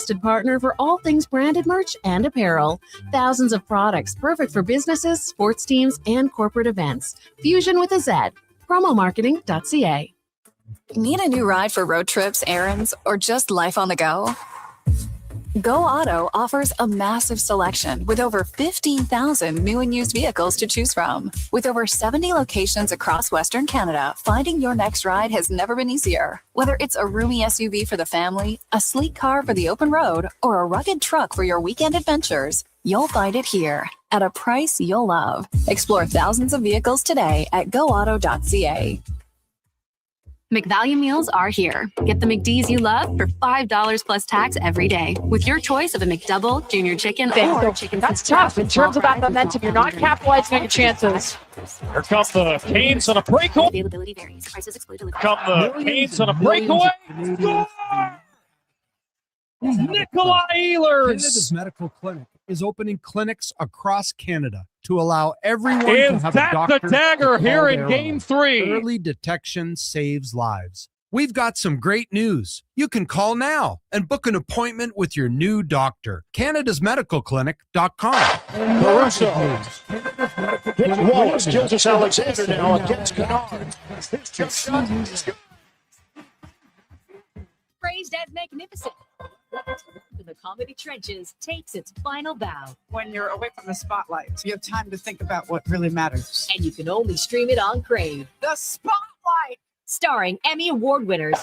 trusted partner for all things branded merch and apparel. Thousands of products perfect for businesses, sports teams, and corporate events. Fusion with a Z. Promomarketing.ca. Need a new ride for road trips, errands, or just life on the go? Go Auto offers a massive selection with over 15,000 new and used vehicles to choose from. With over 70 locations across Western Canada, finding your next ride has never been easier. Whether it's a roomy SUV for the family, a sleek car for the open road, or a rugged truck for your weekend adventures, you'll find it here at a price you'll love. Explore thousands of vehicles today at goauto.ca. McValue meals are here. Get the McD's you love for $5 plus tax every day with your choice of a McDouble, Junior Chicken, or Chicken. That's tough in terms of that momentum. You're not capitalizing on your chances. Here come the Canes on a breakaway. Availability varies. Prices exclude delivery. Come the Canes on a breakaway. Score! Nikolai Ehlers. Canada's Medical Clinic is opening clinics across Canada to allow everyone to Is have that a doctor. the dagger to here call in their Game own. 3? Early detection saves lives. We've got some great news. You can call now and book an appointment with your new doctor. Canada'sMedicalClinic.com. Caruso. Wallace kills us Alexander now against Kennard. His jump shot is good. Praised as magnificent. In the comedy trenches takes its final bow. When you're away from the spotlight, you have time to think about what really matters. And you can only stream it on Crave. The spotlight! Starring Emmy Award winners.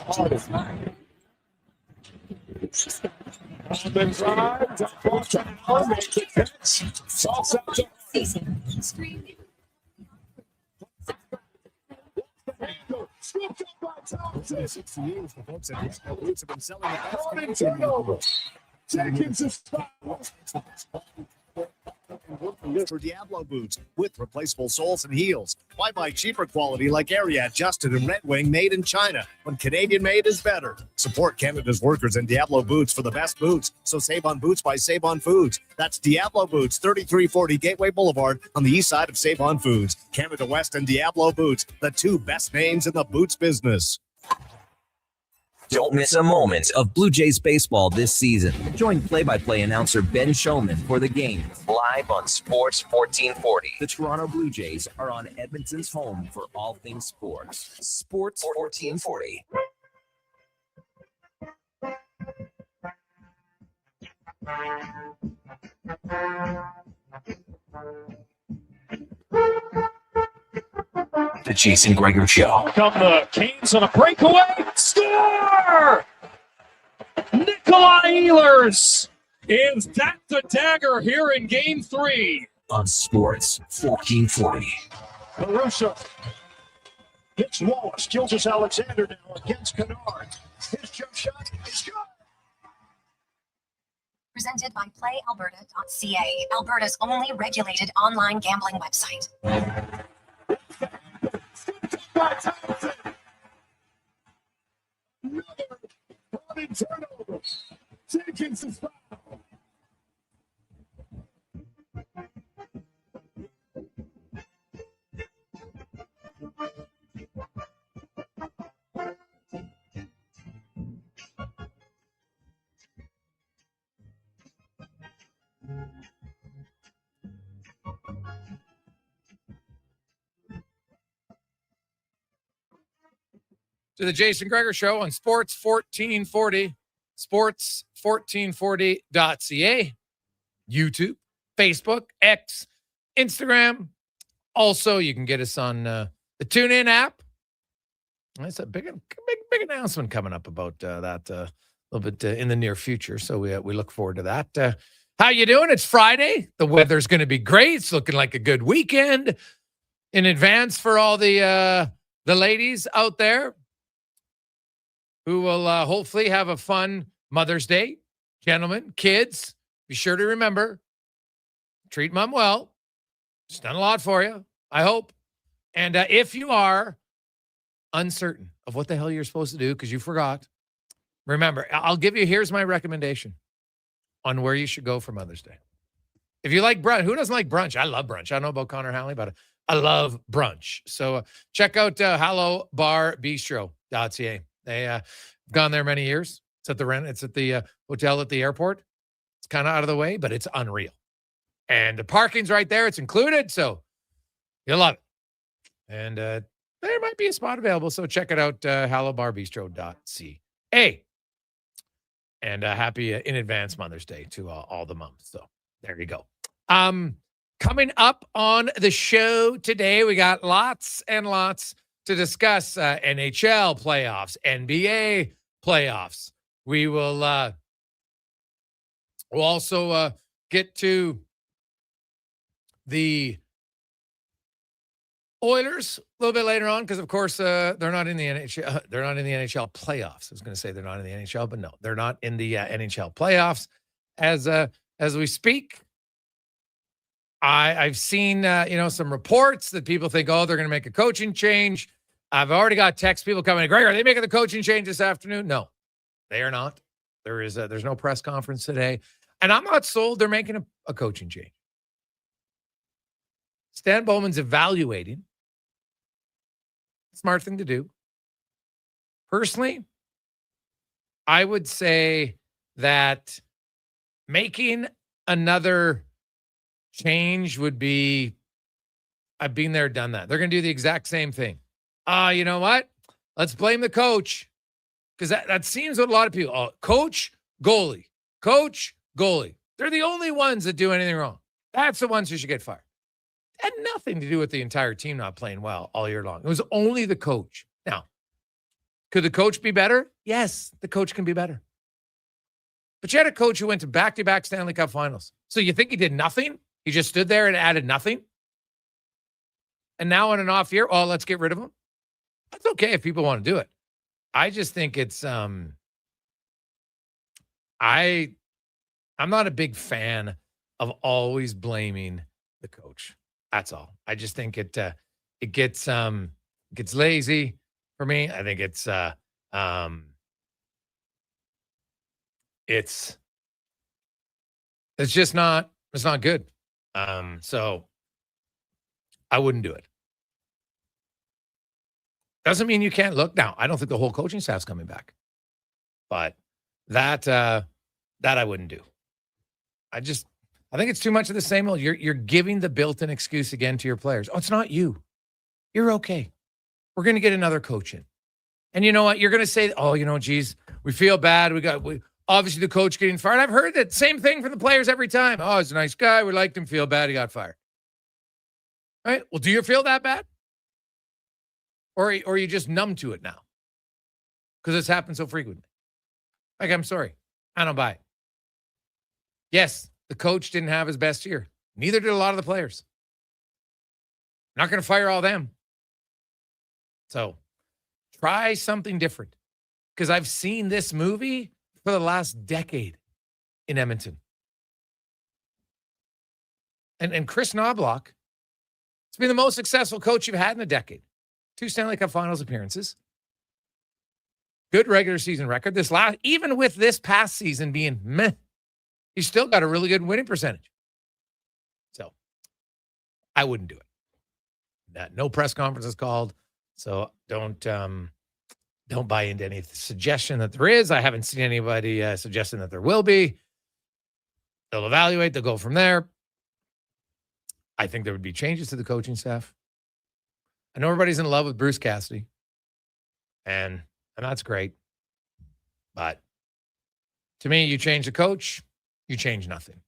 Season. Streaming. For Diablo boots with replaceable soles and heels. Why buy cheaper quality like Ariat, Justin, and Red Wing made in China when Canadian made is better? Support Canada's workers and Diablo boots for the best boots. So save on boots by Save On Foods. That's Diablo Boots, 3340 Gateway Boulevard on the east side of Save On Foods. Canada West and Diablo Boots, the two best names in the boots business. Don't miss a moment of Blue Jays baseball this season. Join play-by-play announcer Ben Showman for the game live on Sports 1440. The Toronto Blue Jays are on Edmonton's home for all things sports. Sports 1440. The Jason Gregor Show. Come the Canes on a breakaway. Score! Nikolai Ehlers. Is that the dagger here in Game 3? On Sports 1440. Caruso. Hits Wallace. Kills us Alexander now against Kennard. His jump shot is good. Presented by PlayAlberta.ca, Alberta's only regulated online gambling website. Another turnover. Jenkins is foul. To the Jason Gregor Show on Sports 1440, sports1440.ca, YouTube, Facebook, X, Instagram. Also, you can get us on the TuneIn app. That's a big announcement coming up about that a little bit in the near future. So we look forward to that. How you doing? It's Friday. The weather's going to be great. It's looking like a good weekend in advance for all the ladies out there who will hopefully have a fun Mother's Day. Gentlemen, kids, be sure to remember, treat mom well. She's done a lot for you, I hope. And if you are uncertain of what the hell you're supposed to do because you forgot, remember, here's my recommendation on where you should go for Mother's Day. If you like brunch, who doesn't like brunch? I love brunch. I don't know about Connor Halley, but I love brunch. So check out HelloBarBistro.ca. They've gone there many years. It's at the hotel at the airport. It's kind of out of the way, but it's unreal. And the parking's right there. It's included, so you'll love it. And there might be a spot available, so check it out, hallobarbistro.ca. And happy in advance Mother's Day to all the moms. So there you go. Coming up on the show today, we got lots and lots to discuss. NHL playoffs, NBA playoffs. We will we'll also get to the Oilers a little bit later on because, of course, they're not in the NHL. They're not in the NHL playoffs. I was going to say they're not in the NHL, but no, they're not in the NHL playoffs as we speak. I've seen some reports that people think, they're going to make a coaching change. I've already got text people coming. Greg, are they making the coaching change this afternoon? No, they are not. There's no press conference today, and I'm not sold they're making a coaching change. Stan Bowman's evaluating. Smart thing to do. Personally, I would say that making another change would be, I've been there, done that. They're going to do the exact same thing. You know what? Let's blame the coach. Because that seems what a lot of people, coach, goalie. Coach, goalie. They're the only ones that do anything wrong. That's the ones who should get fired. It had nothing to do with the entire team not playing well all year long. It was only the coach. Now, could the coach be better? Yes, the coach can be better. But you had a coach who went to back-to-back Stanley Cup finals. So you think he did nothing? He just stood there and added nothing? And now on an off year, let's get rid of him? That's okay if people want to do it. I just think it's I'm not a big fan of always blaming the coach. That's all. I just think it gets lazy for me. I think it's just not good. So I wouldn't do it. Doesn't mean you can't look. Now, I don't think the whole coaching staff's coming back. But that I wouldn't do. I think it's too much of the same old. You're giving the built-in excuse again to your players. It's not you. You're okay. We're going to get another coach in. And you know what? You're going to say, geez, we feel bad. Obviously the coach getting fired. I've heard that same thing from the players every time. He's a nice guy. We liked him. Feel bad. He got fired. All right. Well, do you feel that bad? Or are you just numb to it now? Because it's happened so frequently. Like, I'm sorry. I don't buy it. Yes, the coach didn't have his best year. Neither did a lot of the players. Not going to fire all them. So try something different. Because I've seen this movie for the last decade in Edmonton. And Chris Knobloch, it's been the most successful coach you've had in a decade. 2 Stanley Cup Finals appearances. Good regular season record. Even with this past season being meh, he's still got a really good winning percentage. So I wouldn't do it. No press conference is called. So don't buy into any suggestion that there is. I haven't seen anybody suggesting that there will be. They'll evaluate. They'll go from there. I think there would be changes to the coaching staff. I know everybody's in love with Bruce Cassidy, and that's great. But to me, you change the coach, you change nothing.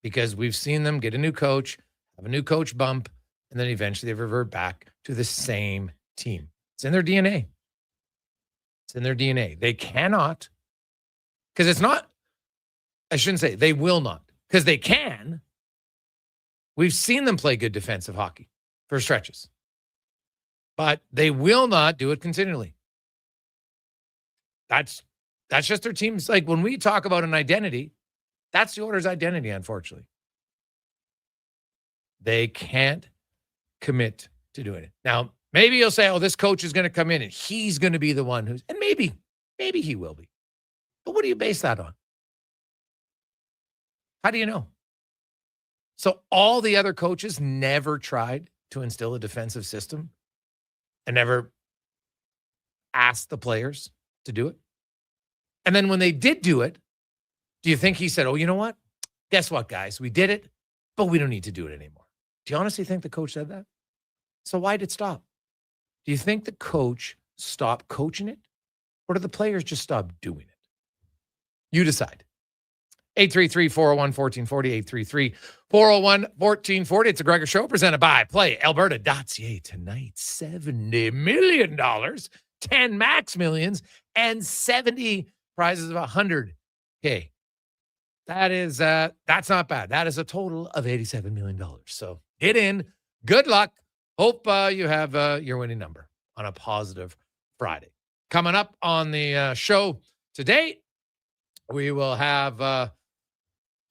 Because we've seen them get a new coach, have a new coach bump, and then eventually they revert back to the same team. It's in their DNA. It's in their DNA. They cannot, because it's not, I shouldn't say, they will not, because they can. We've seen them play good defensive hockey for stretches. But they will not do it continually. That's just their teams. Like when we talk about an identity, that's the Oilers' identity, unfortunately. They can't commit to doing it. Now, maybe you'll say, this coach is going to come in and he's going to be the one and maybe he will be. But what do you base that on? How do you know? So all the other coaches never tried to instill a defensive system and never asked the players to do it. And then when they did do it, do you think he said, oh, you know what? Guess what, guys? We did it, but we don't need to do it anymore. Do you honestly think the coach said that? So why did it stop? Do you think the coach stopped coaching it? Or did the players just stop doing it? You decide. 833-401-1440, 833-401-1440. It's a Gregor Show presented by PlayAlberta.ca. Tonight, $70 million, 10 max millions, and 70 prizes of $100K. That's not bad. That is a total of $87 million. So get in. Good luck. Hope you have your winning number on a positive Friday. Coming up on the show today, we will have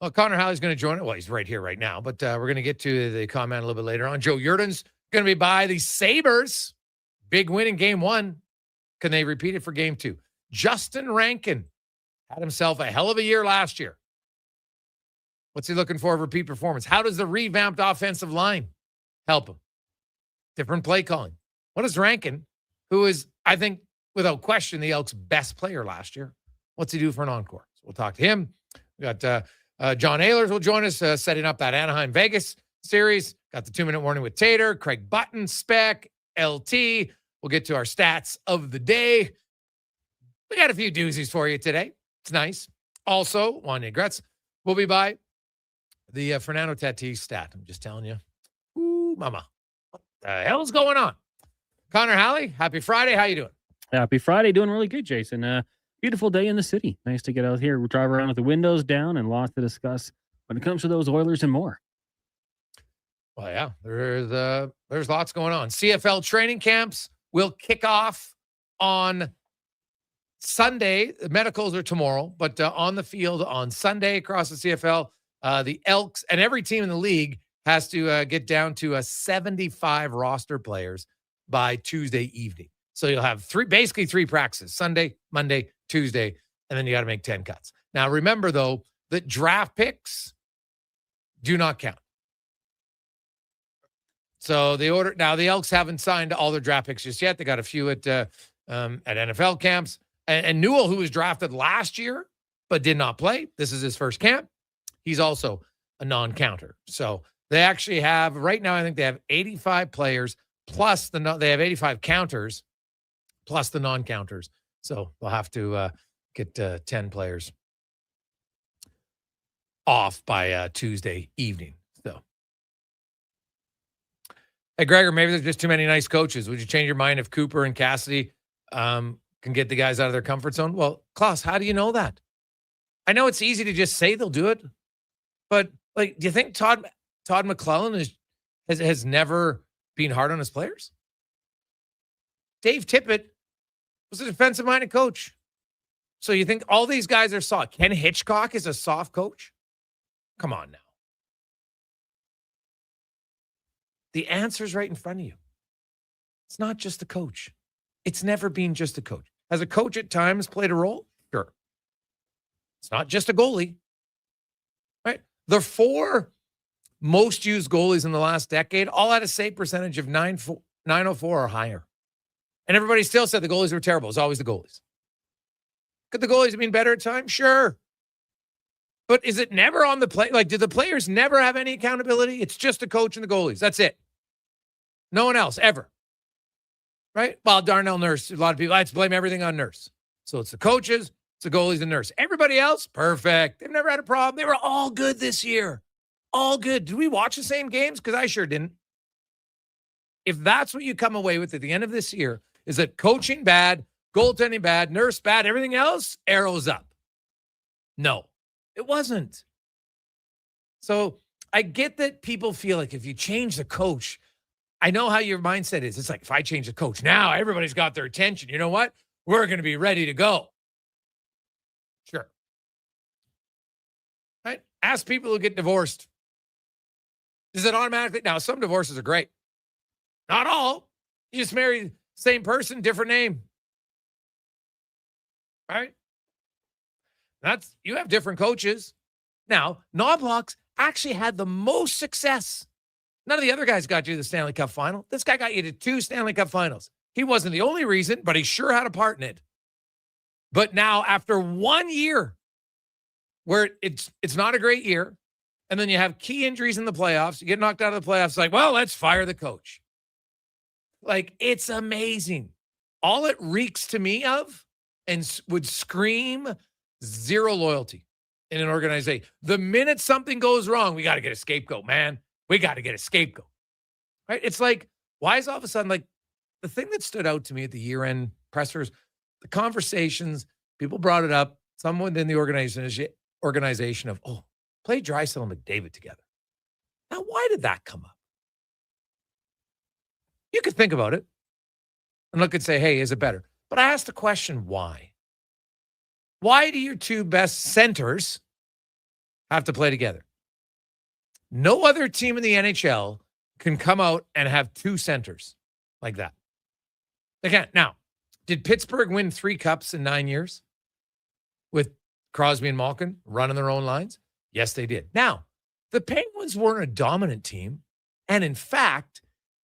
Connor Halley's going to join it. Well, he's right here right now, but we're going to get to the comment a little bit later on. Joe Yurden's going to be by the Sabres. Big win in game 1. Can they repeat it for game 2? Justin Rankin had himself a hell of a year last year. What's he looking for? Repeat performance. How does the revamped offensive line help him? Different play calling. What does Rankin, who is, I think, without question, the Elks' best player last year, what's he do for an encore? So we'll talk to him. We got John Ehlers will join us, setting up that Anaheim-Vegas series. Got the 2-minute warning with Tater, Craig Button, Spec, LT. We'll get to our stats of the day. We got a few doozies for you today. It's nice. Also, Wanye Gretz will be by. The Fernando Tatis stat. I'm just telling you. Ooh, mama. What the hell's going on? Connor Halley, happy Friday. How you doing? Happy Friday. Doing really good, Jason. Beautiful day in the city. Nice to get out here. We'll drive around with the windows down and lots to discuss when it comes to those Oilers and more. Well, yeah, there's lots going on. CFL training camps will kick off on Sunday. The medicals are tomorrow, but on the field on Sunday across the CFL, the Elks and every team in the league has to get down to 75 roster players by Tuesday evening. So you'll have basically three practices: Sunday, Monday, Tuesday, and then you got to make 10 cuts. Now, remember, though, that draft picks do not count. So the Elks haven't signed all their draft picks just yet. They got a few at NFL camps. And Newell, who was drafted last year but did not play, this is his first camp. He's also a non-counter. So they actually have, right now, I think they have 85 players plus they have 85 counters plus the non-counters. So they'll have to get 10 players off by Tuesday evening. So, hey, Gregor, maybe there's just too many nice coaches. Would you change your mind if Cooper and Cassidy can get the guys out of their comfort zone? Well, Klaus, how do you know that? I know it's easy to just say they'll do it, but do you think Todd McClellan has never been hard on his players? Dave Tippett was a defensive-minded coach. So you think all these guys are soft? Ken Hitchcock is a soft coach? Come on now. The answer's right in front of you. It's not just the coach. It's never been just a coach. Has a coach at times played a role? Sure. It's not just a goalie, right? The 4 most used goalies in the last decade all had a save percentage of 904 or higher. And everybody still said the goalies were terrible. It's always the goalies. Could the goalies have been better at times? Sure. But is it never on the play? Did the players never have any accountability? It's just the coach and the goalies. That's it. No one else, ever. Right? Well, Darnell Nurse, a lot of people, let's blame everything on Nurse. So it's the coaches, it's the goalies and Nurse. Everybody else, perfect. They've never had a problem. They were all good this year. All good. Did we watch the same games? Because I sure didn't. If that's what you come away with at the end of this year, is that coaching bad, goaltending bad, Nurse bad, everything else, arrows up. No, it wasn't. So I get that people feel like if you change the coach, I know how your mindset is. It's like, if I change the coach, now everybody's got their attention. You know what? We're going to be ready to go. Sure. Right? Ask people who get divorced. Does it automatically? Now, some divorces are great. Not all. You just marry same person, different name. Right? You have different coaches. Now, Knobloch's actually had the most success. None of the other guys got you to the Stanley Cup final. This guy got you to 2 Stanley Cup finals. He wasn't the only reason, but he sure had a part in it. But now after 1 year where it's not a great year, and then you have key injuries in the playoffs, you get knocked out of the playoffs, like, well, let's fire the coach. Like, it's amazing. All it reeks to me of and would scream zero loyalty in an organization. The minute something goes wrong, we got to get a scapegoat, man. We got to get a scapegoat. Right? It's like, why is all of a sudden, like, the thing that stood out to me at the year-end pressers, the conversations, people brought it up, someone in the organization of, oh, play Draisaitl and McDavid together. Now, why did that come up? You could think about it and look and say, hey, is it better? But I asked the question, why? Why do your two best centers have to play together? No other team in the NHL can come out and have two centers like that. They can't. Now, did Pittsburgh win 3 cups in 9 years with Crosby and Malkin running their own lines? Yes, they did. Now, the Penguins weren't a dominant team. And in fact,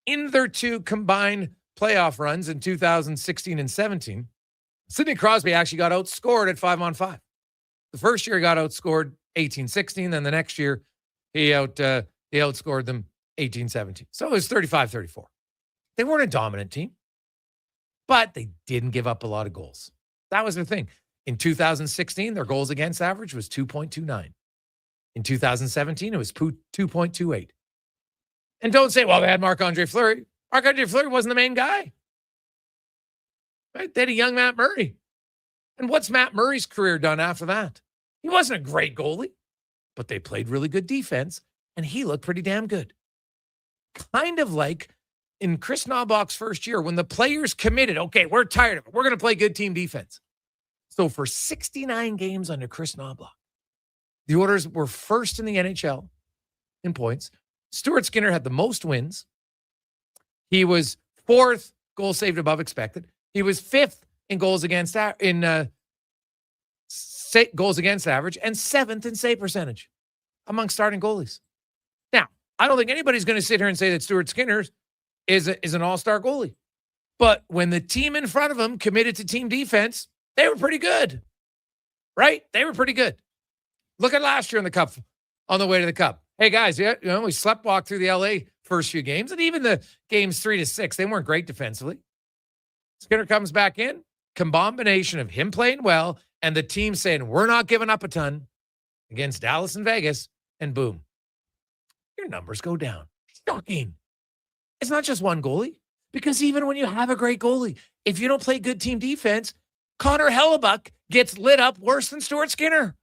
in their 2 combined playoff runs in 2016 and 17, Sidney Crosby actually got outscored at 5-on-5. The first year he got outscored 18-16. Then the next year he outscored them 18-17. So it was 35-34. They weren't a dominant team, but they didn't give up a lot of goals. That was their thing. In 2016, their goals against average was 2.29. In 2017, it was 2.28. And don't say, well, they had Marc-Andre Fleury. Marc-Andre Fleury wasn't the main guy. Right? They had a young Matt Murray. And what's Matt Murray's career done after that? He wasn't a great goalie, but they played really good defense, and he looked pretty damn good. Kind of like in Chris Knobloch's first year when the players committed, okay, we're tired of it. We're going to play good team defense. So for 69 games under Chris Knobloch, the Oilers were first in the NHL in points. Stuart Skinner had the most wins. He was 4th goal saved above expected. He was 5th in goals against goals against average and 7th in save percentage among starting goalies. Now, I don't think anybody's going to sit here and say that Stuart Skinner is an all-star goalie. But when the team in front of him committed to team defense, they were pretty good. Right? They were pretty good. Look at last year in the Cup, on the way to the Cup. Hey, guys, we sleptwalked through the LA first few games, and even the games 3-6, they weren't great defensively. Skinner comes back in, combination of him playing well and the team saying, we're not giving up a ton against Dallas and Vegas, and boom, your numbers go down. Shocking. It's not just one goalie, because even when you have a great goalie, if you don't play good team defense, Connor Hellebuyck gets lit up worse than Stuart Skinner.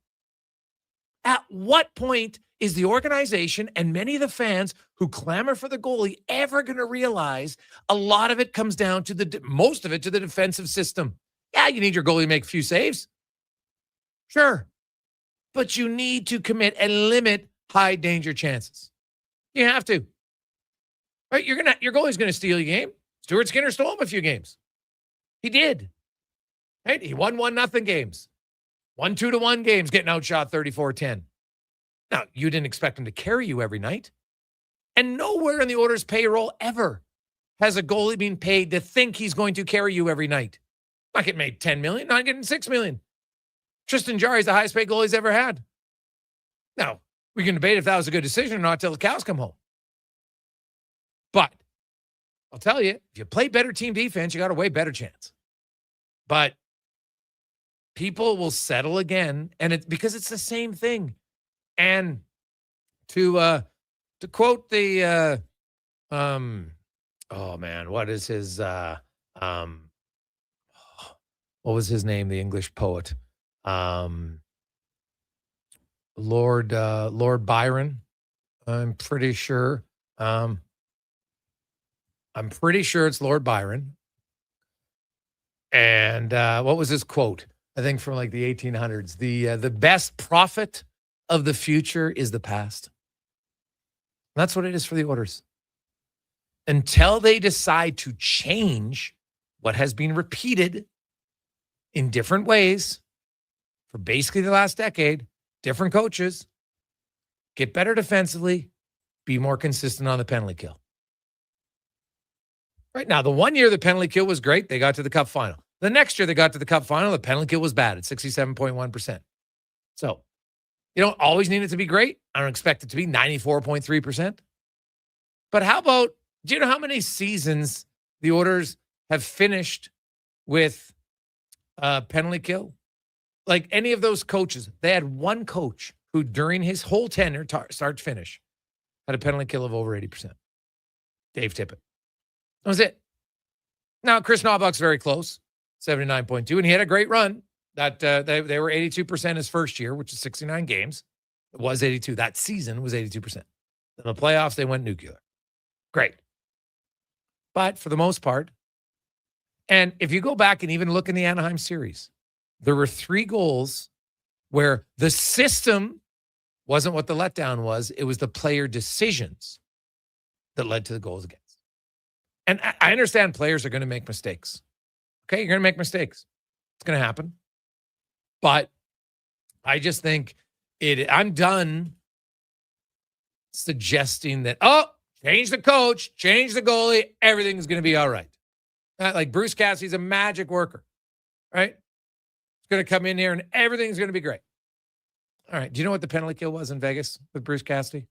At what point is the organization and many of the fans who clamor for the goalie ever going to realize a lot of it comes down to most of it to the defensive system? Yeah, you need your goalie to make a few saves. Sure. But you need to commit and limit high danger chances. You have to. Right? Your goalie's going to steal your game. Stuart Skinner stole him a few games. He did. Right? He won 1-0 games. 1 2-1 games, getting outshot 34-10. Now, you didn't expect him to carry you every night. And nowhere in the Oilers' payroll ever has a goalie been paid to think he's going to carry you every night. Not getting paid $10 million, not getting $6 million. Tristan Jarry's the highest paid goalie he's ever had. Now, we can debate if that was a good decision or not till the cows come home. But I'll tell you, if you play better team defense, you got a way better chance. But people will settle again, and it's because it's the same thing. And to quote the oh man, what is his what was his name? The English poet, Lord Byron. I'm pretty sure it's Lord Byron. And what was his quote? I think from like the 1800s. The best prophet of the future is the past. That's what it is for the Oilers. Until they decide to change what has been repeated in different ways for basically the last decade, different coaches, get better defensively, be more consistent on the penalty kill. Right now, the 1 year the penalty kill was great. They got to the Cup final. The next year they got to the Cup final, the penalty kill was bad at 67.1%. So you don't always need it to be great. I don't expect it to be 94.3%. But how about, do you know how many seasons the Oilers have finished with penalty kill? Like any of those coaches, they had one coach who during his whole tenure, start to finish, had a penalty kill of over 80%. Dave Tippett. That was it. Now, Chris Knobloch's very close, 79.2, and he had a great run. That they were 82% his first year, which is 69 games. It was 82. That season was 82%. In the playoffs, they went nuclear. Great. But for the most part, and if you go back and even look in the Anaheim series, there were 3 goals where the system wasn't what the letdown was. It was the player decisions that led to the goals against. And I understand players are going to make mistakes. Okay, you're going to make mistakes. It's going to happen. But I just think I'm done suggesting that, change the coach, change the goalie, everything's going to be all right. Like Bruce Cassidy's a magic worker, right? He's going to come in here and everything's going to be great. All right. Do you know what the penalty kill was in Vegas with Bruce Cassidy?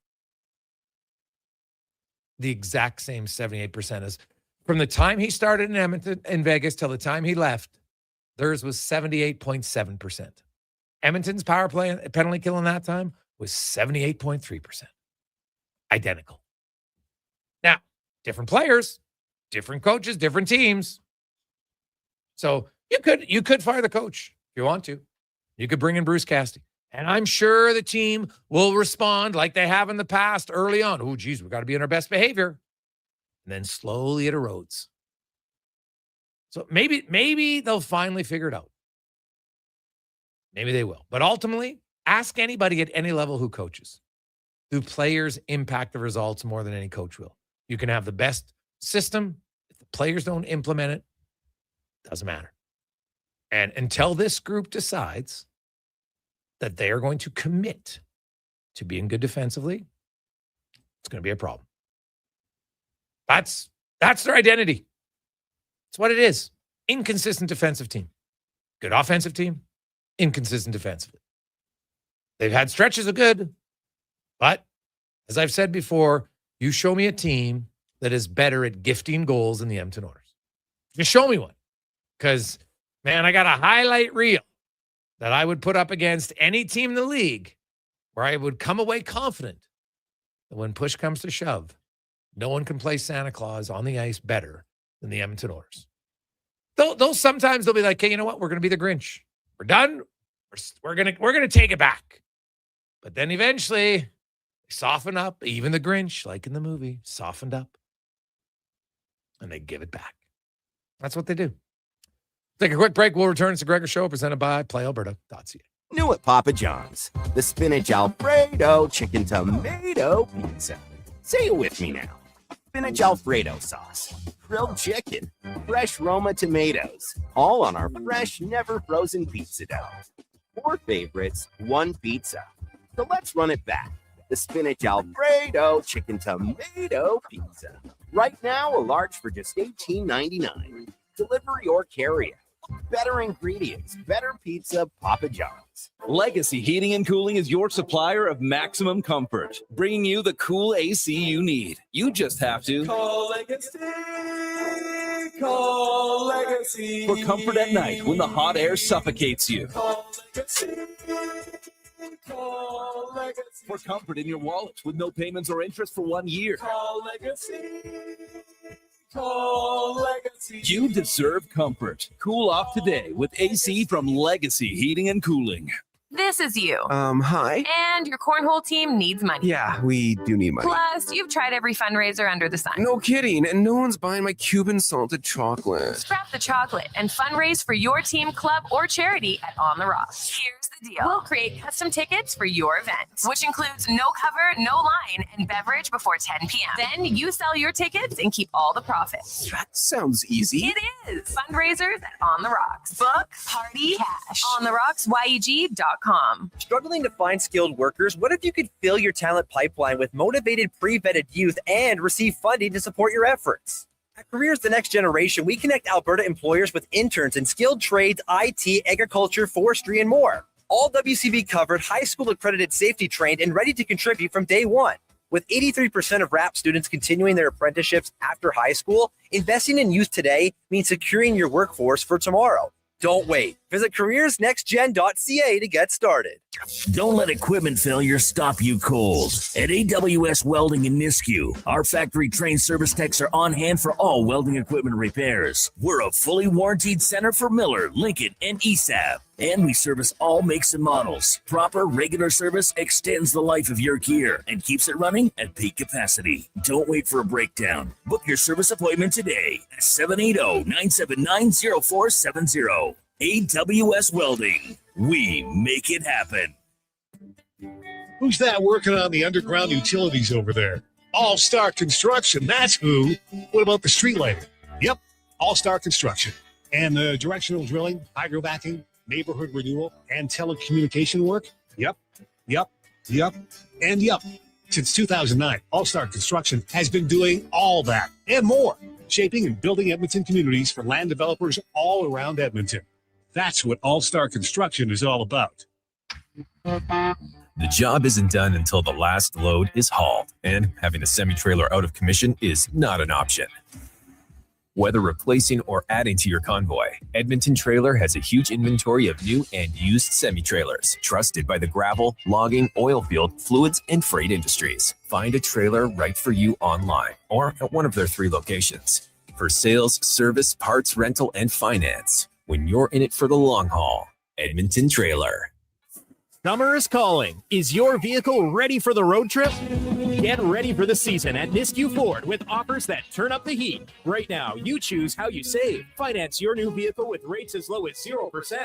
The exact same 78% as from the time he started in Edmonton, in Vegas, till the time he left. Theirs was 78.7%. Edmonton's power play penalty kill in that time was 78.3%. Identical. Now, different players, different coaches, different teams. So you could fire the coach if you want to. You could bring in Bruce Cassidy. And I'm sure the team will respond like they have in the past early on. Oh, geez, we've got to be in our best behavior. And then slowly it erodes. So maybe they'll finally figure it out. Maybe they will. But ultimately, ask anybody at any level who coaches. Do players impact the results more than any coach will? You can have the best system. If the players don't implement it, doesn't matter. And until this group decides that they are going to commit to being good defensively, it's going to be a problem. That's their identity. It's what it is. Inconsistent defensive team. Good offensive team, inconsistent defensively. They've had stretches of good, but as I've said before, you show me a team that is better at gifting goals than the Edmonton Oilers. Just show me one. Because, man, I got a highlight reel that I would put up against any team in the league where I would come away confident that when push comes to shove, no one can play Santa Claus on the ice better than the Edmonton Oilers. Though sometimes they'll be like, hey, you know what? We're going to be the Grinch. We're done. We're going to take it back. But then eventually they soften up. Even the Grinch, like in the movie, softened up. And they give it back. That's what they do. Take a quick break. We'll return. It's the Gregor Show presented by PlayAlberta.ca. New at Papa John's, the spinach Alfredo chicken tomato pizza. Say it with me now. Spinach Alfredo sauce, grilled chicken, fresh Roma tomatoes, all on our fresh, never frozen pizza dough. 4 favorites, 1 pizza. So let's run it back. The spinach Alfredo chicken tomato pizza. Right now, a large for just $18.99. Delivery or carry-out. Better ingredients, better pizza, Papa John's. Legacy Heating and Cooling is your supplier of maximum comfort, bringing you the cool AC you need. You just have to call Legacy. Call Legacy. For comfort at night when the hot air suffocates you. Call Legacy. Call Legacy. For comfort in your wallet with no payments or interest for 1 year. Call Legacy. Call Legacy. You deserve comfort. Cool off today with AC from Legacy Heating and Cooling. This is you. Hi. And your cornhole team needs money. Yeah, we do need money. Plus, you've tried every fundraiser under the sun. No kidding. And no one's buying my Cuban salted chocolate. Scrap the chocolate and fundraise for your team, club, or charity at On the Rocks. Here's the deal. We'll create custom tickets for your event, which includes no cover, no line, and beverage before 10 p.m. Then you sell your tickets and keep all the profits. That sounds easy. It is. Fundraisers at On the Rocks. Book, party, cash. OnTheRocksYEG.com. Struggling to find skilled workers? What if you could fill your talent pipeline with motivated, pre-vetted youth and receive funding to support your efforts? At Careers the Next Generation, we connect Alberta employers with interns in skilled trades, IT, agriculture, forestry, and more. All WCB covered, high school accredited, safety trained, and ready to contribute from day one. With 83% of RAP students continuing their apprenticeships after high school, investing in youth today means securing your workforce for tomorrow. Don't wait. Visit careersnextgen.ca to get started. Don't let equipment failure stop you cold. At AWS Welding in Nisku, our factory-trained service techs are on hand for all welding equipment repairs. We're a fully warranted center for Miller, Lincoln, and ESAB. And we service all makes and models. Proper, regular service extends the life of your gear and keeps it running at peak capacity. Don't wait for a breakdown. Book your service appointment today at 780-979-0470. AWS Welding. We make it happen. Who's that working on the underground utilities over there? All-Star Construction, that's who. What about the street lighting? Yep, All-Star Construction. And the directional drilling, hydrovacking, neighborhood renewal, and telecommunication work? Yep. Since 2009, All-Star Construction has been doing all that and more, shaping and building Edmonton communities for land developers all around Edmonton. That's what All-Star Construction is all about. The job isn't done until the last load is hauled, and having a semi-trailer out of commission is not an option. Whether replacing or adding to your convoy, Edmonton Trailer has a huge inventory of new and used semi-trailers, trusted by the gravel, logging, oil field, fluids, and freight industries. Find a trailer right for you online or at one of their 3 locations. For sales, service, parts, rental, and finance, when you're in it for the long haul, Edmonton Trailer. Summer is calling. Is your vehicle ready for the road trip? Get ready for the season at Nisku Ford with offers that turn up the heat. Right now, you choose how you save. Finance your new vehicle with rates as low as 0%.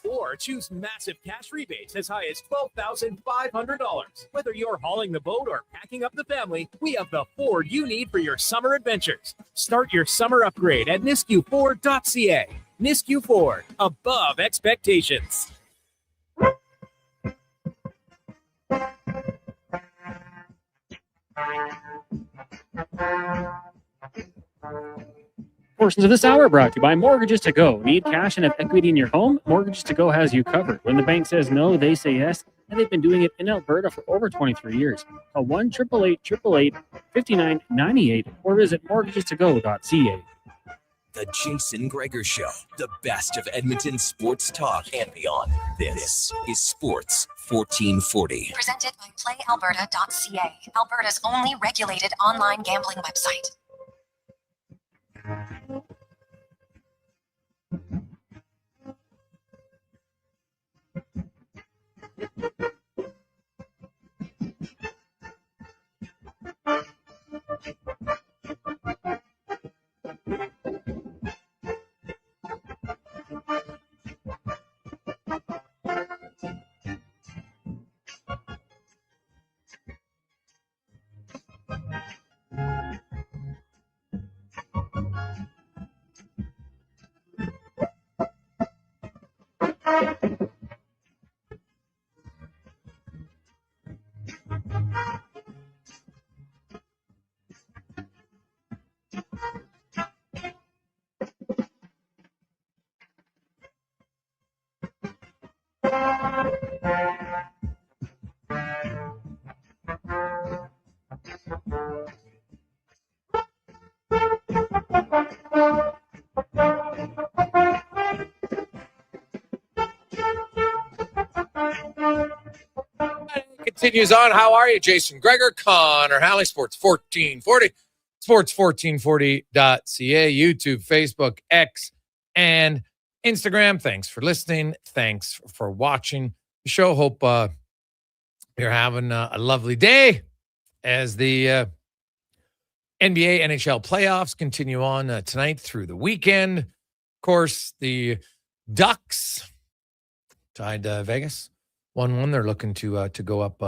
Or choose massive cash rebates as high as $12,500. Whether you're hauling the boat or packing up the family, we have the Ford you need for your summer adventures. Start your summer upgrade at niskuford.ca. Nisku Ford, above expectations. Portions of this hour brought to you by Mortgages to Go. Need cash and have equity in your home? Mortgages to Go has you covered. When the bank says no, they say yes, and they've been doing it in Alberta for over 23 years. Call 1-888-888-5998 or visit mortgagestogo.ca. The Jason Gregor Show, the best of Edmonton sports talk and beyond. This is Sports 1440. Presented by PlayAlberta.ca, Alberta's only regulated online gambling website. Continues on. How are you? Jason Gregor, Connor Halley, Sports 1440, sports1440.ca, YouTube, Facebook, X, and Instagram. Thanks for listening. Thanks for watching the show. Hope you're having a lovely day as the NBA, NHL playoffs continue on tonight through the weekend. Of course, the Ducks tied Vegas 1-1. They're looking to go up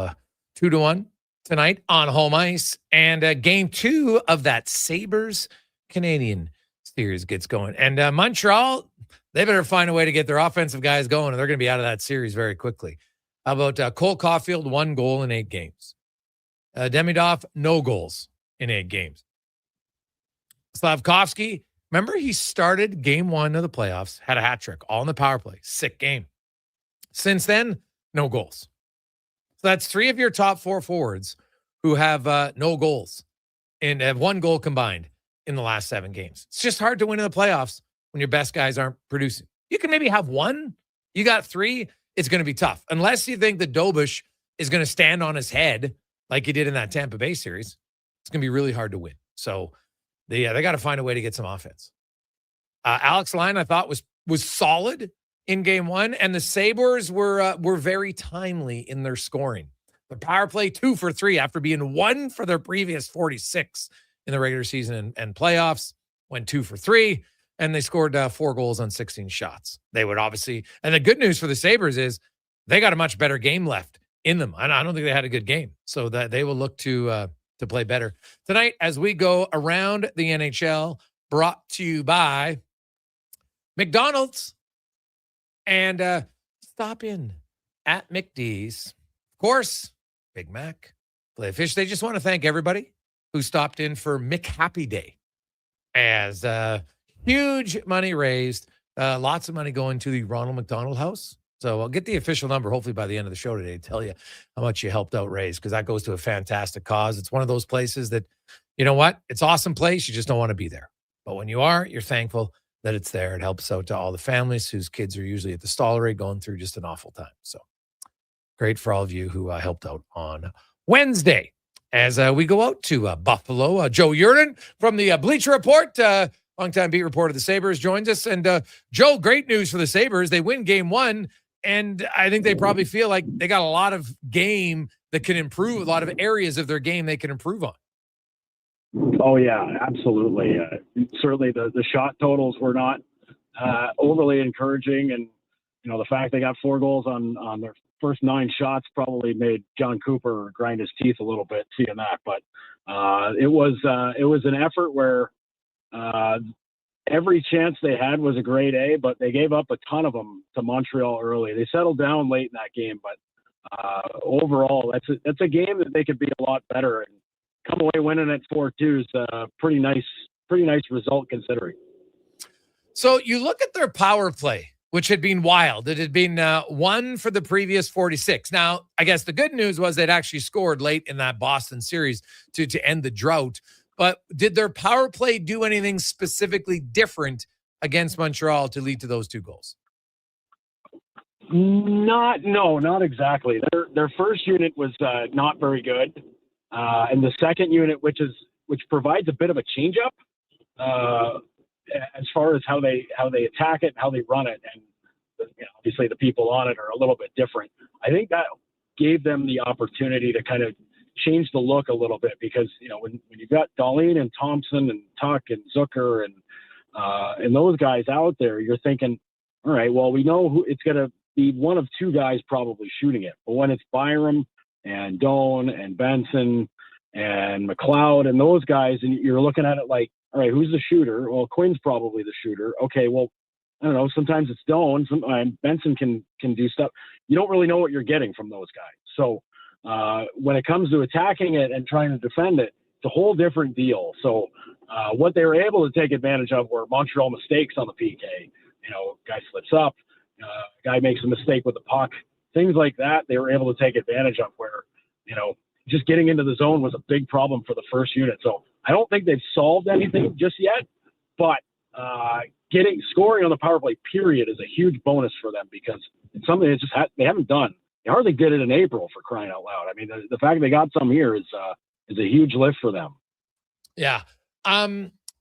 2-1 tonight on home ice. And game 2 of that Sabres-Canadian series gets going. And Montreal, they better find a way to get their offensive guys going, and they're going to be out of that series very quickly. How about Cole Caulfield, 1 goal in 8 games. Demidov, no goals in 8 games. Slavkovsky, remember he started game 1 of the playoffs, had a hat trick, all in the power play. Sick game. Since then, no goals. So that's 3 of your top 4 forwards who have no goals and have 1 goal combined in the last 7 games. It's just hard to win in the playoffs when your best guys aren't producing. You can maybe have 1. You got 3. It's going to be tough. Unless you think that Dobush is going to stand on his head like he did in that Tampa Bay series, it's going to be really hard to win. So they got to find a way to get some offense. Alex Line, I thought, was solid in game 1, and the Sabres were very timely in their scoring. The power play 2 for 3 after being 1 for their previous 46 in the regular season and playoffs, went 2 for 3, and they scored 4 goals on 16 shots. They would obviously, and the good news for the Sabres is they got a much better game left in them. I don't think they had a good game, so that they will look to play better tonight as we go around the NHL, brought to you by McDonald's. And stop in at McD's. Of course, Big Mac, filet fish. They just want to thank everybody who stopped in for McHappy Day. As huge money raised, lots of money going to the Ronald McDonald House. So I'll get the official number hopefully by the end of the show today to tell you how much you helped out raise, because that goes to a fantastic cause. It's one of those places that, you know what? It's an awesome place. You just don't want to be there. But when you are, you're thankful that it's there. It helps out to all the families whose kids are usually at the Stollery going through just an awful time. So great for all of you who helped out on Wednesday. As we go out to Buffalo, Joe Yurden from the Bleacher Report, longtime beat reporter of the Sabres, joins us. And Joe, great news for the Sabres. They win game 1, and I think they probably feel like they got a lot of game that can improve, a lot of areas of their game they can improve on. Oh, yeah, absolutely. Certainly the shot totals were not overly encouraging. And, you know, the fact they got 4 goals on their first 9 shots probably made John Cooper grind his teeth a little bit seeing that. But it was an effort where every chance they had was a grade A, but they gave up a ton of them to Montreal early. They settled down late in that game, but overall, that's a game that they could be a lot better, and come away winning at 4-2 is a pretty nice result considering. So you look at their power play, which had been wild. It had been 1 for the previous 46. Now, I guess the good news was they'd actually scored late in that Boston series to end the drought. But did their power play do anything specifically different against Montreal to lead to those 2 goals? Not exactly. Their first unit was not very good. And the second unit, which provides a bit of a changeup as far as how they attack it, how they run it, and obviously the people on it are a little bit different. I think that gave them the opportunity to kind of change the look a little bit, because when you've got Dahlin and Thompson and Tuck and Zucker and those guys out there, you're thinking, all right, well, we know who it's going to be. One of 2 guys probably shooting it, but when it's Byram and Doan and Benson and McLeod and those guys, and you're looking at it like, all right, who's the shooter? Well, Quinn's probably the shooter. Okay, well, I don't know. Sometimes it's Doan. Benson can do stuff. You don't really know what you're getting from those guys. So when it comes to attacking it and trying to defend it, it's a whole different deal. So what they were able to take advantage of were Montreal mistakes on the PK. Guy slips up, guy makes a mistake with the puck. Things like that, they were able to take advantage of, where, just getting into the zone was a big problem for the first unit. So I don't think they've solved anything just yet, but scoring on the power play period is a huge bonus for them, because it's something that they haven't done. They hardly did it in April, for crying out loud. I mean, the fact they got some here is a huge lift for them. Yeah.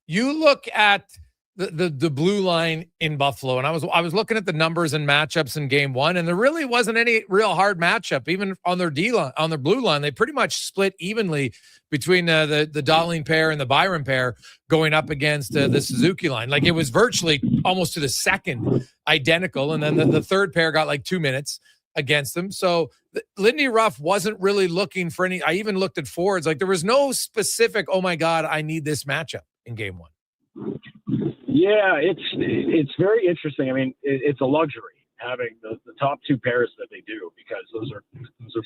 You look at the blue line in Buffalo, and I was looking at the numbers and matchups in game 1, and there really wasn't any real hard matchup. Even on their D line, on their blue line, they pretty much split evenly between the Dahlin pair and the Byron pair going up against the Suzuki line. Like, it was virtually almost to the second identical, and then the third pair got like 2 minutes against them. So Lindy Ruff wasn't really looking for any. I even looked at forwards. Like, there was no specific, oh my God, I need this matchup in game 1. Yeah, it's very interesting. I mean, it's a luxury. having the top two pairs that they do, because those are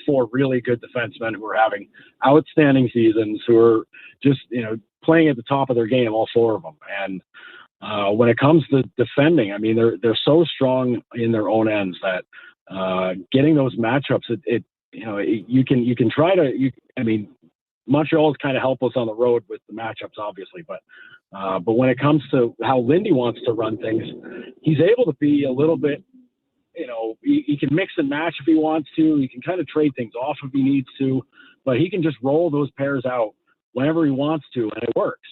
four really good defensemen who are having outstanding seasons, who are just, playing at the top of their game, all four of them. And when it comes to defending, I mean, they're so strong in their own ends that getting those matchups, you can try to. Montreal's kind of helpless on the road with the matchups, obviously, but when it comes to how Lindy wants to run things, he's able to be a little bit. He can mix and match if he wants to. He can kind of trade things off if he needs to, but he can just roll those pairs out whenever he wants to, and it works.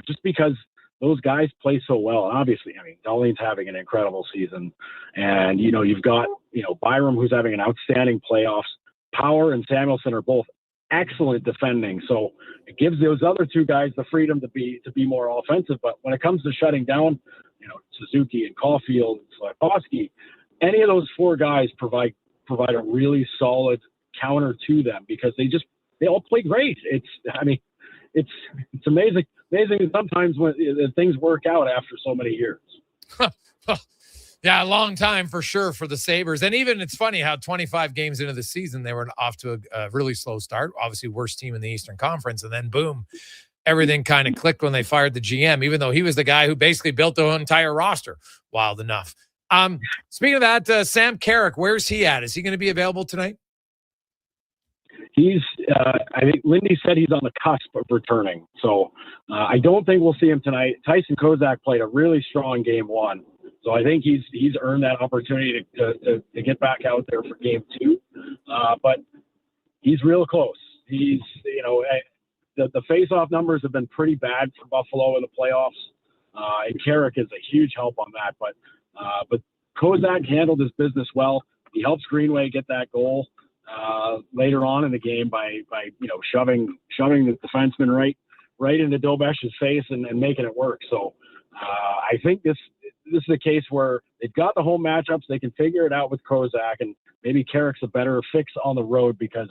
Just because those guys play so well. And obviously, Dahlin's having an incredible season, and you've got Byram, who's having an outstanding playoffs. Power and Samuelson are both excellent defending, so it gives those other two guys the freedom to be more offensive. But when it comes to shutting down, Suzuki and Caulfield and Slafkovsky, any of those four guys provide a really solid counter to them, because they all play great. It's amazing sometimes when things work out after so many years. Yeah, a long time for sure for the Sabres. And even it's funny how 25 games into the season, they were off to a really slow start. Obviously, worst team in the Eastern Conference. And then, boom, everything kind of clicked when they fired the GM, even though he was the guy who basically built the entire roster. Wild enough. Speaking of that, Sam Carrick, where's he at? Is he going to be available tonight? He's, I think Lindy said he's on the cusp of returning. So I don't think we'll see him tonight. Tyson Kozak played a really strong game one. So I think he's earned that opportunity to get back out there for game two. But he's real close. He's, the face-off numbers have been pretty bad for Buffalo in the playoffs. And Carrick is a huge help on that. But Kozak handled his business well. He helps Greenway get that goal later on in the game by shoving the defenseman right into Dobesh's face and making it work. So I think this is a case where they've got the home matchups. They can figure it out with Kozak, and maybe Carrick's a better fix on the road because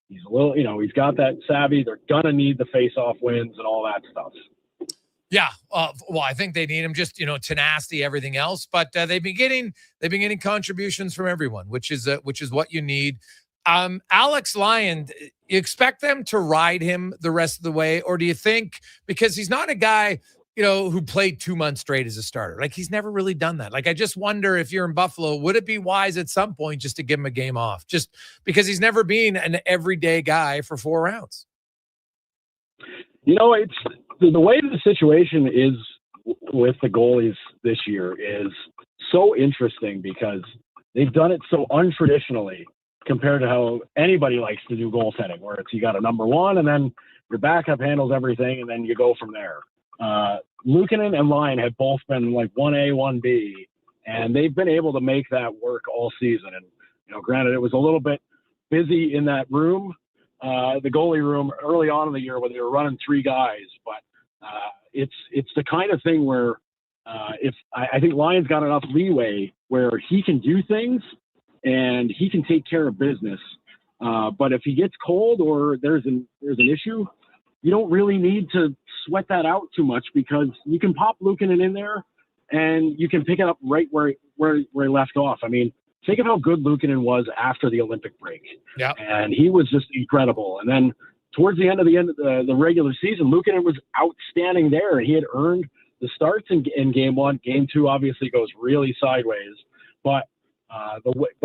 he's a little, he's got that savvy. They're gonna need the face-off wins and all that stuff. Yeah, well, I think they need him, just tenacity, everything else. But they've been getting contributions from everyone, which is what you need. Alex Lyon, you expect them to ride him the rest of the way, or do you think, because he's not a guy who played 2 months straight as a starter, like he's never really done that. Like I just wonder if you're in Buffalo, would it be wise at some point just to give him a game off, just because he's never been an everyday guy for 4 rounds? It's the way the situation is with the goalies this year is so interesting because they've done it so untraditionally compared to how anybody likes to do goaltending, where it's you got a number one and then your backup handles everything and then you go from there. Luukkonen and Lyon have both been like 1A, 1B, and they've been able to make that work all season. And, granted, it was a little bit busy in that room, the goalie room early on in the year when they were running 3 guys, but it's the kind of thing where if I think Lyon's got enough leeway where he can do things and he can take care of business. But if he gets cold or there's an issue, you don't really need to sweat that out too much because you can pop Luukkonen in there and you can pick it up right where he left off. I mean, think of how good Luukkonen was after the Olympic break. Yeah. And he was just incredible. And then towards the end of the regular season, Luukkonen was outstanding there. He had earned the starts in game one. Game two obviously goes really sideways, but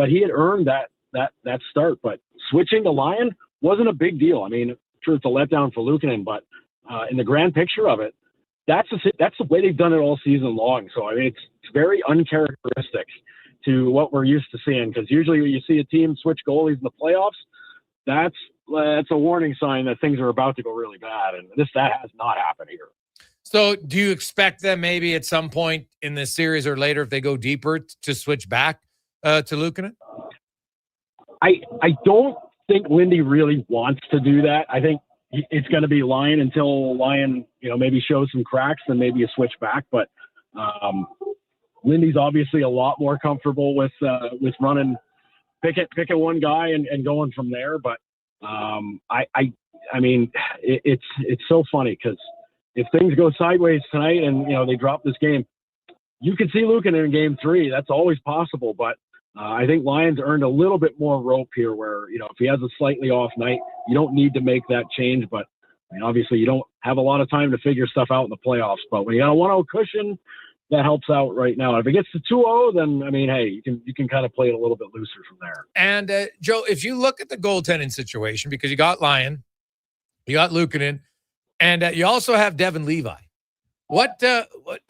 he had earned that start. But switching to Lyon wasn't a big deal. I mean, sure, it's a letdown for Luukkonen, but in the grand picture of it, that's the way they've done it all season long. So I mean, it's very uncharacteristic to what we're used to seeing, because usually when you see a team switch goalies in the playoffs, that's a warning sign that things are about to go really bad, and that has not happened here. So do you expect them maybe at some point in this series or later, if they go deeper, to switch back to Luukkonen? I don't think Lindy really wants to do that. I think it's going to be Lyon until Lyon, maybe shows some cracks, and maybe a switch back. But Lindy's obviously a lot more comfortable with running, picking one guy and going from there. But I mean, it's so funny because if things go sideways tonight and they drop this game, you could see Luukkonen in game 3. That's always possible. But I think Lyons earned a little bit more rope here where, if he has a slightly off night, you don't need to make that change. But obviously you don't have a lot of time to figure stuff out in the playoffs. But when you got a 1-0 cushion, that helps out right now. If it gets to 2-0, then, hey, you can kind of play it a little bit looser from there. And, Joe, if you look at the goaltending situation, because you got Lyon, you got Luukkonen, and you also have Devin Levi. What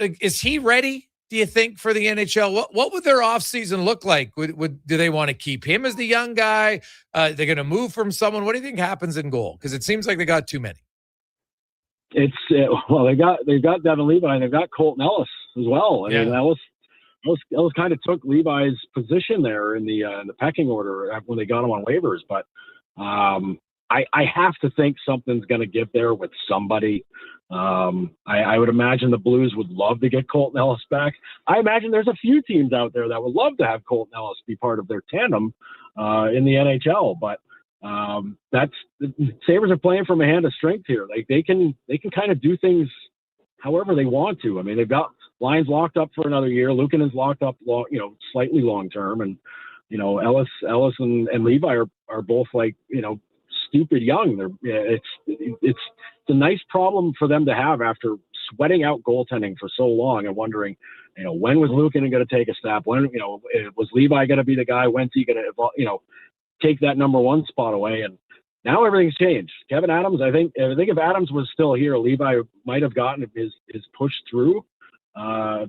is he ready, do you think, for the NHL? What would their offseason look like? Do they want to keep him as the young guy? They're going to move from someone. What do you think happens in goal? Because it seems like they got too many. It's they've got Devin Levi and they've got Colton Ellis as well. I mean, Ellis kind of took Levi's position there in the pecking order when they got him on waivers. But I have to think something's going to give there with somebody. I would imagine the Blues would love to get Colton Ellis back. I imagine there's a few teams out there that would love to have Colton Ellis be part of their tandem in the NHL. But the Sabres are playing from a hand of strength here. Like they can kind of do things however they want to. I mean, they've got Lyons locked up for another year. Luukkonen's locked up, slightly long term, and Ellis and Levi are both stupid young. It's a nice problem for them to have after sweating out goaltending for so long and wondering, when was Luukkonen going to take a step? When was Levi going to be the guy? When's he going to take that number one spot away? And now everything's changed. Kevin Adams, I think if Adams was still here, Levi might have gotten his push through.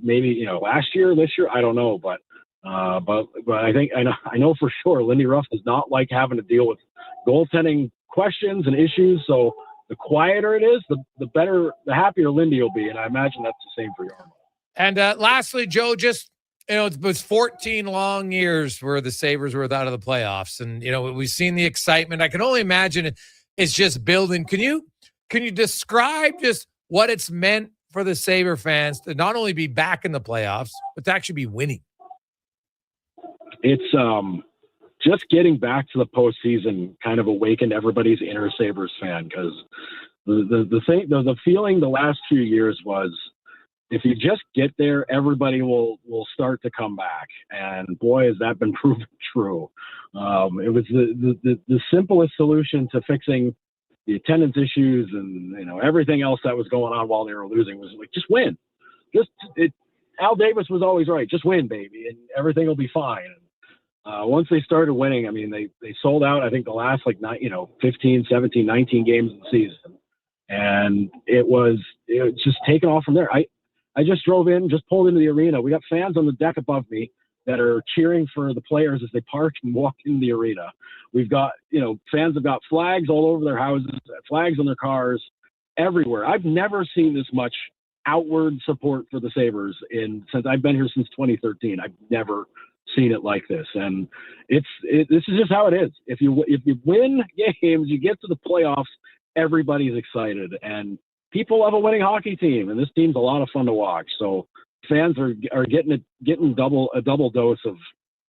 Maybe last year, this year, I don't know, but I think I know for sure Lindy Ruff does not like having to deal with goaltending questions and issues. So the quieter it is, the better, the happier Lindy will be, and I imagine that's the same for Yarmo. And lastly, Joe, just it was 14 long years where the Sabres were out of the playoffs, and we've seen the excitement. I can only imagine it's just building. Can you describe just what it's meant for the Sabre fans to not only be back in the playoffs, but to actually be winning? It's just getting back to the postseason kind of awakened everybody's inner Sabres fan, because the feeling the last few years was, if you just get there, everybody will start to come back. And boy, has that been proven true. It was the simplest solution to fixing the attendance issues and everything else that was going on while they were losing, was just win. Al Davis was always right. Just win, baby, and everything will be fine. Once they started winning, I mean, they sold out, I think, the last 15, 17, 19 games of the season. And it was just taken off from there. I just drove in, just pulled into the arena. We got fans on the deck above me that are cheering for the players as they park and walk in the arena. We've got, fans have got flags all over their houses, flags on their cars, everywhere. I've never seen this much outward support for the Sabres since I've been here since 2013. I've never seen it like this. And this is just how it is. If you win games, you get to the playoffs, everybody's excited, and people love a winning hockey team, and this team's a lot of fun to watch. So fans are getting a double dose of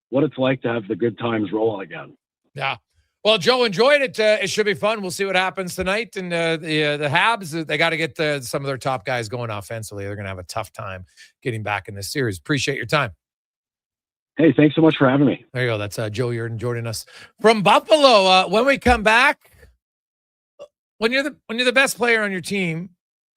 what it's like to have the good times rolling again. Yeah. Well, Joe, enjoyed it. It should be fun. We'll see what happens tonight. And the Habs, they got to get some of their top guys going offensively. They're going to have a tough time getting back in this series. Appreciate your time. Hey, thanks so much for having me. There you go. That's Joe Yerdon joining us from Buffalo. When we come back, when you're the best player on your team,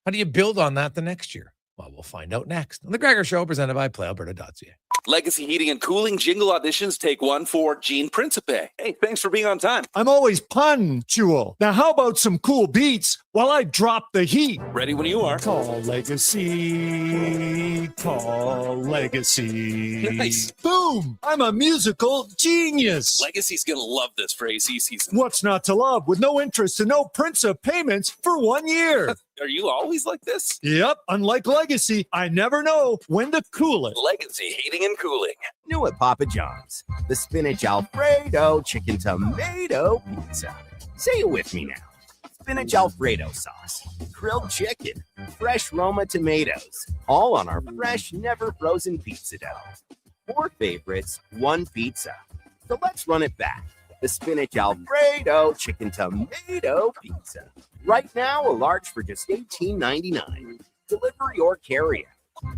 how do you build on that the next year? Well, we'll find out next on the Gregor Show, presented by PlayAlberta.ca. Legacy Heating and Cooling jingle auditions, take one for Gene Principe. Hey, thanks for being on time. I'm always punctual. Now, how about some cool beats while I drop the heat? Ready when you are. Call Legacy. Call Legacy. Nice. Boom! I'm a musical genius. Legacy's going to love this for AC season. What's not to love with no interest and no Principe payments for 1 year? Are you always like this? Yep. Unlike Legacy, I never know when to cool it. Legacy Heating and Cooling. New at Papa John's. The spinach Alfredo chicken tomato pizza. Say it with me now. Spinach Alfredo sauce, grilled chicken, fresh Roma tomatoes, all on our fresh, never frozen pizza dough. 4 favorites, 1 pizza. So let's run it back. The spinach Alfredo chicken tomato pizza. Right now, a large for just $18.99. Delivery or carry-out.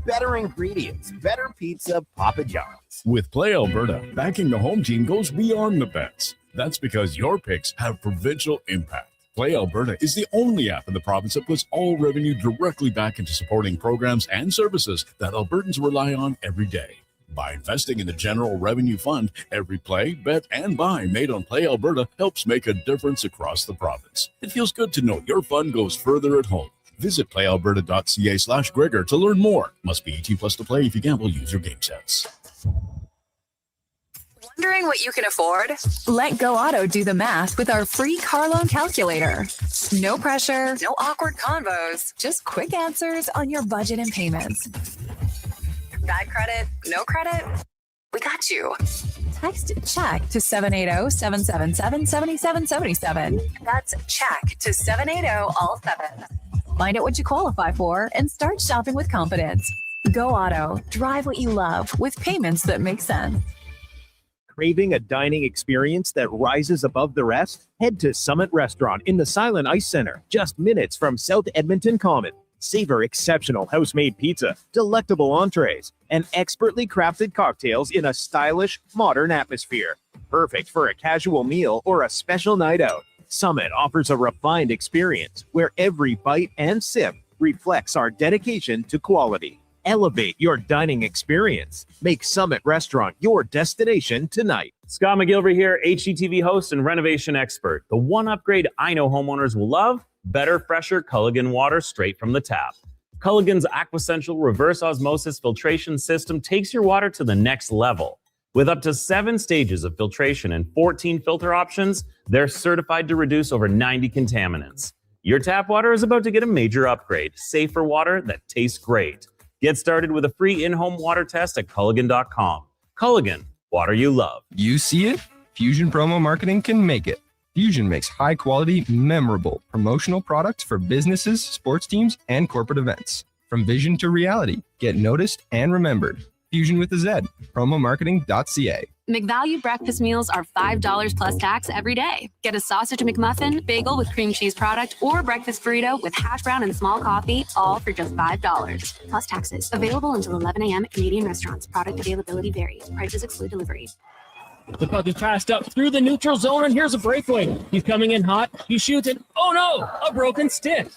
Better ingredients, better pizza, Papa John's. With Play Alberta, backing the home team goes beyond the bets. That's because your picks have provincial impact. Play Alberta is the only app in the province that puts all revenue directly back into supporting programs and services that Albertans rely on every day. By investing in the General Revenue Fund, every play, bet, and buy made on Play Alberta helps make a difference across the province. It feels good to know your fund goes further at home. Visit playalberta.ca/Gregor to learn more. Must be 18 plus to play. If you gamble, use your game sense. Wondering what you can afford? Let Go Auto do the math with our free car loan calculator. No pressure, no awkward convos, just quick answers on your budget and payments. Bad credit? No credit? We got you. Text check to 780-777-7777. That's check to 780-all-7. Find out what you qualify for and start shopping with confidence. Go Auto. Drive what you love with payments that make sense. Craving a dining experience that rises above the rest? Head to Summit Restaurant in the Silent Ice Center, just minutes from South Edmonton Common. Savor exceptional house-made pizza, delectable entrees, and expertly crafted cocktails in a stylish, modern atmosphere. Perfect for a casual meal or a special night out. Summit offers a refined experience where every bite and sip reflects our dedication to quality. Elevate your dining experience. Make Summit Restaurant your destination tonight. Scott McGilvery here, HGTV host and renovation expert. The one upgrade I know homeowners will love: better, fresher Culligan water straight from the tap. Culligan's Aquasential reverse osmosis filtration system takes your water to the next level. With up to 7 stages of filtration and 14 filter options, they're certified to reduce over 90 contaminants. Your tap water is about to get a major upgrade. Safer water that tastes great. Get started with a free in-home water test at Culligan.com. Culligan, water you love. You see it? Fusion Promo Marketing can make it. Fusion makes high-quality, memorable promotional products for businesses, sports teams, and corporate events. From vision to reality, get noticed and remembered. Fusion with a Z. Promomarketing.ca. McValue breakfast meals are $5 plus tax every day. Get a sausage McMuffin, bagel with cream cheese product, or breakfast burrito with hash brown and small coffee, all for just $5 plus taxes. Available until 11 a.m. at Canadian restaurants. Product availability varies. Prices exclude delivery. The puck is passed up through the neutral zone, and here's a breakaway. He's coming in hot. He shoots it. Oh no, a broken stick.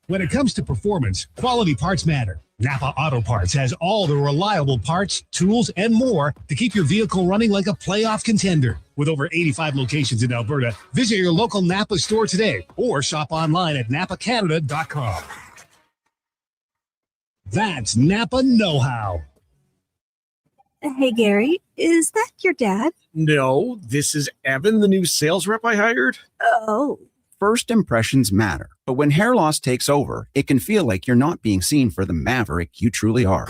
When it comes to performance, quality parts matter. Napa Auto Parts has all the reliable parts, tools, and more to keep your vehicle running like a playoff contender. With over 85 locations in Alberta, visit your local Napa store today or shop online at napacanada.com. That's Napa know-how. Hey, Gary, is that your dad? No, this is Evan, the new sales rep I hired. Oh. First impressions matter, but when hair loss takes over, it can feel like you're not being seen for the maverick you truly are.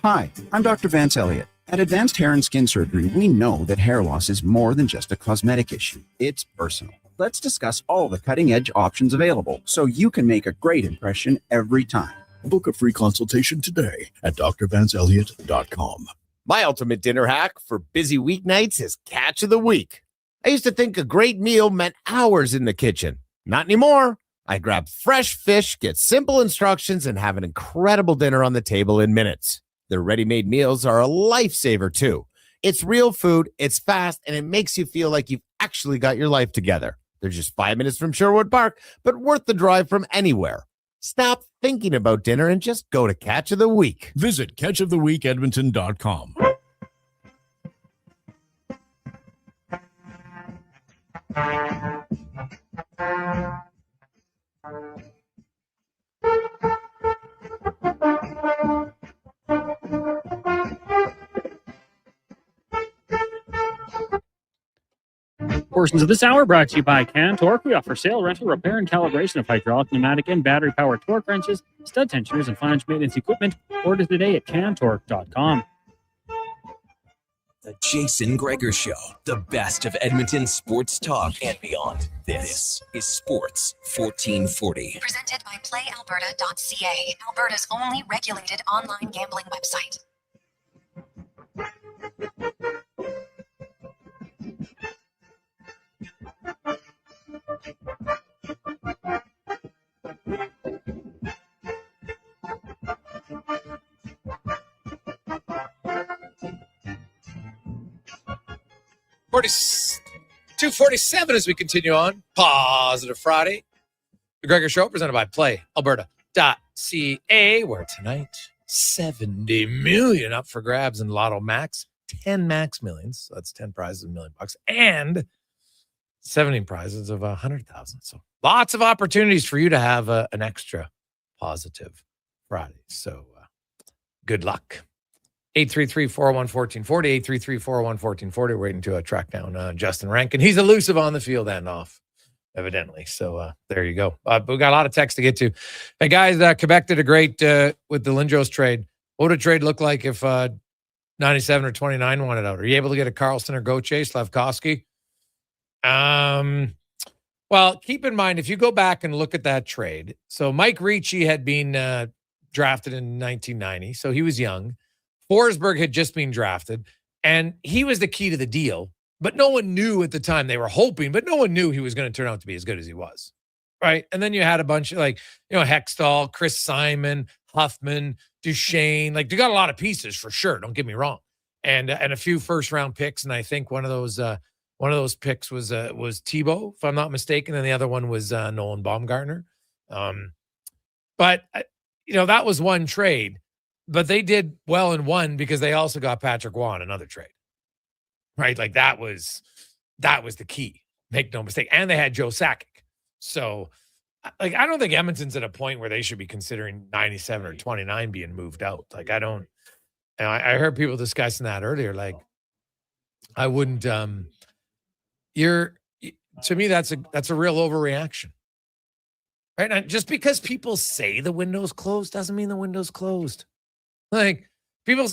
Hi, I'm Dr. Vance Elliott. At Advanced Hair and Skin Surgery, we know that hair loss is more than just a cosmetic issue. It's personal. Let's discuss all the cutting-edge options available so you can make a great impression every time. Book a free consultation today at drvanceelliott.com. My ultimate dinner hack for busy weeknights is Catch of the Week. I used to think a great meal meant hours in the kitchen. Not anymore. I grab fresh fish, get simple instructions, and have an incredible dinner on the table in minutes. Their ready-made meals are a lifesaver, too. It's real food, it's fast, and it makes you feel like you've actually got your life together. They're just 5 minutes from Sherwood Park, but worth the drive from anywhere. Stop thinking about dinner and just go to Catch of the Week. Visit catchoftheweekedmonton.com. Portions of this hour brought to you by Can Torque. We offer sale, rental, repair, and calibration of hydraulic, pneumatic, and battery-powered torque wrenches, stud tensioners, and flange maintenance equipment. Order today at cantorque.com. The Jason Gregor Show, the best of Edmonton sports talk and beyond. This is Sports 1440. Presented by PlayAlberta.ca, Alberta's only regulated online gambling website. 2:47 as we continue on. Positive Friday. The Gregor Show presented by PlayAlberta.ca, where tonight, 70 million up for grabs in Lotto Max. 10 max millions. So that's 10 prizes of $1 million. And 17 prizes of 100,000. So lots of opportunities for you to have an extra positive Friday. So good luck. 833-401-1440, 833-401-1440. We're waiting to track down Justin Rankin. He's elusive on the field and off, evidently. So there you go. But we got a lot of text to get to. Hey, guys, Quebec did a great with the Lindros trade. What would a trade look like if 97 or 29 wanted out? Are you able to get a Carlson or Gauthier, Slavkovsky? Well, keep in mind, if you go back and look at that trade, so Mike Ricci had been drafted in 1990, so he was young. Forsberg had just been drafted, and he was the key to the deal, but no one knew at the time. They were hoping, but no one knew he was going to turn out to be as good as he was, right? And then you had a bunch of Hextall, Chris Simon, Huffman, Duchesne. Like, they got a lot of pieces for sure, don't get me wrong, and a few first-round picks, and I think one of those picks was Tebow, if I'm not mistaken, and the other one was Nolan Baumgartner. But that was one trade, but they did well in one because they also got Patrick Waugh in another trade, right? Like that was the key. Make no mistake, and they had Joe Sakic. So, like, I don't think Edmonton's at a point where they should be considering 97 or 29 being moved out. Like, I don't. I heard people discussing that earlier. Like, I wouldn't. To me, that's a real overreaction, right? And just because people say the window's closed doesn't mean the window's closed. Like, people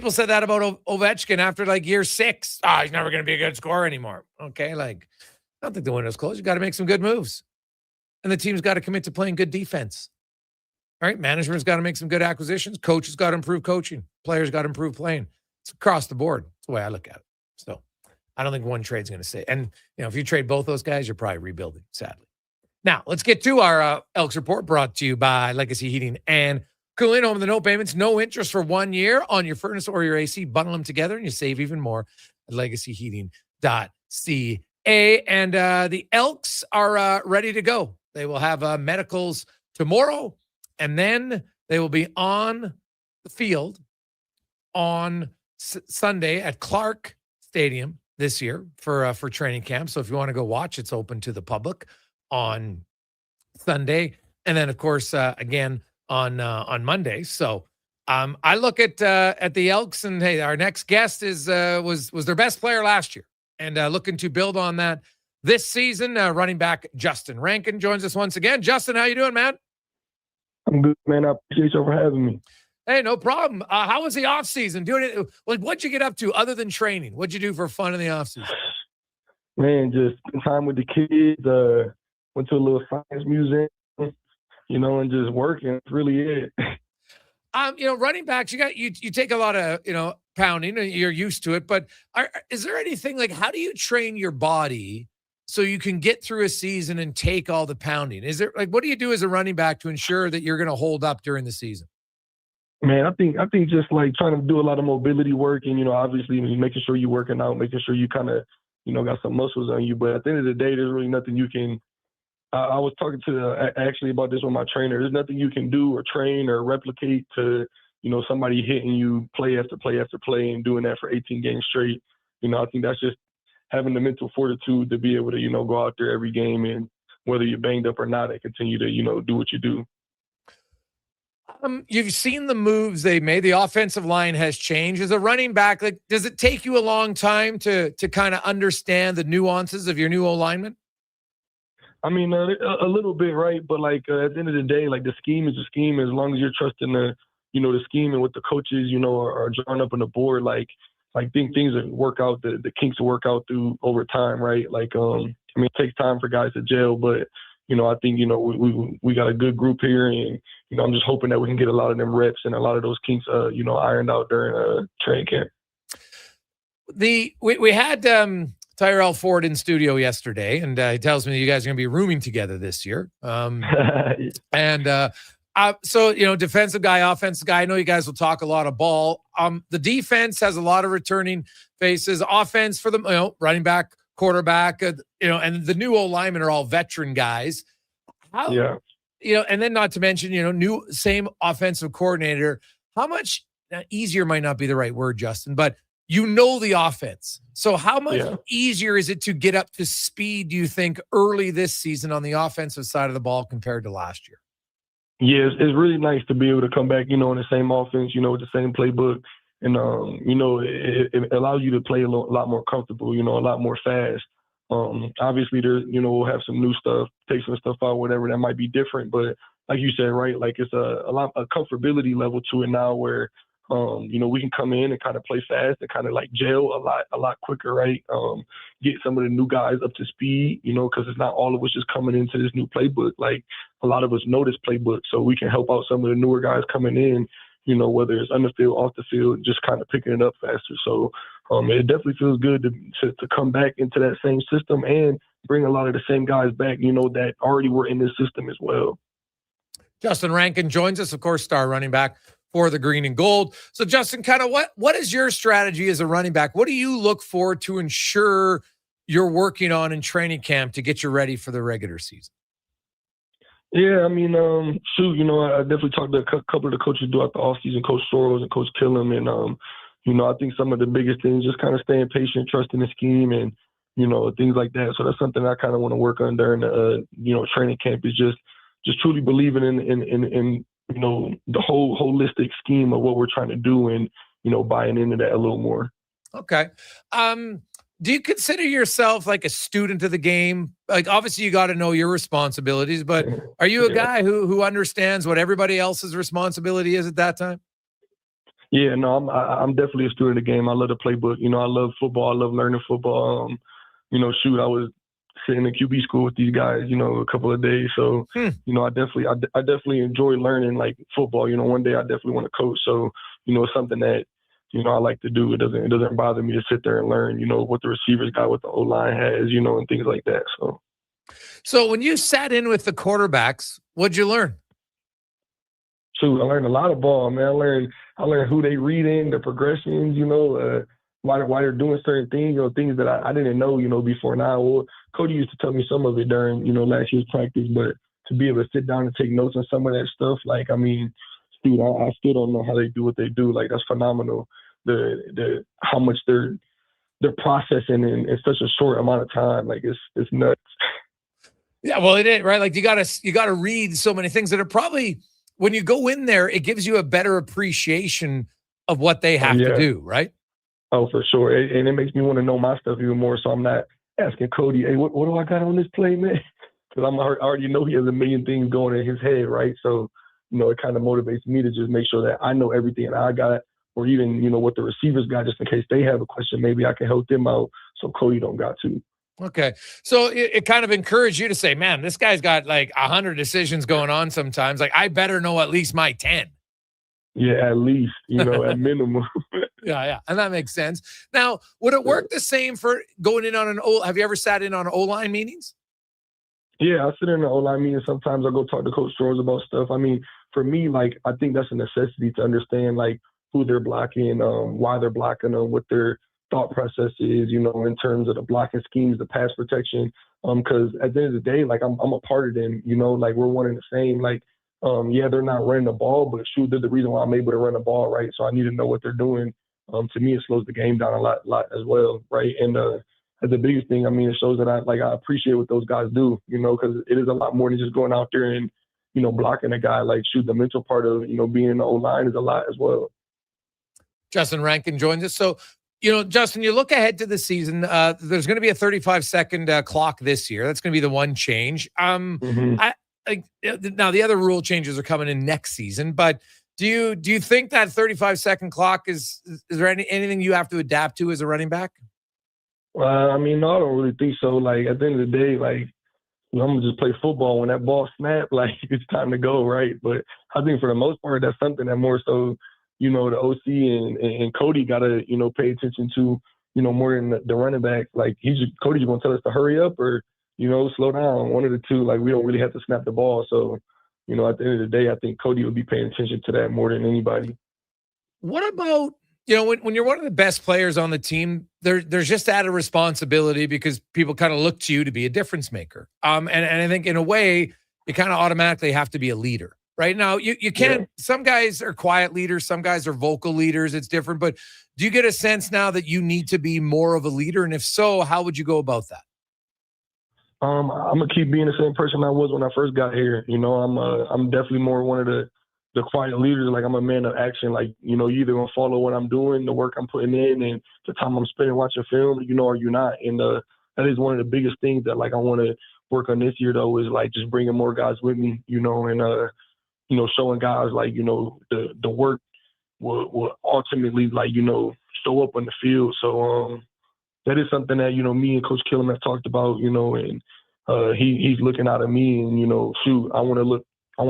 said that about Ovechkin after like year 6. He's never going to be a good scorer anymore. Okay, like, I don't think the window's closed. You got to make some good moves, and the team's got to commit to playing good defense. All right, management's got to make some good acquisitions. Coaches got to improve coaching. Players got to improve playing. It's across the board. That's the way I look at it. So, I don't think one trade's going to say. And, if you trade both those guys, you're probably rebuilding, sadly. Now, let's get to our Elks report, brought to you by Legacy Heating and Cooling. Home with the no payments, no interest for 1 year on your furnace or your AC. Bundle them together and you save even more at legacyheating.ca. And the Elks are ready to go. They will have medicals tomorrow, and then they will be on the field on Sunday at Clark Stadium this year for training camp. So if you want to go watch, it's open to the public on Sunday, and then of course again on Monday. So I look at the Elks, and hey, our next guest was their best player last year, and looking to build on that this season. Running back Justin Rankin joins us once again. Justin, how you doing, man? I'm good, man. I appreciate you for having me. Hey, no problem. How was the off season? Doing it? Like, what'd you get up to other than training? What'd you do for fun in the off season? Man, just spend time with the kids. Went to a little science museum, and just working. That's really it. Running backs, you take a lot of pounding, and you're used to it. But is there anything like, how do you train your body so you can get through a season and take all the pounding? Is there what do you do as a running back to ensure that you're going to hold up during the season? Man, I think just like trying to do a lot of mobility work, and obviously making sure you're working out, making sure you kind of got some muscles on you. But at the end of the day, there's really nothing you can. I was talking to actually about this with my trainer. There's nothing you can do or train or replicate to somebody hitting you play after play after play and doing that for 18 games straight. I think that's just having the mental fortitude to be able to go out there every game, and whether you're banged up or not, and continue to do what you do. You've seen the moves they made. The offensive line has changed. As a running back, like, does it take you a long time to kind of understand the nuances of your new O-lineman? I mean, a little bit, right? But at the end of the day, the scheme is a scheme. As long as you're trusting the scheme and what the coaches, are drawing up on the board, things that work out, the kinks will work out through over time, right? It takes time for guys to gel, but I think we got a good group here, and I'm just hoping that we can get a lot of them reps and a lot of those kinks, ironed out during training camp. We had Tyrell Ford in studio yesterday, and he tells me that you guys are going to be rooming together this year. And So, defensive guy, offensive guy. I know you guys will talk a lot of ball. The defense has a lot of returning faces. Offense for the running back, quarterback, and the new old linemen are all veteran guys. And then not to mention, new same offensive coordinator. How much easier might not be the right word, Justin, but the offense. So how much easier is it to get up to speed, do you think, early this season on the offensive side of the ball compared to last year? Yeah, it's really nice to be able to come back, in the same offense, with the same playbook. And, it allows you to play a lot more comfortable, a lot more fast. Obviously, we'll have some new stuff, take some stuff out, whatever that might be different. But like you said, right, like it's a comfortability level to it now where, we can come in and kind of play fast and kind of like gel a lot quicker, right? Get some of the new guys up to speed, because it's not all of us just coming into this new playbook. Like a lot of us know this playbook, so we can help out some of the newer guys coming in, whether it's on the field, off the field, just kind of picking it up faster. So it definitely feels good to come back into that same system and bring a lot of the same guys back, that already were in this system as well. Justin Rankin joins us, of course, star running back for the Green and Gold. So, Justin, kind of what is your strategy as a running back? What do you look for to ensure you're working on in training camp to get you ready for the regular season? Yeah, I mean, I definitely talked to a couple of the coaches throughout the offseason, Coach Soros and Coach Killam, and, I think some of the biggest things, just kind of staying patient, trusting the scheme, and, things like that. So that's something I kind of want to work on during the, training camp, is just truly believing in the whole holistic scheme of what we're trying to do and, buying into that a little more. Okay. Do you consider yourself like a student of the game? Like, obviously you got to know your responsibilities, but are you a guy who understands what everybody else's responsibility is at that time? Yeah, no, I'm definitely a student of the game. I love the playbook. I love football. I love learning football. I was sitting in QB school with these guys, a couple of days. So, I definitely enjoy learning like football. One day I definitely want to coach. So, it's something that, I like to do. It doesn't bother me to sit there and learn, what the receivers got, what the O-line has, and things like that. So when you sat in with the quarterbacks, what'd you learn? I learned a lot of ball, man. I learned who they reading, the progressions, why they're doing certain things, things that I didn't know, before now. Well, Cody used to tell me some of it during, last year's practice, but to be able to sit down and take notes on some of that stuff, like, I mean, dude, I still don't know how they do what they do. Like, that's phenomenal. The how much they're processing in such a short amount of time. Like, it's nuts. Yeah, well, it is, right? Like, you gotta read so many things that are probably, when you go in there, it gives you a better appreciation of what they have to do, right? Oh, for sure. And it makes me want to know my stuff even more. So I'm not asking Cody, hey, what do I got on this play, man? Because I already know he has a million things going in his head, right? So, it kind of motivates me to just make sure that I know everything that I got, or even, what the receivers got, just in case they have a question. Maybe I can help them out so Cody don't got to. Okay. So it kind of encouraged you to say, man, this guy's got like 100 decisions going on sometimes. Like, I better know at least my 10. Yeah, at least, at minimum. Yeah. And that makes sense. Now, would it work the same for going in on have you ever sat in on O-line meetings? Yeah, I sit in the O-line meeting. Sometimes I go talk to Coach Strohs about stuff. I mean, for me, like, I think that's a necessity to understand, like, who they're blocking, why they're blocking them, what their thought process is, in terms of the blocking schemes, the pass protection. Because at the end of the day, like, I'm a part of them, like, we're one and the same. Like, they're not running the ball, but shoot, they're the reason why I'm able to run the ball, right? So I need to know what they're doing. To me, it slows the game down a lot as well, right? And the biggest thing, I mean, it shows that I appreciate what those guys do, because it is a lot more than just going out there and, blocking a guy. Like, shoot, the mental part of, being in the O-line is a lot as well. Justin Rankin joins us. So, Justin, you look ahead to the season. There's going to be a 35-second clock this year. That's going to be the one change. Now the other rule changes are coming in next season, but do you think that 35-second clock is there anything you have to adapt to as a running back? I mean, no, I don't really think so. Like, at the end of the day, like, I'm gonna just play football. When that ball snaps, like, it's time to go, right? But I think for the most part, that's something that more so, the OC and Cody gotta, pay attention to, more than the running back. Like, Cody's gonna tell us to hurry up or, slow down, one of the two. Like, we don't really have to snap the ball. So, you know, at the end of the day, I think Cody would be paying attention to that more than anybody. What about, you know, when you're one of the best players on the team, there's just added responsibility because people kind of look to you to be a difference maker. And I think in a way, you kind of automatically have to be a leader. Right now, you can't. Some guys are quiet leaders. Some guys are vocal leaders. It's different. But do you get a sense now that you need to be more of a leader? And if so, how would you go about that? I'm gonna keep being the same person I was when I first got here. You know, I'm definitely more one of the quiet leaders. Like, I'm a man of action. Like, you know, you either gonna follow what I'm doing, the work I'm putting in, and the time I'm spending watching film, you know, or you're not. And that is one of the biggest things that, like, I want to work on this year, though, is like just bringing more guys with me. You know, and you know, showing guys, like, you know, the work will ultimately, like, you know, show up on the field. So that is something that, you know, me and Coach Killam have talked about, you know, and he's looking out at me, and, you know, shoot, I want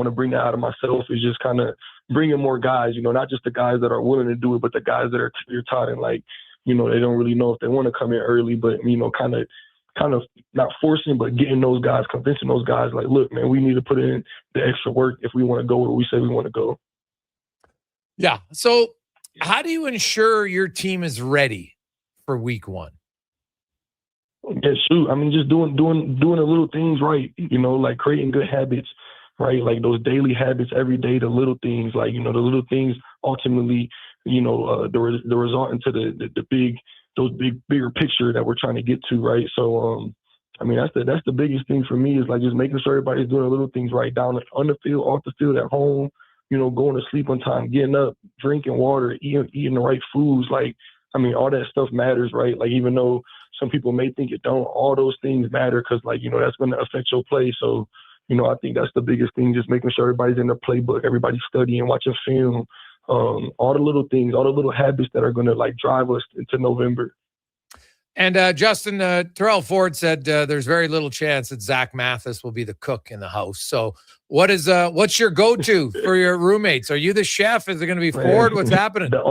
to bring that out of myself, is just kind of bringing more guys, you know, not just the guys that are willing to do it, but the guys that are clear-taught and, like, you know, they don't really know if they want to come in early, but, you know, kind of not forcing, but getting those guys, convincing those guys, like, look, man, we need to put in the extra work if we want to go where we say we want to go. Yeah. So how do you ensure your team is ready for week one? Yeah, shoot. I mean, just doing the little things right, you know, like creating good habits, right? Like those daily habits every day, the little things, like, you know, the little things ultimately, you know, the result into those bigger picture that we're trying to get to, right? So, I mean, that's the biggest thing for me, is like just making sure everybody's doing the little things right, down on the field, off the field, at home, you know, going to sleep on time, getting up, drinking water, eating the right foods. Like, I mean, all that stuff matters, right? Like, even though some people may think it don't, all those things matter, because, like, you know, that's going to affect your play. So, you know, I think that's the biggest thing, just making sure everybody's in their playbook, everybody's studying, watching film, all the little things, all the little habits that are going to, like, drive us into November. And Justin, Terrell Ford said there's very little chance that Zach Mathis will be the cook in the house. So what's your go-to for your roommates? Are you the chef? Is it going to be Ford? What's happening? The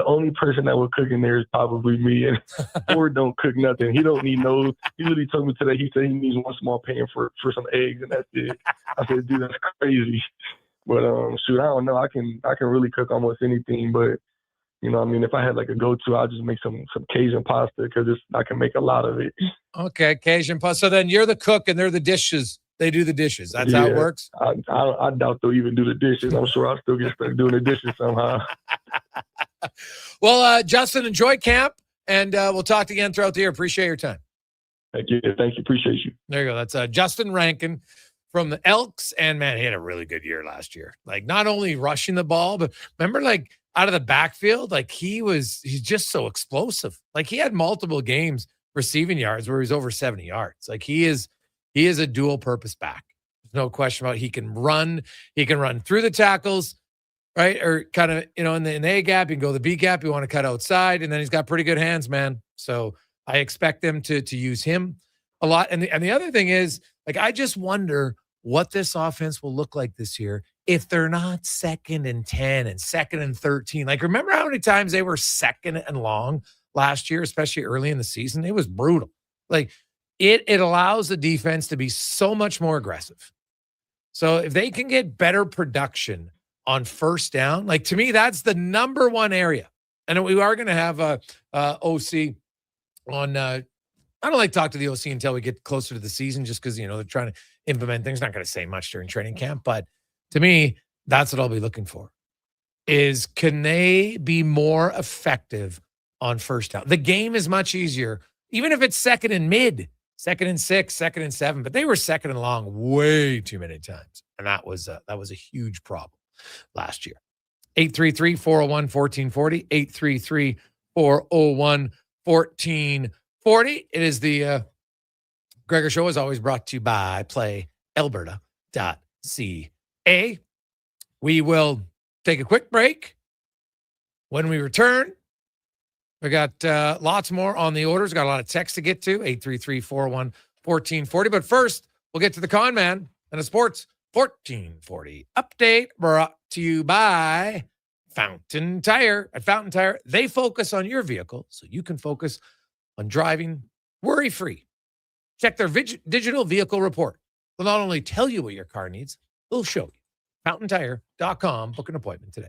only person that will cook in there is probably me. And Ford don't cook nothing. He don't need no. He literally told me today, he said he needs one small pan for some eggs, and that's it. I said, dude, that's crazy. But shoot, I don't know. I can really cook almost anything, but, you know, I mean, if I had like a go-to, I'll just make some Cajun pasta, because I can make a lot of it. Okay, Cajun pasta. So then you're the cook and they're the dishes. They do the dishes. That's how it works? I doubt they'll even do the dishes. I'm sure I'll still get stuck doing the dishes somehow. Well, Justin, enjoy camp, and we'll talk again throughout the year. Appreciate your time. Thank you. Appreciate you. There you go. That's Justin Rankin from the Elks. And, man, he had a really good year last year. Like, not only rushing the ball, but remember, like, out of the backfield, like, he's just so explosive. Like, he had multiple games receiving yards where he was over 70 yards. Like, he is a dual purpose back. There's no question about it. He can run through the tackles, right? Or kind of, you know, in the A gap, you can go the B gap, you want to cut outside, and then he's got pretty good hands, man. So I expect them to use him a lot. And the other thing is, like, I just wonder what this offense will look like this year if they're not 2nd and 10 and 2nd and 13. Like, remember how many times they were 2nd and long last year, especially early in the season? It was brutal. Like, it allows the defense to be so much more aggressive. So if they can get better production on first down, like, to me, that's the number one area. And we are going to have a OC on. I don't like to talk to the OC until we get closer to the season, just because, you know, they're trying to implement things. Not going to say much during training camp, but to me, that's what I'll be looking for. Is, can they be more effective on first down? The game is much easier, even if it's 2nd and mid, 2nd and 6, 2nd and 7. But they were 2nd and long way too many times, and that was a huge problem last year. 833-401-1440, 833-401-1440. It is the Gregor Show, is always brought to you by PlayAlberta.ca. We will take a quick break. When we return, we got lots more on the orders. Got a lot of text to get to, 833-401-1440. But first, we'll get to the Con Man and a Sports 1440 update, brought to you by Fountain Tire. At Fountain Tire, they focus on your vehicle so you can focus on driving worry-free. Check their digital vehicle report. They'll not only tell you what your car needs, We'll show you. FountainTire.com. Book an appointment today.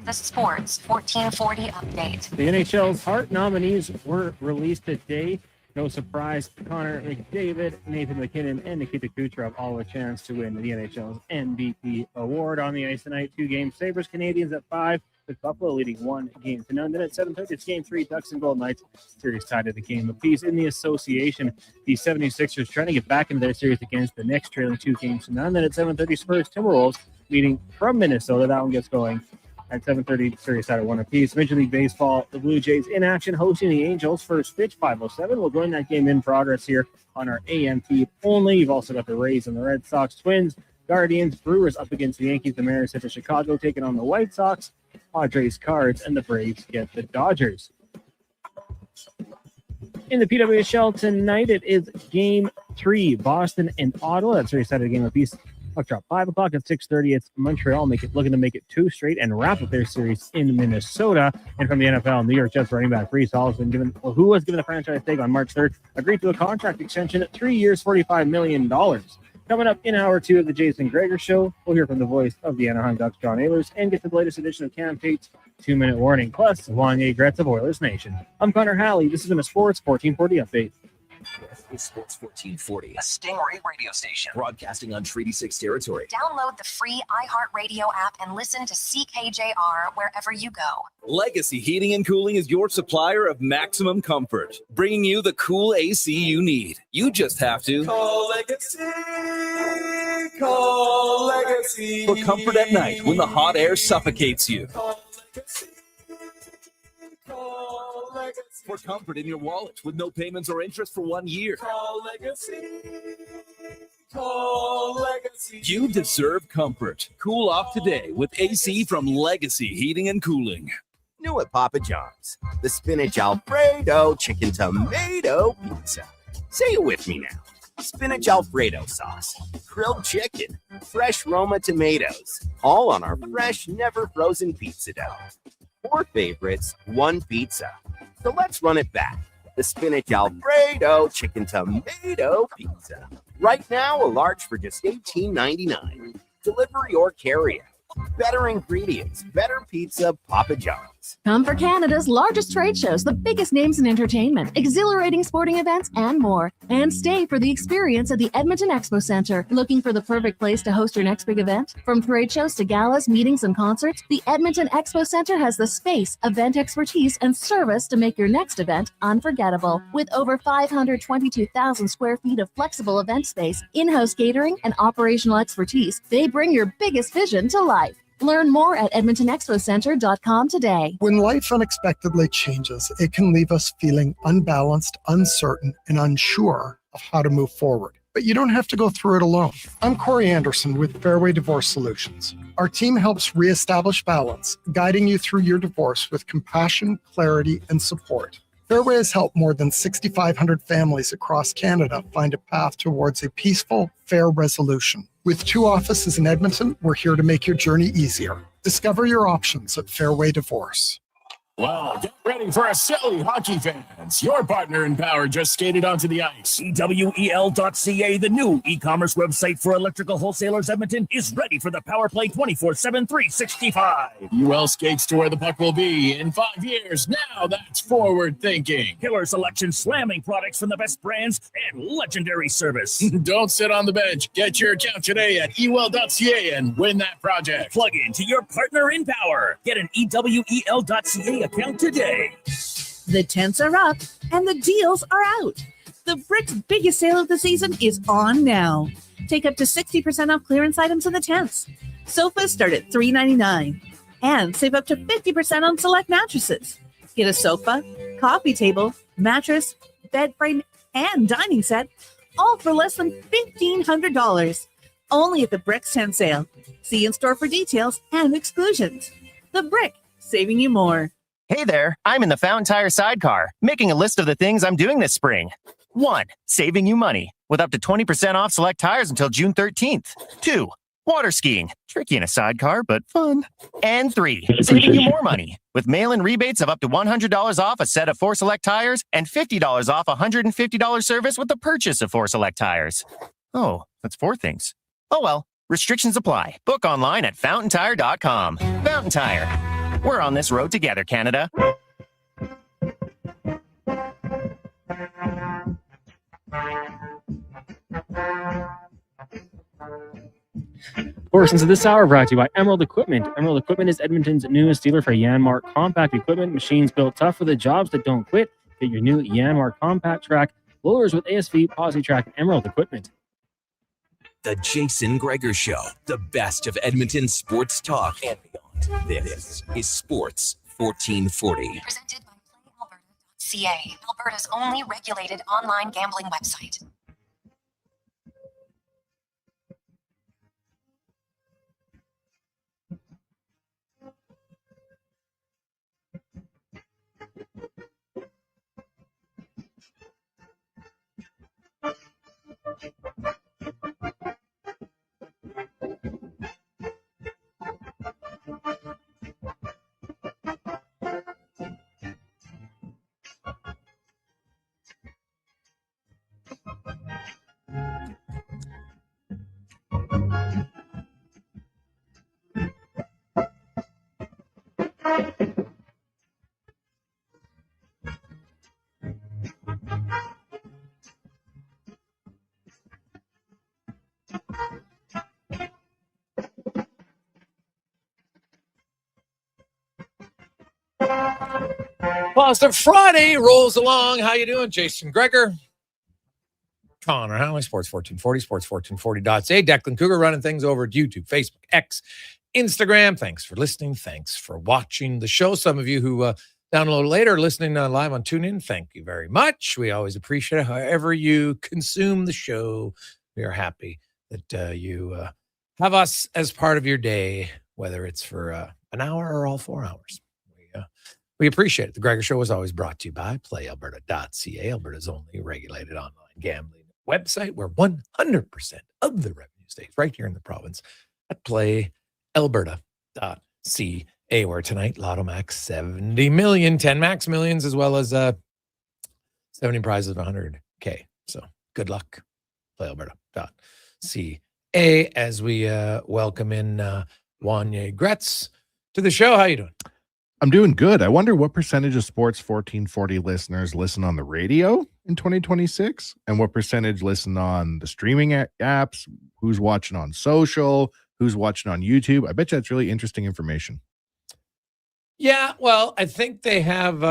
The Sports 1440 update. The NHL's Hart nominees were released today. No surprise, Connor McDavid, Nathan McKinnon, and Nikita Kucherov all a chance to win the NHL's MVP award. On the ice tonight, 2-game Sabres Canadians at 5, with Buffalo leading 1-0. Then at 7:30, it's Game 3, Ducks and Golden Knights. Series tied at the game apiece. In the association, the 76ers trying to get back into their series against the Knicks, trailing 2-0. Then at 7:30, Spurs Timberwolves meeting from Minnesota. That one gets going at 7:30, series tied at 1 apiece. Major League Baseball, the Blue Jays in action, hosting the Angels. First pitch, 5:07. We'll join that game in progress here on our AM feed only. You've also got the Rays and the Red Sox, Twins, Guardians, Brewers up against the Yankees. The Mariners head to Chicago, taking on the White Sox, Padres, Cards, and the Braves get the Dodgers. In the PWHL tonight, it is Game 3, Boston and Ottawa. That's series tied at a game apiece. Puck drop 5 o'clock at 6:30. It's Montreal looking to make it 2 straight and wrap up their series in Minnesota. And from the NFL, New York Jets running back Breece Hall who was given the franchise tag on March 3rd, agreed to a contract extension at 3 years, $45 million. Coming up in hour 2 of the Jason Gregor Show, we'll hear from the voice of the Anaheim Ducks, John Ehlers, and get to the latest edition of Cam Tate's 2-minute warning, plus Wanye Gretz of Oilers Nation. I'm Connor Halley. This has been a Sports 1440 update. It's Sports 1440, a Stingray radio station broadcasting on Treaty 6 territory. Download the free iHeartRadio app and listen to CKJR wherever you go. Legacy Heating and Cooling is your supplier of maximum comfort, bringing you the cool AC you need. You just have to call Legacy. Call Legacy. For comfort at night when the hot air suffocates you. Call Legacy. Call Legacy. For comfort in your wallet with no payments or interest for 1 year. Call Legacy. Call Legacy. You deserve comfort. Cool off today with AC from Legacy Heating and Cooling. New at Papa John's, the spinach Alfredo chicken tomato pizza. Say it with me now. Spinach Alfredo sauce, grilled chicken, fresh Roma tomatoes, all on our fresh, never frozen pizza dough. 4 favorites, 1 pizza. So let's run it back. The spinach Alfredo chicken tomato pizza. Right now, a large for just $18.99. Delivery or carry out. Better ingredients, better pizza, Papa John's. Come for Canada's largest trade shows, the biggest names in entertainment, exhilarating sporting events, and more. And stay for the experience at the Edmonton Expo Centre. Looking for the perfect place to host your next big event? From trade shows to galas, meetings, and concerts, the Edmonton Expo Centre has the space, event expertise, and service to make your next event unforgettable. With over 522,000 square feet of flexible event space, in-house catering, and operational expertise, they bring your biggest vision to life. Learn more at EdmontonExpoCenter.com today. When life unexpectedly changes, it can leave us feeling unbalanced, uncertain, and unsure of how to move forward. But you don't have to go through it alone. I'm Corey Anderson with Fairway Divorce Solutions. Our team helps reestablish balance, guiding you through your divorce with compassion, clarity, and support. Fairway has helped more than 6,500 families across Canada find a path towards a peaceful, fair resolution. With 2 offices in Edmonton, we're here to make your journey easier. Discover your options at Fairway Divorce. Well, get ready for a silly hockey fans. Your partner in power just skated onto the ice. EWEL.ca, the new e-commerce website for electrical wholesalers Edmonton, is ready for the power play 24/7, 365. UL skates to where the puck will be in 5 years. Now that's forward thinking. Killer selection, slamming products from the best brands, and legendary service. Don't sit on the bench. Get your account today at EWEL.ca and win that project. Plug into your partner in power. Get an EWEL.ca account today. The tents are up and the deals are out. The Brick's biggest sale of the season is on now. Take up to 60% off clearance items in the tents. Sofas start at $3.99 and save up to 50% on select mattresses. Get a sofa, coffee table, mattress, bed frame, and dining set, all for less than $1,500. Only at the Brick's tent sale. See in store for details and exclusions. The Brick, saving you more. Hey there, I'm in the Fountain Tire sidecar, making a list of the things I'm doing this spring. 1. Saving you money, with up to 20% off select tires until June 13th. 2. Water skiing, tricky in a sidecar, but fun. And 3. Saving you more money, with mail-in rebates of up to $100 off a set of 4 select tires and $50 off a $150 service with the purchase of 4 select tires. Oh, That's 4 things. Oh well, restrictions apply. Book online at fountaintire.com. Fountain Tire. We're on this road together, Canada. Portions of this hour brought to you by Emerald Equipment. Emerald Equipment is Edmonton's newest dealer for Yanmark compact equipment. Machines built tough for the jobs that don't quit. Get your new Yanmark compact track, blowers with ASV, Posi Track, and Emerald Equipment. The Jason Gregor Show, the best of Edmonton sports talk and beyond. This is Sports 1440. Presented by PlayAlberta.ca, Alberta's only regulated online gambling website. Positive Friday rolls along. How you doing, Jason Gregor? Connor Halley, Sports 1440, sports1440.ca. Declan Cougar running things over at YouTube, Facebook, X, Instagram. Thanks for listening. Thanks for watching the show. Some of you who download later, listening live on TuneIn, thank you very much. We always appreciate it. However you consume the show, we are happy that you have us as part of your day, whether it's for an hour or all 4 hours. We appreciate it. The Gregor Show is always brought to you by PlayAlberta.ca, Alberta's only regulated online gambling website, where 100% of the revenue stays right here in the province at PlayAlberta.ca, where tonight, Lotto Max 70 million, 10 Max Millions, as well as 70 prizes of 100K. So good luck, PlayAlberta.ca, as we welcome in Wanye Gretz to the show. How you doing? I'm doing good. I wonder what percentage of Sports 1440 listeners listen on the radio in 2026 and what percentage listen on the streaming apps, who's watching on social, who's watching on YouTube. I bet you that's really interesting information. Yeah, well, I think they have,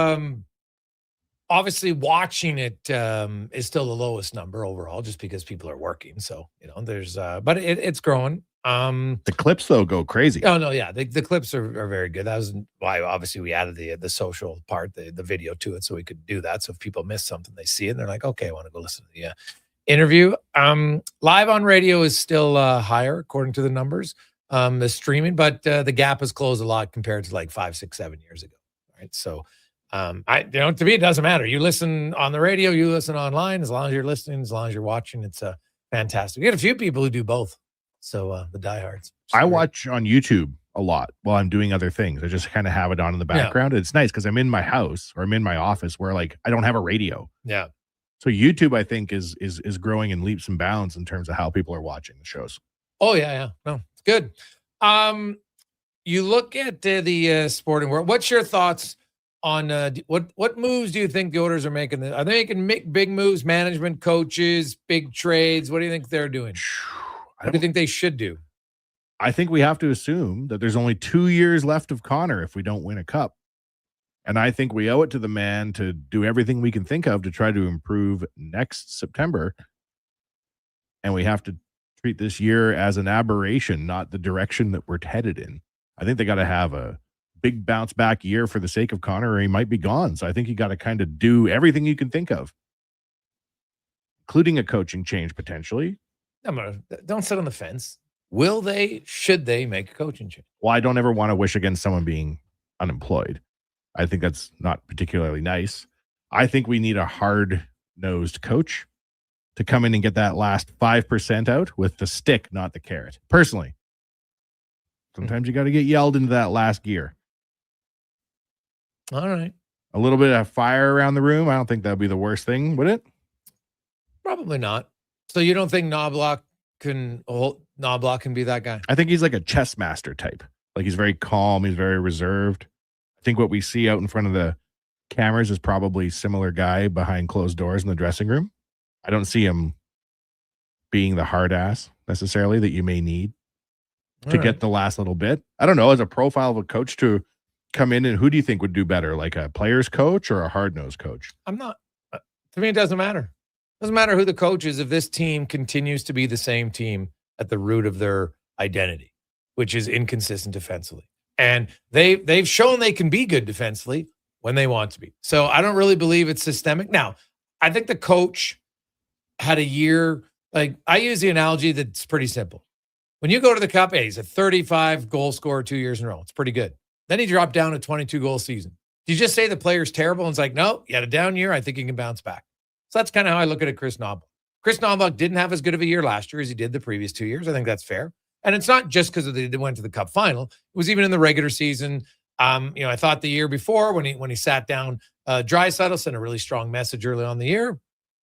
obviously watching it is still the lowest number overall, just because people are working. So, there's, but it's growing. The clips though go crazy. Oh no, yeah, the clips are very good. That was why obviously we added the social part, the video to it, so we could do that. So if people miss something, they see it and they're like, okay, I want to go listen to the interview. Live on radio is still higher according to the numbers, the streaming, but the gap has closed a lot compared to like 5, 6, 7 years ago. Right, so to me it doesn't matter. You listen on the radio, you listen online. As long as you're listening, as long as you're watching, it's fantastic. We get a few people who do both. So the diehards. I watch on YouTube a lot while I'm doing other things. I just kind of have it on in the background. Yeah. It's nice because I'm in my house or I'm in my office where like I don't have a radio. Yeah. So YouTube, I think, is growing in leaps and bounds in terms of how people are watching the shows. Oh yeah. No, it's good. You look at the sporting world. What's your thoughts on what moves do you think the Oilers are making? Are they making big moves? Management, coaches, big trades. What do you think they're doing? What do you think they should do? I think we have to assume that there's only 2 years left of Connor if we don't win a cup. And I think we owe it to the man to do everything we can think of to try to improve next September. And we have to treat this year as an aberration, not the direction that we're headed in. I think they got to have a big bounce back year for the sake of Connor, or he might be gone. So I think you got to kind of do everything you can think of, including a coaching change potentially. Don't sit on the fence. Should they make a coaching change? Well, I don't ever want to wish against someone being unemployed. I think that's not particularly nice. I think we need a hard-nosed coach to come in and get that last 5% out with the stick, not the carrot. Personally, sometimes you got to get yelled into that last gear. All right. A little bit of fire around the room. I don't think that'd be the worst thing, would it? Probably not. So you don't think Knobloch Knobloch can be that guy? I think he's like a chess master type. Like he's very calm. He's very reserved. I think what we see out in front of the cameras is probably similar guy behind closed doors in the dressing room. I don't see him being the hard ass necessarily that you may need to get the last little bit. I don't know, as a profile of a coach to come in, and who do you think would do better, like a player's coach or a hard-nosed coach? I'm not. To me, it doesn't matter. It doesn't matter who the coach is if this team continues to be the same team at the root of their identity, which is inconsistent defensively. And they've shown they can be good defensively when they want to be. So I don't really believe it's systemic. Now, I think the coach had a year, like I use the analogy that's pretty simple. When you go to the Cup, hey, he's a 35 goal scorer 2 years in a row. It's pretty good. Then he dropped down to 22 goal season. Do you just say the player's terrible and it's like, no, you had a down year. I think he can bounce back. So that's kind of how I look at it, Chris Knobloch. Chris Knobloch didn't have as good of a year last year as he did the previous 2 years. I think that's fair. And it's not just because they went to the Cup final. It was even in the regular season. I thought the year before when he sat down, Draisaitl sent a really strong message early on the year.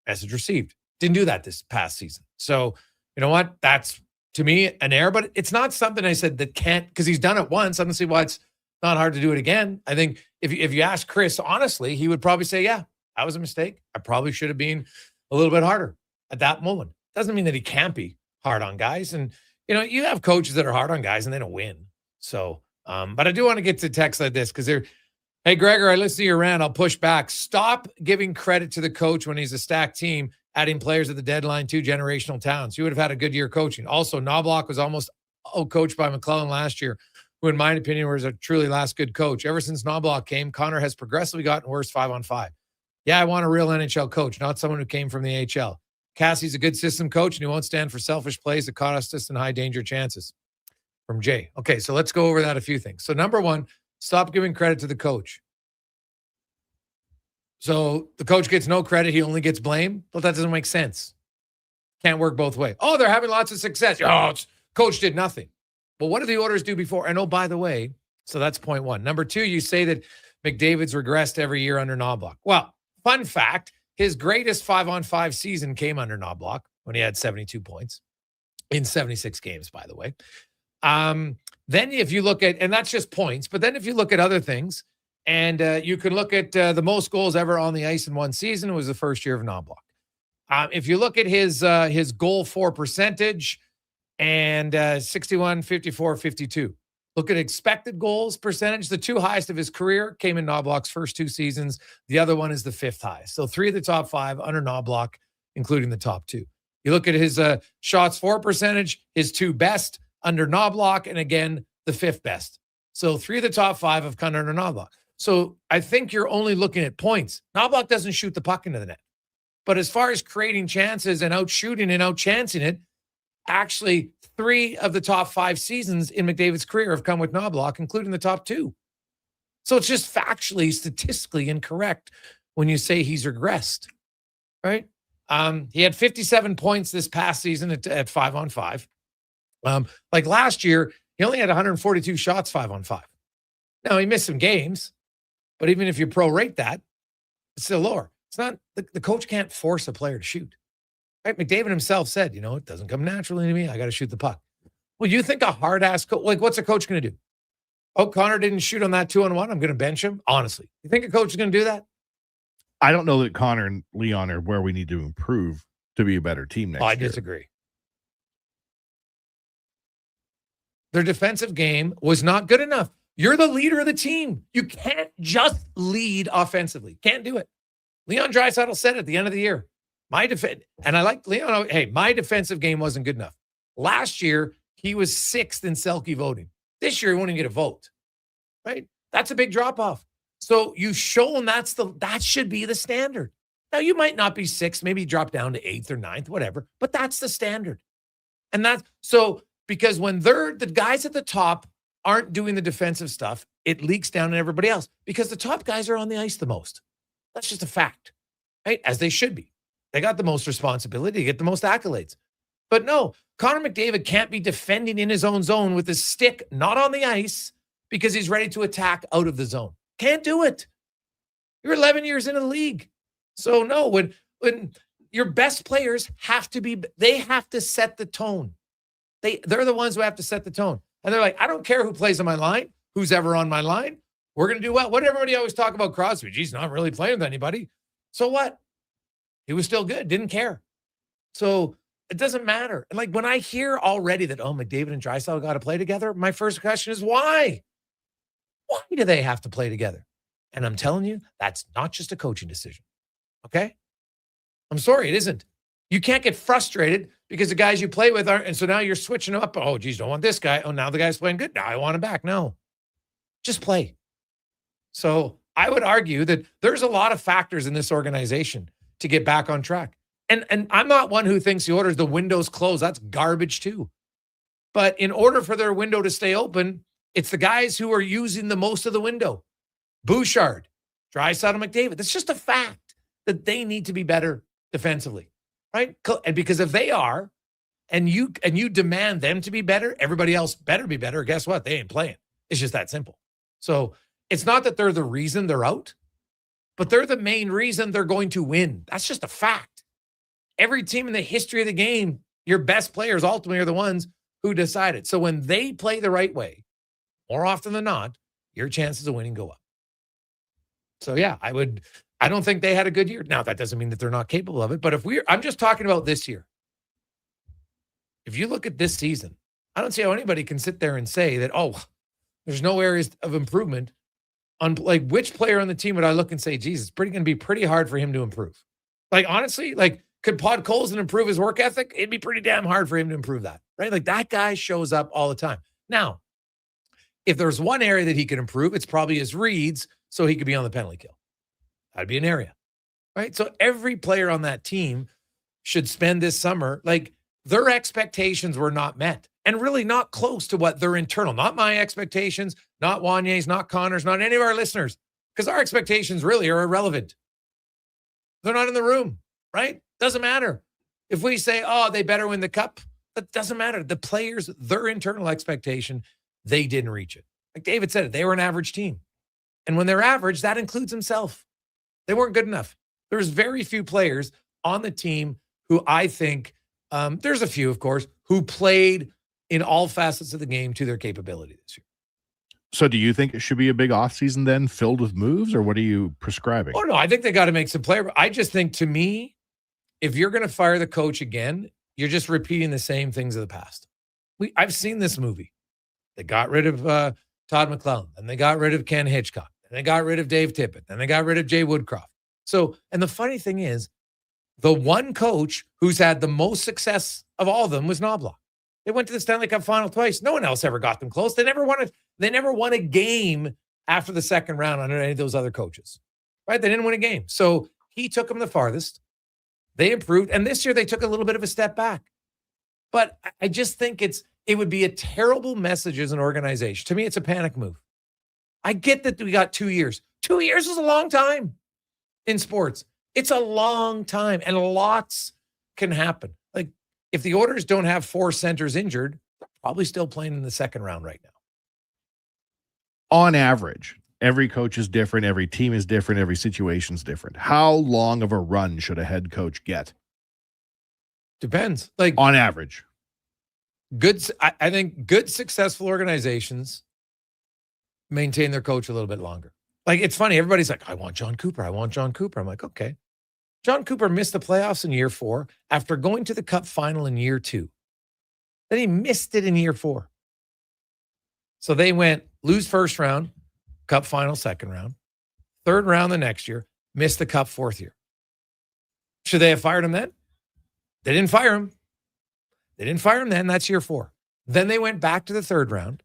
Message received. Didn't do that this past season. So you know what? That's, to me, an error. But it's not something I said that can't, because he's done it once. I don't see why it's not hard to do it again. I think if you ask Chris, honestly, he would probably say, yeah, that was a mistake. I probably should have been a little bit harder at that moment. Doesn't mean that he can't be hard on guys. And, you have coaches that are hard on guys and they don't win. So, but I do want to get to texts like this because hey, Gregor, I listen to your rant. I'll push back. Stop giving credit to the coach when he's a stacked team, adding players at the deadline, 2 generational talents. You would have had a good year coaching. Also, Knobloch was almost coached by McClellan last year, who in my opinion was a truly last good coach. Ever since Knobloch came, Connor has progressively gotten worse 5-on-5. Yeah, I want a real NHL coach, not someone who came from the AHL. Cassie's a good system coach, and he won't stand for selfish plays that cost us in high-danger chances. From Jay. Okay, so let's go over that a few things. So number one, stop giving credit to the coach. So the coach gets no credit. He only gets blame. Well, that doesn't make sense. Can't work both ways. Oh, they're having lots of success. Oh, coach did nothing. Well, what did the Oilers do before? And oh, by the way, so that's point one. Number two, you say that McDavid's regressed every year under Knobloch. Well, fun fact, his greatest 5-on-5 season came under Knobloch when he had 72 points in 76 games, by the way. Then if you look at, and that's just points, but then if you look at other things, and you can look at the most goals ever on the ice in one season, it was the first year of Knobloch. If you look at his goal for percentage and 61, 54, 52. Look at expected goals percentage. The 2 highest of his career came in Knobloch's first 2 seasons. The other one is the 5th highest. So 3 of the top 5 under Knobloch, including the top 2. You look at his shots for percentage, his 2 best under Knobloch, and again, the 5th best. So 3 of the top 5 have come under Knobloch. So I think you're only looking at points. Knobloch doesn't shoot the puck into the net. But as far as creating chances and out-shooting and out-chancing it, actually 3 of the top 5 seasons in McDavid's career have come with Knobloch, including the top 2. So it's just factually, statistically incorrect when you say he's regressed, right? He had 57 points this past season at 5-on-5. Like last year, he only had 142 shots 5-on-5. Now, he missed some games, but even if you prorate that, it's still lower. It's not, the coach can't force a player to shoot. Right? McDavid himself said, it doesn't come naturally to me. I got to shoot the puck. Well, you think a hard-ass coach, like what's a coach going to do? Oh, Connor didn't shoot on that 2-on-1. I'm going to bench him. Honestly, you think a coach is going to do that? I don't know that Connor and Leon are where we need to improve to be a better team next year. I disagree. Their defensive game was not good enough. You're the leader of the team. You can't just lead offensively. Can't do it. Leon Draisaitl said at the end of the year, and I like Leon, hey, my defensive game wasn't good enough. Last year, he was 6th in Selke voting. This year, he won't even get a vote, right? That's a big drop-off. So you've shown that should be the standard. Now, you might not be 6th, maybe drop down to 8th or 9th, whatever, but that's the standard. And because when the guys at the top aren't doing the defensive stuff, it leaks down to everybody else because the top guys are on the ice the most. That's just a fact, right? As they should be. They got the most responsibility to get the most accolades. But no, Connor McDavid can't be defending in his own zone with his stick not on the ice because he's ready to attack out of the zone. Can't do it. You're 11 years into the league. So no, when your best players they have to set the tone. They're the ones who have to set the tone. And they're like, I don't care who plays on my line, who's ever on my line. We're going to do well. What everybody always talk about Crosby. Geez, not really playing with anybody. So what? He was still good. Didn't care. So it doesn't matter. And like when I hear already that, McDavid and Draisaitl got to play together, my first question is why? Why do they have to play together? And I'm telling you, that's not just a coaching decision. Okay? I'm sorry, it isn't. You can't get frustrated because the guys you play with aren't, and so now you're switching them up. Oh, geez, don't want this guy. Oh, now the guy's playing good. Now I want him back. No. Just play. So I would argue that there's a lot of factors in this organization to get back on track. And I'm not one who thinks the window's closed. That's garbage too. But in order for their window to stay open, it's the guys who are using the most of the window. Bouchard, Draisaitl, McDavid. That's just a fact that they need to be better defensively, right? And because if they are, and you demand them to be better, everybody else better be better. Guess what? They ain't playing. It's just that simple. So it's not that they're the reason they're out, but they're the main reason they're going to win. That's just a fact. Every team in the history of the game, your best players ultimately are the ones who decide it. So when they play the right way, more often than not, your chances of winning go up. So yeah, I don't think they had a good year. Now, that doesn't mean that they're not capable of it, but I'm just talking about this year. If you look at this season, I don't see how anybody can sit there and say that, there's no areas of improvement. On like which player on the team would I look and say, geez, it's going to be pretty hard for him to improve. Like, honestly, could Podkolzin improve his work ethic? It'd be pretty damn hard for him to improve that, right? Like that guy shows up all the time. Now, if there's one area that he could improve, it's probably his reads so he could be on the penalty kill. That'd be an area, right? So every player on that team should spend this summer, their expectations were not met and really not close to what their internal, not my expectations, not Wanye's, not Connor's, not any of our listeners, because our expectations really are irrelevant. They're not in the room, right? Doesn't matter. If we say, they better win the cup, that doesn't matter. The players, their internal expectation, they didn't reach it. Like David said, they were an average team. And when they're average, that includes himself. They weren't good enough. There's very few players on the team who I think, there's a few, of course, who played in all facets of the game to their capability this year. So do you think it should be a big offseason then filled with moves, or what are you prescribing? Oh, no, I think they got to make some player. I just think, to me, if you're going to fire the coach again, you're just repeating the same things of the past. I've seen this movie. They got rid of Todd McClellan, and they got rid of Ken Hitchcock, and they got rid of Dave Tippett, and they got rid of Jay Woodcroft. So, and the funny thing is, the one coach who's had the most success of all of them was Knobloch. They went to the Stanley Cup final twice. No one else ever got them close. They never won a game after the second round under any of those other coaches, right? They didn't win a game. So he took them the farthest. They improved. And this year they took a little bit of a step back. But I just think it would be a terrible message as an organization. To me, it's a panic move. I get that we got 2 years. 2 years is a long time in sports. It's a long time, and lots can happen. Like, if the Oilers don't have 4 centers injured, they're probably still playing in the second round right now. On average, every coach is different, every team is different, every situation is different. How long of a run should a head coach get? Depends. Like, on average. I think good, successful organizations maintain their coach a little bit longer. Like, it's funny. Everybody's like, I want John Cooper. I want John Cooper. I'm like, okay. John Cooper missed the playoffs in year 4 after going to the cup final in year 2. Then he missed it in year 4. So they went lose first round, cup final second round, third round the next year, missed the cup fourth year. Should they have fired him then? They didn't fire him. They didn't fire him then. That's year 4. Then they went back to the third round.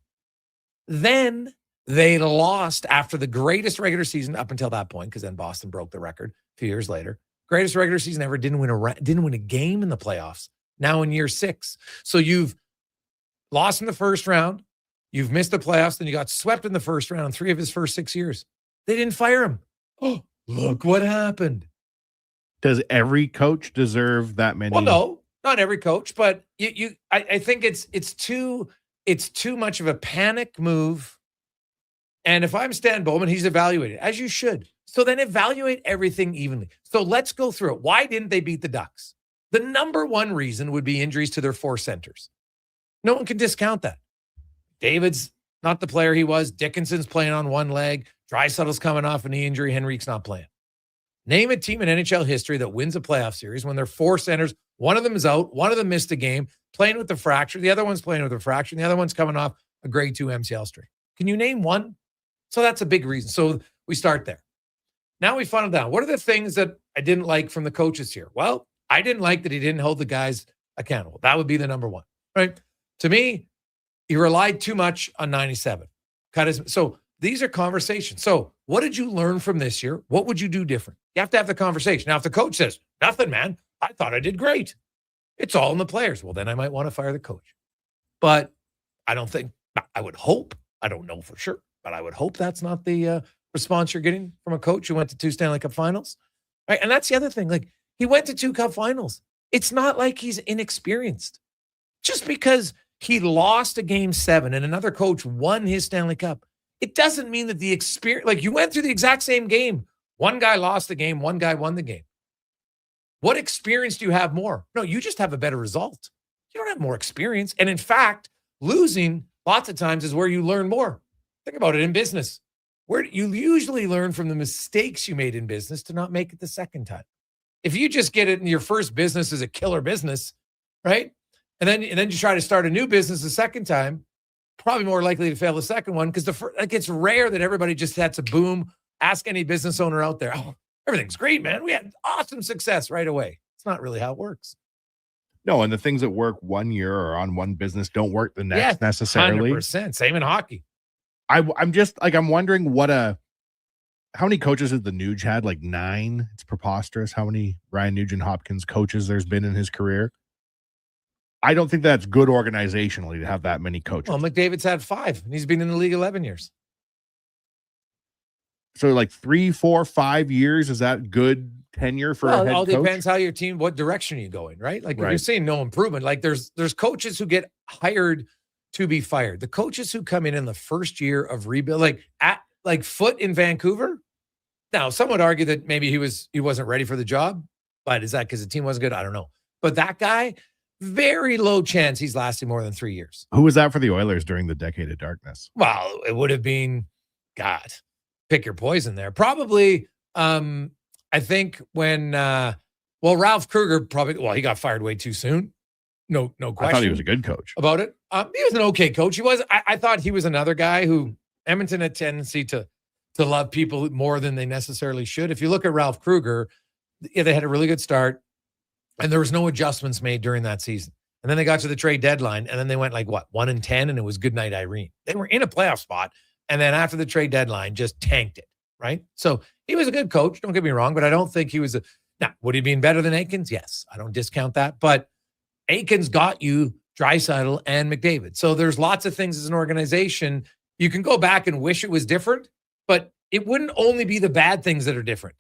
Then they lost after the greatest regular season up until that point, because then Boston broke the record a few years later. Greatest regular season ever, didn't win a game in the playoffs. Now in year 6. So you've lost in the first round, you've missed the playoffs, then you got swept in the first round 3 of his first 6 years. They didn't fire him. Oh, look what happened. Does every coach deserve that many? Well, no, not every coach, but I think it's too much of a panic move. And if I'm Stan Bowman, he's evaluated, as you should. So then evaluate everything evenly. So let's go through it. Why didn't they beat the Ducks? The number one reason would be injuries to their 4 centers. No one can discount that. David's not the player he was. Dickinson's playing on one leg. Draisaitl's coming off a knee injury. Henrique's not playing. Name a team in NHL history that wins a playoff series when their 4 centers, one of them is out, one of them missed a game, playing with the fracture, the other one's playing with a fracture, and the other one's coming off a grade 2 MCL strain. Can you name one? So that's a big reason. So we start there. Now we funnel down. What are the things that I didn't like from the coaches here? Well, I didn't like that he didn't hold the guys accountable. That would be the number one, right? To me, he relied too much on 97. So these are conversations. So what did you learn from this year? What would you do different? You have to have the conversation. Now, if the coach says, nothing, man, I thought I did great. It's all in the players. Well, then I might want to fire the coach. But I don't think, I would hope, I don't know for sure, but I would hope that's not the response you're getting from a coach who went to 2 Stanley Cup finals. Right? And that's the other thing. Like, he went to 2 Cup finals. It's not like he's inexperienced. Just because he lost a game 7 and another coach won his Stanley Cup, it doesn't mean that the experience, like you went through the exact same game. One guy lost the game, one guy won the game. What experience do you have more? No, you just have a better result. You don't have more experience. And in fact, losing lots of times is where you learn more. Think about it in business. Where you usually learn from the mistakes you made in business to not make it the second time. If you just get it in your first business as a killer business, right? And then you try to start a new business the second time, probably more likely to fail the second one because it's rare that everybody just has a boom. Ask any business owner out there. Oh, everything's great, man. We had awesome success right away. It's not really how it works. No, and the things that work one year or on one business don't work the next necessarily. 100%. Same in hockey. I'm just like, I'm wondering how many coaches has the Nuge had? Like 9. It's preposterous how many Ryan Nugent-Hopkins coaches there's been in his career. I don't think that's good organizationally to have that many coaches. Well, McDavid's had 5, and he's been in the league 11 years. So like 3, 4, 5 years, is that good tenure for a head coach? It all depends how your team, what direction you go in, right? Like if you're seeing no improvement, like there's coaches who get hired to be fired. The coaches who come in the first year of rebuild, like Foote in Vancouver. Now, some would argue that maybe he wasn't ready for the job, but is that because the team wasn't good? I don't know. But that guy, very low chance he's lasting more than 3 years. Who was that for the Oilers during the decade of darkness? Well, it would have been, God, pick your poison there. Probably, I think when, Ralph Kruger he got fired way too soon. No question. I thought he was a good coach about it. He was an okay coach. I thought he was another guy who Edmonton had a tendency to love people more than they necessarily should. If you look at Ralph Kruger, they had a really good start and there was no adjustments made during that season. And then they got to the trade deadline and then they went 1-10 and it was good night, Irene. They were in a playoff spot. And then after the trade deadline, just tanked it, right? So he was a good coach, don't get me wrong, but I don't think he was now, would he be better than Aikens? Yes, I don't discount that. But Aikens got you Draisaitl and McDavid. So there's lots of things as an organization. You can go back and wish it was different, but it wouldn't only be the bad things that are different.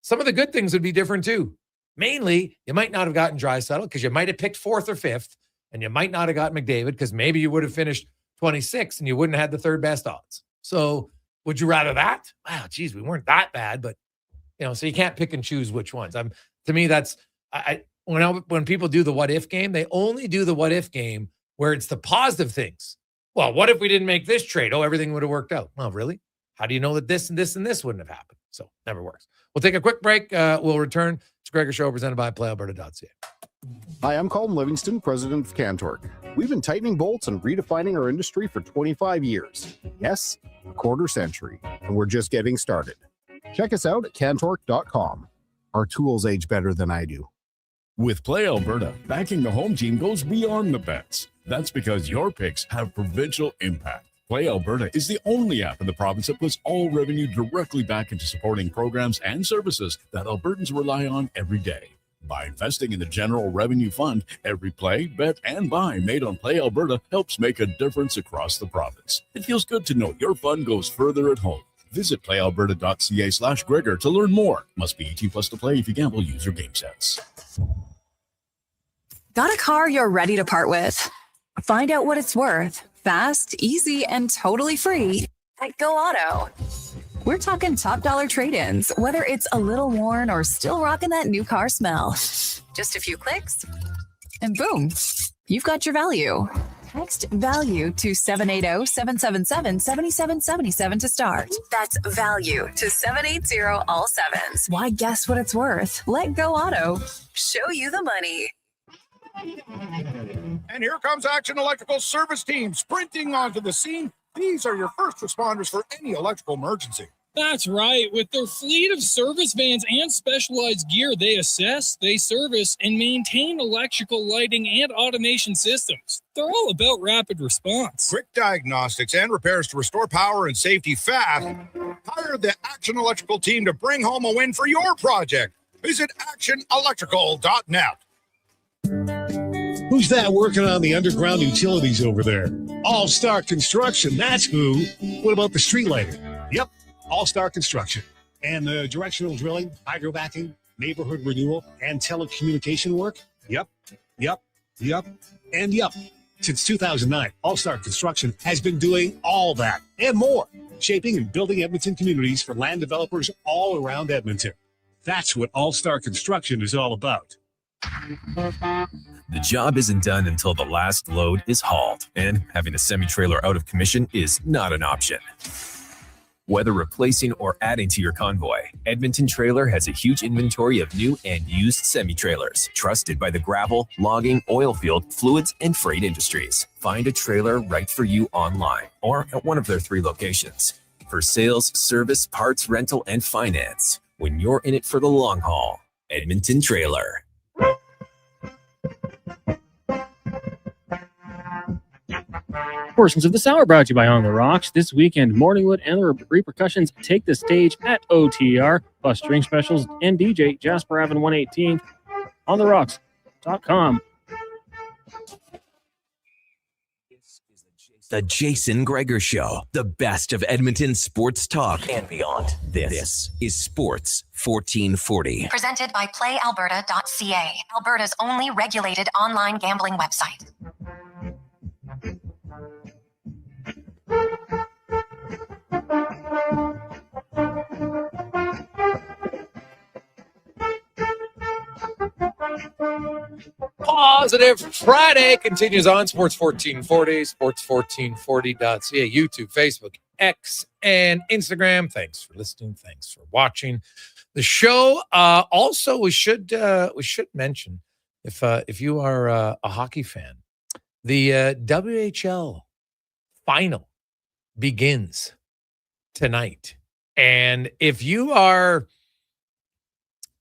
Some of the good things would be different too. Mainly, you might not have gotten Draisaitl because you might have picked 4th or 5th, and you might not have got McDavid because maybe you would have finished 26th and you wouldn't have had the 3rd best odds. So would you rather that? Wow, geez, we weren't that bad, but so you can't pick and choose which ones. To me, that's when people do the what if game, they only do the what if game where it's the positive things. Well, what if we didn't make this trade? Oh, everything would have worked out. Well, really? How do you know that this and this and this wouldn't have happened? So never works. We'll take a quick break. We'll return to Gregor Show presented by PlayAlberta.ca. Hi, I'm Colin Livingston, president of Cantork. We've been tightening bolts and redefining our industry for 25 years. Yes, a quarter century, and we're just getting started. Check us out at Cantork.com. Our tools age better than I do. With Play Alberta, backing the home team goes beyond the bets. That's because your picks have provincial impact. Play Alberta is the only app in the province that puts all revenue directly back into supporting programs and services that Albertans rely on every day. By investing in the General Revenue Fund, every play, bet, and buy made on Play Alberta helps make a difference across the province. It feels good to know your fund goes further at home. Visit playalberta.ca/Gregor to learn more. Must be 18 plus to play. If you gamble, use your game sense. Got a car you're ready to part with? Find out what it's worth. Fast, easy, and totally free at Go Auto. We're talking top dollar trade-ins, whether it's a little worn or still rocking that new car smell. Just a few clicks, and boom, you've got your value. Text value to 780-777-7777 to start. That's value to 780 all sevens. Why guess what it's worth? Let Go Auto show you the money. And here comes Action Electrical Service Team sprinting onto the scene. These are your first responders for any electrical emergency. That's right. With their fleet of service vans and specialized gear, they assess, they service, and maintain electrical lighting and automation systems. They're all about rapid response. Quick diagnostics and repairs to restore power and safety fast. Hire the Action Electrical team to bring home a win for your project. Visit actionelectrical.net. Who's that working on the underground utilities over there? All-Star Construction, that's who. What about the street lighting? Yep, All-Star Construction. And the directional drilling, hydrovacking, neighborhood renewal, and telecommunication work? Yep. Since 2009, All-Star Construction has been doing all that and more, shaping and building Edmonton communities for land developers all around Edmonton. That's what All-Star Construction is all about. The job isn't done until the last load is hauled, and having a semi-trailer out of commission is not an option. Whether replacing or adding to your convoy, Edmonton Trailer has a huge inventory of new and used semi-trailers, trusted by the gravel, logging, oil field, fluids, and freight industries. Find a trailer right for you online or at one of their 3 locations. For sales, service, parts, rental, and finance, when you're in it for the long haul, Edmonton Trailer. Portions of this hour brought to you by On the Rocks. This weekend, Morningwood and the Repercussions take the stage at OTR, plus string specials and DJ Jasper Avon 118. OnTheRocks.com. The Jason Gregor Show, the best of Edmonton sports talk and beyond. This is Sports 1440. Presented by PlayAlberta.ca, Alberta's only regulated online gambling website. Positive Friday continues on Sports 1440, sports1440.ca, YouTube, Facebook, X, and Instagram. Thanks for listening. Thanks for watching the show. Also, we should mention if you are a hockey fan, the WHL final begins tonight, and if you are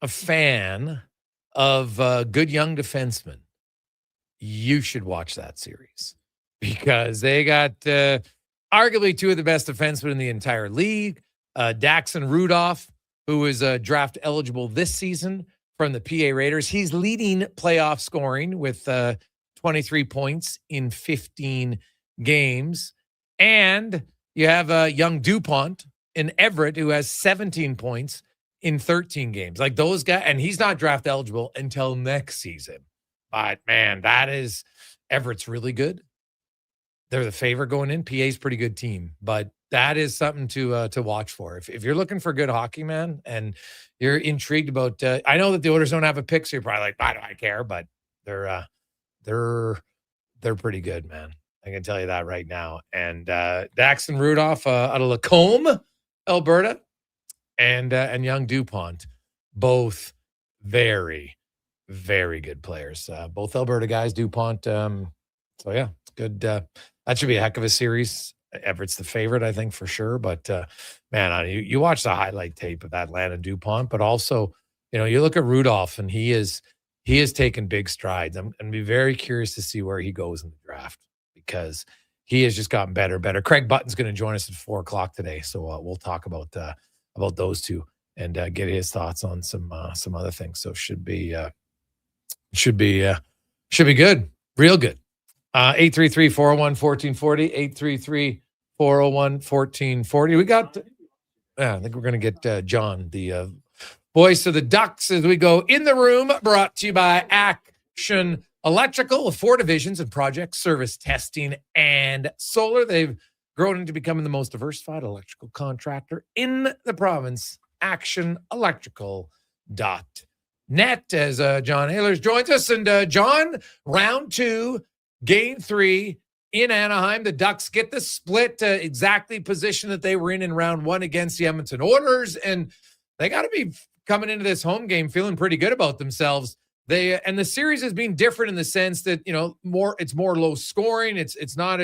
a fan of good young defensemen, you should watch that series because they got arguably 2 of the best defensemen in the entire league. Daxon Rudolph, who is draft eligible this season from the PA Raiders. He's leading playoff scoring with 23 points in 15 games. And you have young DuPont in Everett, who has 17 points in 13 games. Like those guys, and he's not draft eligible until next season. But man, Everett's really good. They're the favorite going in. PA's pretty good team, but that is something to watch for. If you're looking for good hockey, man, and you're intrigued about, I know that the Oilers don't have a pick, so you're probably like, why do I care? But they're pretty good, man. I can tell you that right now. And Daxon Rudolph out of Lacombe, Alberta, and young DuPont, both very, very good players. Both Alberta guys, DuPont. So yeah, good. That should be a heck of a series. Everett's the favorite, I think, for sure. But man, you watch the highlight tape of that Landon DuPont, but also, you look at Rudolph, and he is taken big strides. I'm going to be very curious to see where he goes in the draft because he has just gotten better. Craig Button's going to join us at 4:00 today, so we'll talk about those two and get his thoughts on some other things. So should be good, real good. 833-401-1440, 833-401-1440. We got, I think we're going to get John, the voice of the Ducks, as we go in the room, brought to you by Action Electrical, with 4 divisions of project service, testing, and solar. They've grown into becoming the most diversified electrical contractor in the province. ActionElectrical.net as John Ehlers joins us. And John, round 2, game 3 in Anaheim. The Ducks get the split exactly position that they were in round 1 against the Edmonton Oilers. And they got to be coming into this home game feeling pretty good about themselves. And the series has been different in the sense that, it's more low scoring. It's not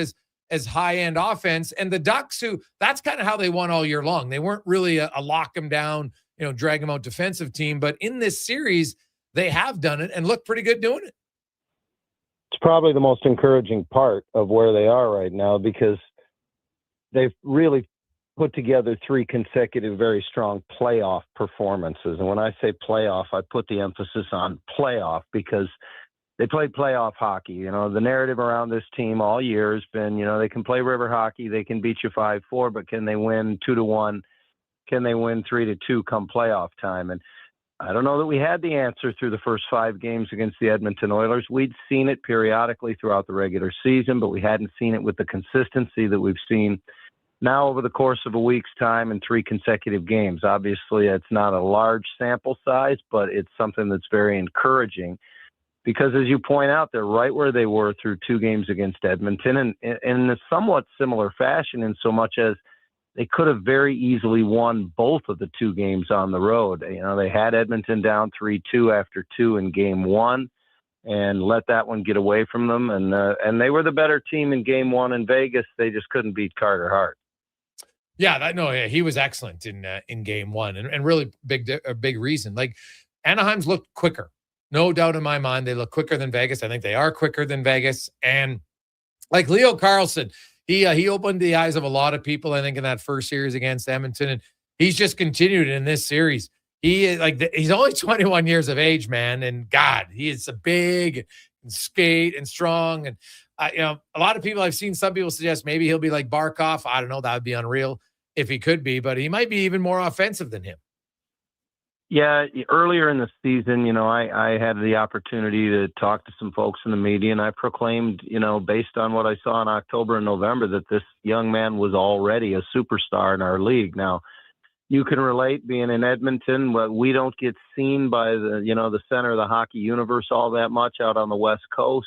as high-end offense. And the Ducks, that's kind of how they won all year long. They weren't really a lock them down, drag them out defensive team. But in this series, they have done it and look pretty good doing it. It's probably the most encouraging part of where they are right now, because they've really put together 3 consecutive very strong playoff performances. And when I say playoff, I put the emphasis on playoff because they played playoff hockey. The narrative around this team all year has been, they can play river hockey, they can beat you 5-4, but can they win 2-1? Can they win 3-2 come playoff time? And I don't know that we had the answer through the first 5 games against the Edmonton Oilers. We'd seen it periodically throughout the regular season, but we hadn't seen it with the consistency that we've seen now over the course of a week's time in 3 consecutive games. Obviously, it's not a large sample size, but it's something that's very encouraging. Because as you point out, they're right where they were through 2 games against Edmonton, and in a somewhat similar fashion, in so much as they could have very easily won both of the 2 games on the road. They had Edmonton down 3-2 after 2 in game 1 and let that one get away from them. And they were the better team in game 1 in Vegas. They just couldn't beat Carter Hart. Yeah, he was excellent in game 1 and really a big reason. Like, Anaheim's looked quicker. No doubt in my mind, they look quicker than Vegas. I think they are quicker than Vegas. And like Leo Carlson, he opened the eyes of a lot of people, I think, in that first series against Edmonton. And he's just continued in this series. He's only 21 years of age, man. And God, he is a big and skate and strong. And, a lot of people, I've seen some people suggest maybe he'll be like Barkov. I don't know. That would be unreal if he could be, but he might be even more offensive than him. Yeah, earlier in the season, I had the opportunity to talk to some folks in the media, and I proclaimed, based on what I saw in October and November, that this young man was already a superstar in our league. Now, you can relate being in Edmonton, but we don't get seen by the center of the hockey universe all that much out on the West Coast.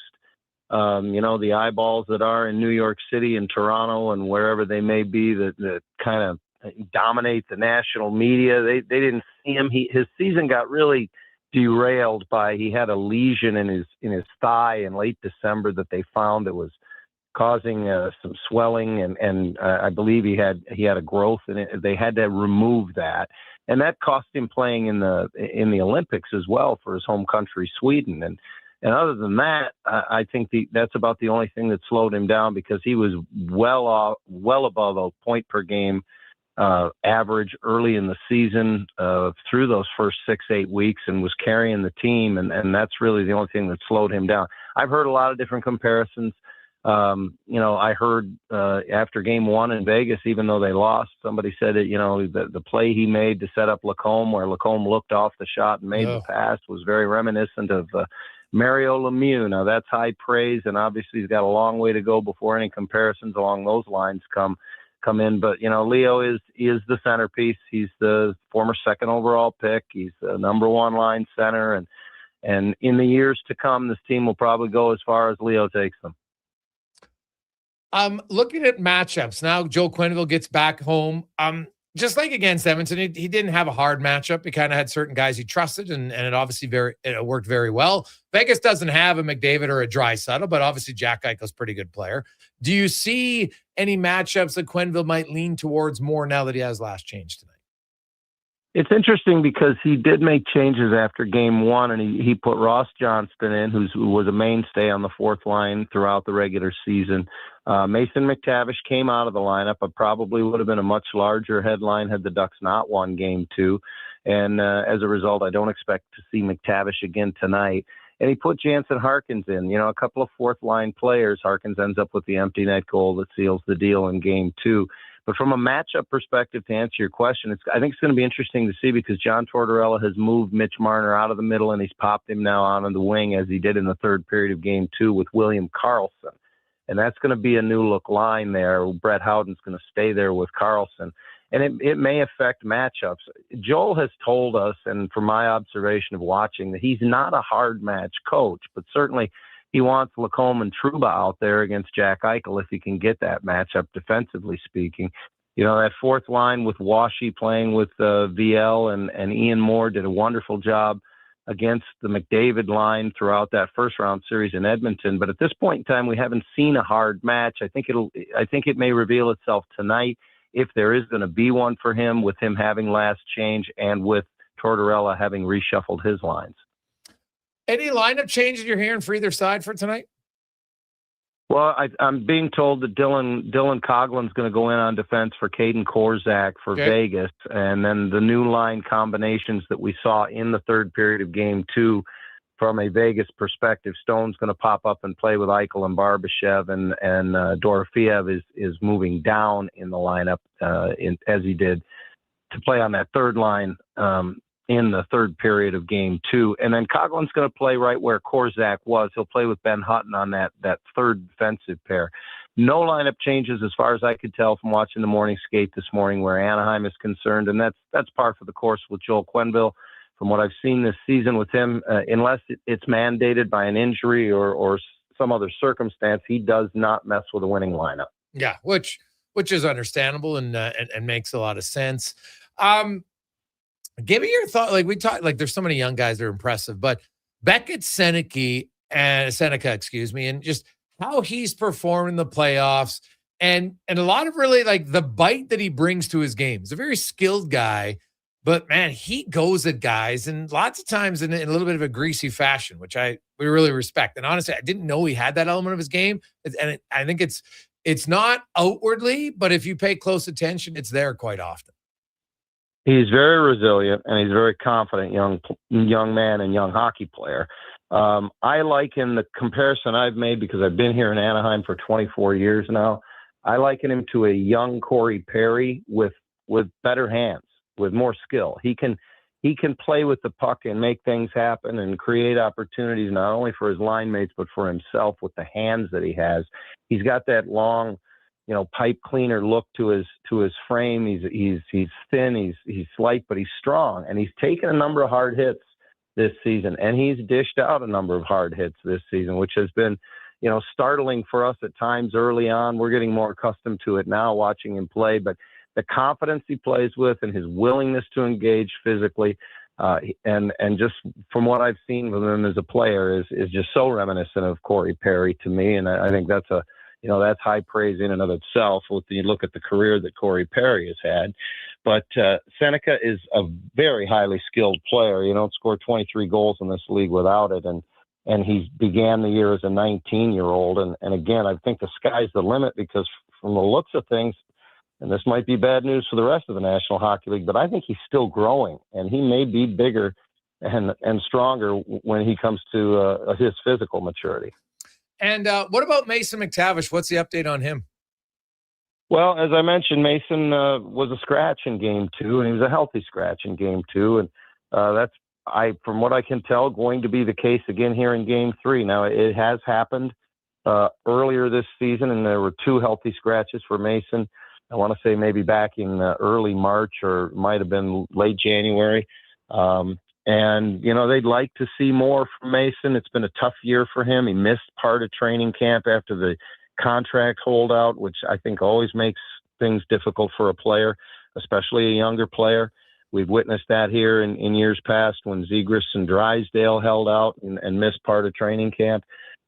The eyeballs that are in New York City and Toronto and wherever they may be that kind of dominate the national media. They didn't see him. His season got really derailed by, he had a lesion in his thigh in late December that they found that was causing some swelling, and I believe he had a growth in it. They had to remove that, and that cost him playing in the Olympics as well for his home country, Sweden. And other than that, I think that's about the only thing that slowed him down, because he was well above a point per game average early in the season through those first 6-8 weeks, and was carrying the team. And that's really the only thing that slowed him down. I've heard a lot of different comparisons. I heard after game 1 in Vegas, even though they lost, somebody said that, the play he made to set up Lacombe, where Lacombe looked off the shot and made the pass, was very reminiscent of Mario Lemieux. Now, that's high praise, and obviously he's got a long way to go before any comparisons along those lines come in. But, Leo is the centerpiece. He's the former 2nd overall pick. He's the number 1 line center. And in the years to come, this team will probably go as far as Leo takes them. Looking at matchups now, Joe Quenneville gets back home. Just like against Edmonton, he didn't have a hard matchup. He kind of had certain guys he trusted, and it obviously it worked very well. Vegas doesn't have a McDavid or a Draisaitl, but obviously Jack Eichel's a pretty good player. Do you see any matchups that Quenneville might lean towards more now that he has last change tonight? It's interesting because he did make changes after game 1, and he put Ross Johnston in, who was a mainstay on the 4th line throughout the regular season. Mason McTavish came out of the lineup, but probably would have been a much larger headline had the Ducks not won game 2. And as a result, I don't expect to see McTavish again tonight. And he put Jansen Harkins in, a couple of 4th line players. Harkins ends up with the empty net goal that seals the deal in game 2. But from a matchup perspective, to answer your question, I think it's going to be interesting to see, because John Tortorella has moved Mitch Marner out of the middle, and he's popped him now on the wing, as he did in the 3rd period of game 2 with William Karlsson. and that's going to be a new look line there. Brett Howden's going to stay there with Carlson, and it may affect matchups. Joel has told us, and from my observation of watching, that he's not a hard match coach, but certainly he wants Lacombe and Trouba out there against Jack Eichel if he can get that matchup, defensively speaking. You know, that fourth line with Washi playing with VL and Ian Moore did a wonderful job against the McDavid line throughout that first round series in Edmonton. But at this point in time, we haven't seen a hard match. I think it may reveal itself tonight if there is going to be one for him, with him having last change and with Tortorella having reshuffled his lines. Any lineup changes you're hearing for either side for tonight? Well, I'm being told that Dylan Coughlin's going to go in on defense for Caden Korzak for Vegas. And then the new line combinations that we saw in the third period of game 2, from a Vegas perspective, Stone's going to pop up and play with Eichel and Barbashev, and Dorofeev is moving down in the lineup as he did to play on that third line in the third period of game 2. And then Coughlin's going to play right where Korzak was. He'll play with Ben Hutton on that third defensive pair. No lineup changes as far as I could tell from watching the morning skate this morning where Anaheim is concerned, and that's par for the course with Joel Quenneville. From what I've seen this season with him, unless it's mandated by an injury or some other circumstance, he does not mess with a winning lineup. Yeah, which is understandable and makes a lot of sense. Give me your thought. Like we talked, like there's so many young guys that are impressive, but Beckett Seneca, and just how he's performed in the playoffs, and a lot of really like the bite that he brings to his game. He's a very skilled guy, but man, he goes at guys and lots of times in a little bit of a greasy fashion, which we really respect. And honestly, I didn't know he had that element of his game, and I think it's not outwardly, but if you pay close attention, it's there quite often. He's very resilient, and he's a very confident young man and young hockey player. I liken the comparison I've made, because I've been here in Anaheim for 24 years now. I liken him to a young Corey Perry with better hands, with more skill. He can play with the puck and make things happen and create opportunities not only for his line mates but for himself with the hands that he has. He's got that long, pipe cleaner look to his frame. He's thin, he's slight, but he's strong, and he's taken a number of hard hits this season, and he's dished out a number of hard hits this season, which has been, startling for us at times early on. We're getting more accustomed to it now watching him play, but the confidence he plays with and his willingness to engage physically, and just from what I've seen from him as a player is just so reminiscent of Corey Perry to me, and I think that's that's high praise in and of itself when you look at the career that Corey Perry has had. But Seneca is a very highly skilled player. You don't score 23 goals in this league without it. And he began the year as a 19-year-old. And again, I think the sky's the limit, because from the looks of things, and this might be bad news for the rest of the National Hockey League, but I think he's still growing, and he may be bigger and stronger when he comes to his physical maturity. And what about Mason McTavish? What's the update on him? Well, as I mentioned, Mason was a scratch in game 2, and he was a healthy scratch in game 2. And that's, from what I can tell, going to be the case again here in game 3. Now, it has happened earlier this season, and there were 2 healthy scratches for Mason. I want to say maybe back in early March, or might have been late January. And, they'd like to see more from Mason. It's been a tough year for him. He missed part of training camp after the contract holdout, which I think always makes things difficult for a player, especially a younger player. We've witnessed that here in years past when Zegras and Drysdale held out and missed part of training camp.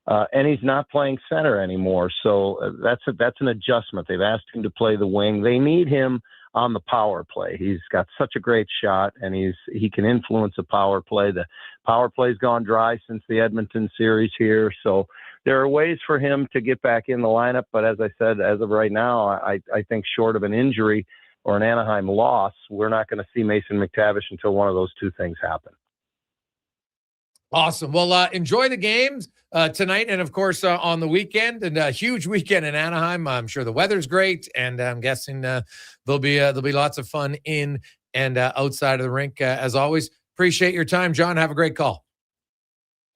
And he's not playing center anymore. So that's an adjustment. They've asked him to play the wing. They need him on the power play. He's got such a great shot, and he can influence a power play. The power play's gone dry since the Edmonton series here. So there are ways for him to get back in the lineup. But as I said, as of right now, I think short of an injury or an Anaheim loss, we're not going to see Mason McTavish until one of those 2 things happen. Awesome. Well, enjoy the games tonight, and of course on the weekend, and a huge weekend in Anaheim. I'm sure the weather's great, and I'm guessing there'll be lots of fun in and outside of the rink. As always, appreciate your time, John. Have a great call.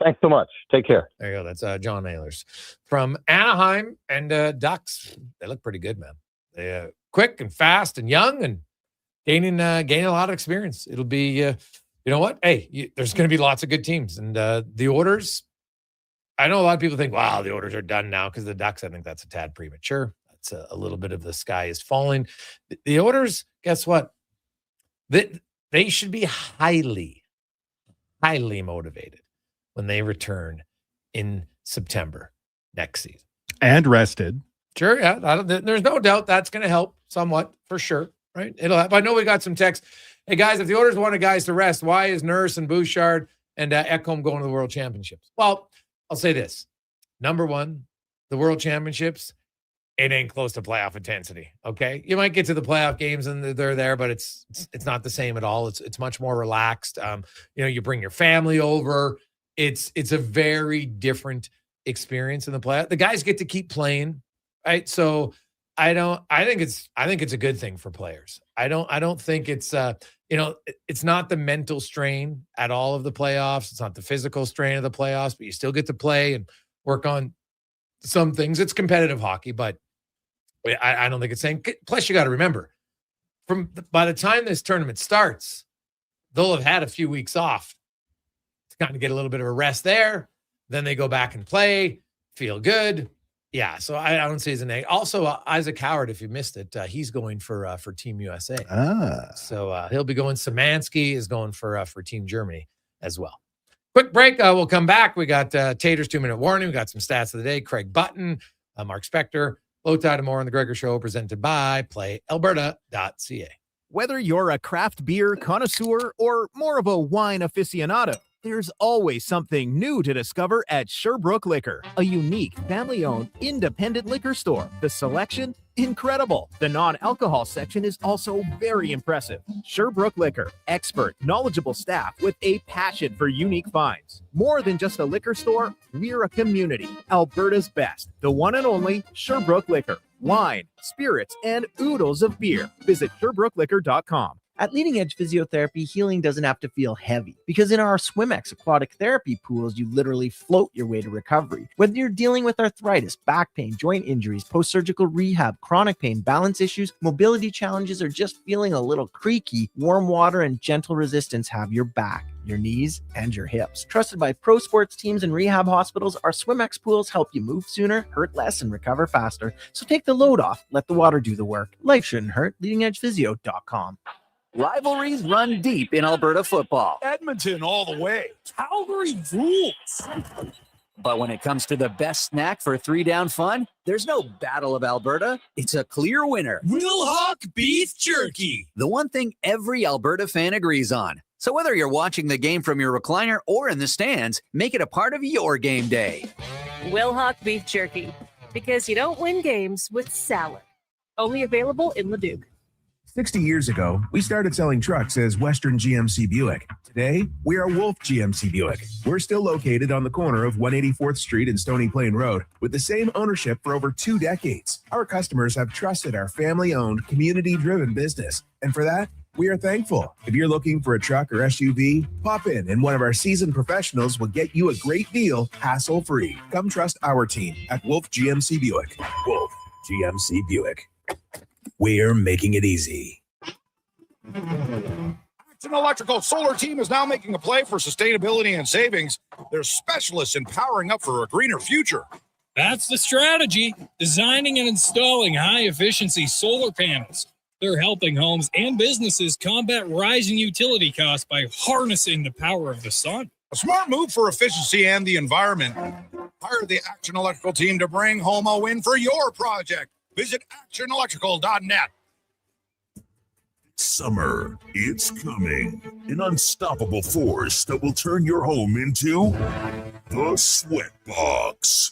Thanks so much. Take care. There you go. That's John Ehlers from Anaheim. And Ducks, they look pretty good, man. They're quick and fast and young and gaining a lot of experience. It'll be, you know what? Hey, there's going to be lots of good teams. And the Oilers, I know a lot of people think, wow, the Oilers are done now because the Ducks, I think that's a tad premature. That's a little bit of the sky is falling. The Oilers, guess what? They should be highly, highly motivated when they return in September next season. And rested. Sure, yeah. There's no doubt that's going to help somewhat, for sure, right? It'll help. I know we got some texts. Hey, guys, if the Oilers wanted guys to rest, why is Nurse and Bouchard and Ekholm going to the World Championships? Well, I'll say this. Number one, the World Championships, it ain't close to playoff intensity, okay? You might get to the playoff games and they're there, but it's not the same at all. It's much more relaxed. You bring your family over. It's a very different experience in the playoff. The guys get to keep playing, right? So I think it's a good thing for players. I don't think it's it's not the mental strain at all of the playoffs. It's not the physical strain of the playoffs, but you still get to play and work on some things. It's competitive hockey, but I don't think it's saying. Plus, you got to remember, by the time this tournament starts, they'll have had a few weeks off to kind of get a little bit of a rest there. Then they go back and play, feel good. Yeah, so I don't see it as a negative. Also, Isaac Howard, if you missed it, he's going for Team USA. So he'll be going. Szymanski is going for Team Germany as well. Quick break. We'll come back. We got Tater's 2-minute warning. We got some stats of the day. Craig Button, Mark Spector, Low Tide and more on the Gregor Show, presented by PlayAlberta.ca. Whether you're a craft beer connoisseur or more of a wine aficionado, there's always something new to discover at Sherbrooke Liquor, a unique, family-owned, independent liquor store. The selection, incredible. The non-alcohol section is also very impressive. Sherbrooke Liquor, expert, knowledgeable staff with a passion for unique finds. More than just a liquor store, we're a community. Alberta's best, the one and only Sherbrooke Liquor. Wine, spirits, and oodles of beer. Visit SherbrookeLiquor.com. At Leading Edge Physiotherapy, healing doesn't have to feel heavy, because in our SwimX aquatic therapy pools, you literally float your way to recovery. Whether you're dealing with arthritis, back pain, joint injuries, post-surgical rehab, chronic pain, balance issues, mobility challenges, or just feeling a little creaky, warm water and gentle resistance have your back, your knees, and your hips. Trusted by pro sports teams and rehab hospitals, our SwimX pools help you move sooner, hurt less, and recover faster. So take the load off. Let the water do the work. Life shouldn't hurt. LeadingEdgePhysio.com. Rivalries run deep in Alberta football. Edmonton all the way. Calgary rules. But when it comes to the best snack for 3-down fun, there's no Battle of Alberta. It's a clear winner. Wilhauk Beef Jerky. The one thing every Alberta fan agrees on. So whether you're watching the game from your recliner or in the stands, make it a part of your game day. Wilhauk Beef Jerky. Because you don't win games with salad. Only available in Leduc. 60 years ago, we started selling trucks as Western GMC Buick. Today, we are Wolf GMC Buick. We're still located on the corner of 184th Street and Stony Plain Road with the same ownership for over 2 decades. Our customers have trusted our family-owned, community-driven business. And for that, we are thankful. If you're looking for a truck or SUV, pop in and one of our seasoned professionals will get you a great deal, hassle-free. Come trust our team at Wolf GMC Buick. Wolf GMC Buick. We're making it easy. Action Electrical Solar Team is now making a play for sustainability and savings. They're specialists in powering up for a greener future. That's the strategy. Designing and installing high-efficiency solar panels. They're helping homes and businesses combat rising utility costs by harnessing the power of the sun. A smart move for efficiency and the environment. Hire the Action Electrical Team to bring home a win for your project. Visit actionelectrical.net. Summer, it's coming. An unstoppable force that will turn your home into the Sweatbox.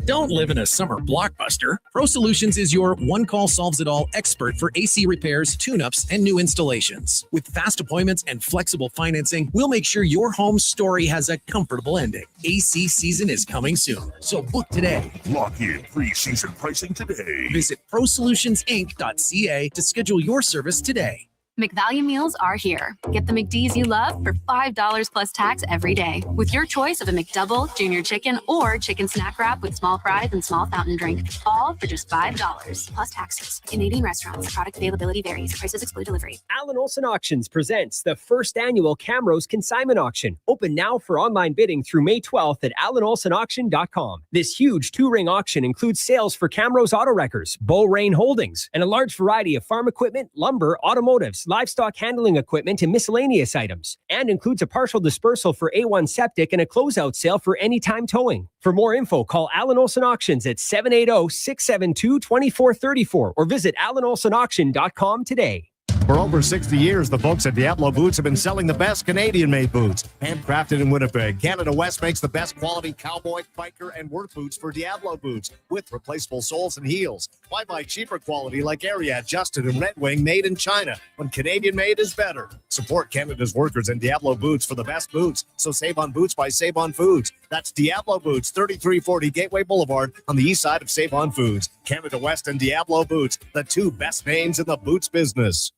Don't live in a summer blockbuster. Pro Solutions is your one-call solves-it-all expert for AC repairs, tune-ups, and new installations. With fast appointments and flexible financing, we'll make sure your home story has a comfortable ending. AC season is coming soon, so book today. Lock in pre-season pricing today. Visit ProSolutionsInc.ca to schedule your service today. McValue meals are here. Get the McD's you love for $5 plus tax every day with your choice of a McDouble, Junior Chicken, or Chicken Snack Wrap with small fries and small fountain drink. All for just $5 plus taxes. Canadian restaurants. Product availability varies. Prices exclude delivery. Allen Olson Auctions presents the first annual Camrose Consignment Auction. Open now for online bidding through May 12th at allenolsonauction.com. This huge two-ring auction includes sales for Camrose Auto Wreckers, Bull Rain Holdings, and a large variety of farm equipment, lumber, automotives, livestock handling equipment, and miscellaneous items. And includes a partial dispersal for A1 Septic and a closeout sale for anytime towing. For more info, call Allen Olson Auctions at 780-672-2434 or visit allenolsonauction.com today. For over 60 years, the folks at Diablo Boots have been selling the best Canadian-made boots. Handcrafted in Winnipeg, Canada West makes the best quality cowboy, biker, and work boots for Diablo Boots with replaceable soles and heels. Why buy cheaper quality like Ariat, Justin, and Red Wing made in China when Canadian-made is better? Support Canada's workers and Diablo Boots for the best boots. So save on boots by Save On Foods. That's Diablo Boots, 3340 Gateway Boulevard on the east side of Save On Foods. Canada West and Diablo Boots, the two best names in the boots business.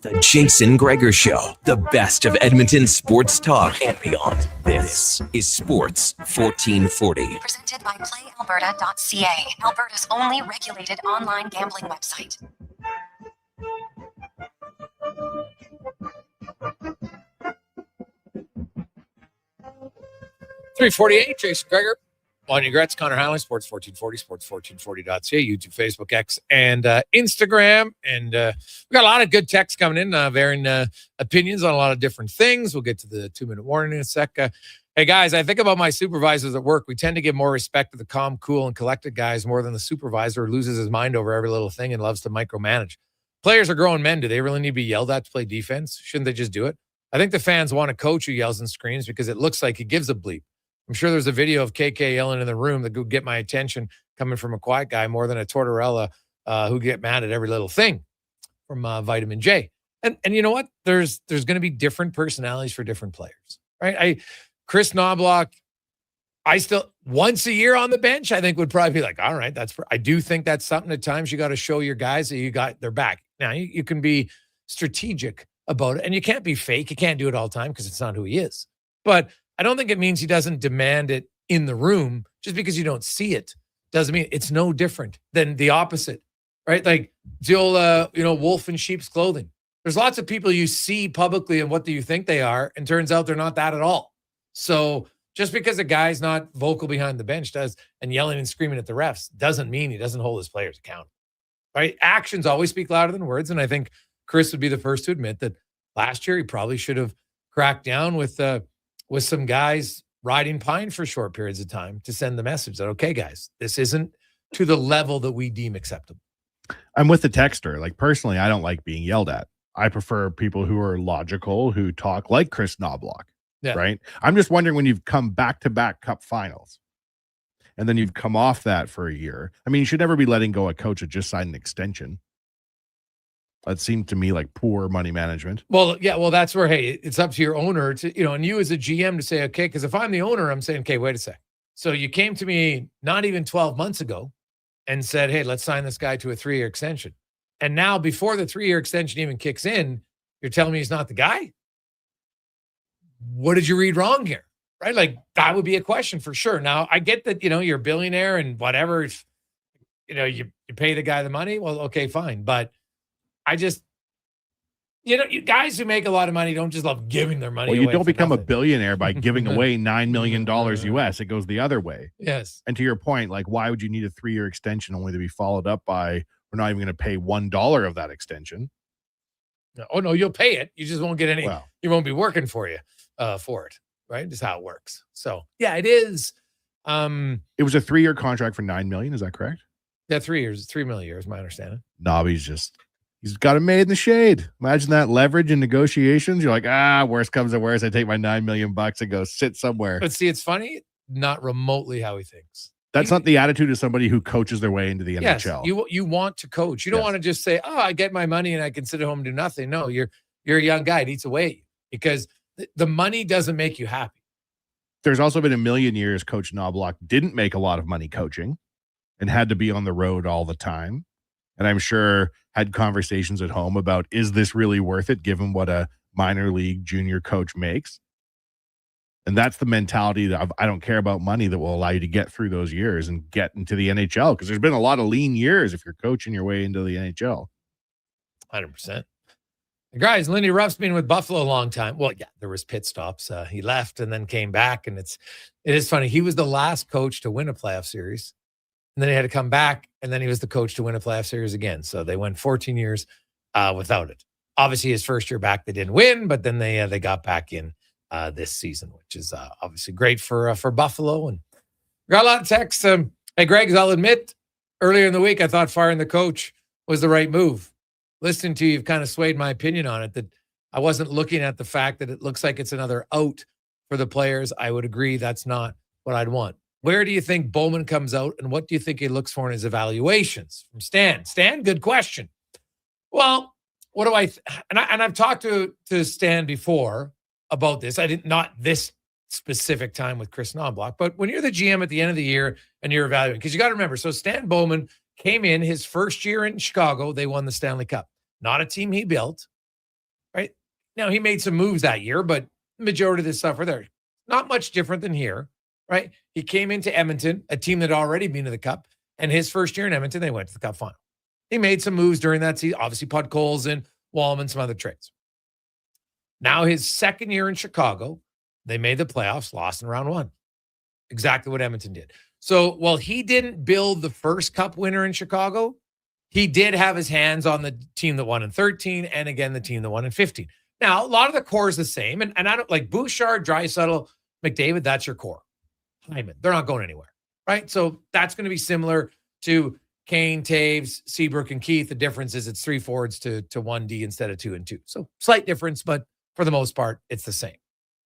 The Jason Gregor Show, the best of Edmonton sports talk and beyond. This is Sports 1440. Presented by PlayAlberta.ca, Alberta's only regulated online gambling website. 348, Jason Gregor, Wanye Gretz, Connor Halley, Sports 1440, sports1440.ca, YouTube, Facebook, X, and Instagram. And we got a lot of good texts coming in, varying opinions on a lot of different things. We'll get to the 2-minute warning in a sec. Hey, guys, I think about my supervisors at work. We tend to give more respect to the calm, cool, and collected guys more than the supervisor who loses his mind over every little thing and loves to micromanage. Players are grown men. Do they really need to be yelled at to play defense? Shouldn't they just do it? I think the fans want a coach who yells and screams because it looks like he gives a bleep. I'm sure there's a video of KK yelling in the room that would get my attention coming from a quiet guy more than a Tortorella who get mad at every little thing from Vitamin J. And you know what? There's going to be different personalities for different players, right? Chris Knobloch, I still once a year on the bench, I think would probably be like, all right, I do think that's something at times you got to show your guys that you got their back. Now you can be strategic about it and you can't be fake. You can't do it all the time because it's not who he is. But I don't think it means he doesn't demand it in the room. Just because you don't see it doesn't mean it's no different than the opposite, right? Like the old, wolf in sheep's clothing. There's lots of people you see publicly and what do you think they are? And turns out they're not that at all. So just because a guy's not vocal behind the bench and yelling and screaming at the refs doesn't mean he doesn't hold his players accountable, right? Actions always speak louder than words. And I think Chris would be the first to admit that last year he probably should have cracked down with some guys riding pine for short periods of time to send the message that, okay, guys, this isn't to the level that we deem acceptable. I'm with the texter. Like, personally, I don't like being yelled at. I prefer people who are logical, who talk like Chris Knobloch, right? I'm just wondering, when you've come back-to-back cup finals and then you've come off that for a year, I mean, you should never be letting go a coach that just signed an extension. That seemed to me like poor money management. Well, yeah, that's where, hey, it's up to your owner to, and you as a GM to say, okay, because if I'm the owner, I'm saying, okay, wait a sec. So you came to me not even 12 months ago and said, hey, let's sign this guy to a 3-year extension. And now before the 3-year extension even kicks in, you're telling me he's not the guy? What did you read wrong here? Right? Like, that would be a question for sure. Now, I get that, you're a billionaire and whatever, you pay the guy the money. Well, okay, fine. But I just, you guys who make a lot of money don't just love giving their money away. Well, you don't become a billionaire by giving away $9 million US. It goes the other way. Yes. And to your point, like, why would you need a 3-year extension only to be followed up by, we're not even going to pay $1 of that extension? Oh, no, you'll pay it. You just won't get any. Well, you won't be working for it, right? Just how it works. So, yeah, it is. It was a 3-year contract for $9 million. Is that correct? Yeah, 3 years. 3 million years, my understanding. Nobby's he's got it made in the shade. Imagine that leverage in negotiations. You're like, worst comes to worst, I take my $9 million and go sit somewhere. But see, it's funny, not remotely how he thinks. That's not the attitude of somebody who coaches their way into the Yes, NHL. you want to coach. You don't want to just say, "Oh, I get my money and I can sit at home and do nothing." No, you're a young guy. It eats away at you because the money doesn't make you happy. There's also been a million years Coach Knobloch didn't make a lot of money coaching and had to be on the road all the time. And I'm sure had conversations at home about, is this really worth it given what a minor league junior coach makes? And that's the mentality that I don't care about money that will allow you to get through those years and get into the NHL, because there's been a lot of lean years if you're coaching your way into the NHL. 100%. Guys, Lindy Ruff's been with Buffalo a long time. Well, yeah, there was pit stops. He left and then came back, and it is funny. He was the last coach to win a playoff series, and then he had to come back, and then he was the coach to win a playoff series again. So they went 14 years without it. Obviously, his first year back, they didn't win, but then they got back in this season, which is obviously great for Buffalo. And got a lot of texts. Hey, Greg, I'll admit, earlier in the week, I thought firing the coach was the right move. Listening to you, you've kind of swayed my opinion on it, that I wasn't looking at the fact that it looks like it's another out for the players. I would agree that's not what I'd want. Where do you think Bowman comes out, and what do you think he looks for in his evaluations? From Stan. Stan, good question. Well, what do and I've talked to Stan before about this. I didn't, not this specific time with Chris Knobloch, but when you're the GM at the end of the year and you're evaluating, because you got to remember, so Stan Bowman came in his first year in Chicago. They won the Stanley Cup. Not a team he built, right? Now, he made some moves that year, but the majority of this stuff were there. Not much different than here, right? He came into Edmonton, a team that had already been to the Cup, and his first year in Edmonton, they went to the Cup final. He made some moves during that season, obviously Pud Coles and Wallman, some other trades. Now, his second year in Chicago, they made the playoffs, lost in round one. Exactly what Edmonton did. So while he didn't build the first Cup winner in Chicago, he did have his hands on the team that won in 13 and again the team that won in 15. Now, a lot of the core is the same. And I don't like Bouchard, Draisaitl, McDavid, that's your core. Hyman, they're not going anywhere, right? So that's going to be similar to Kane, Taves, Seabrook, and Keith. The difference is it's 3 forwards to 1D instead of 2 and 2. So slight difference, but for the most part, it's the same,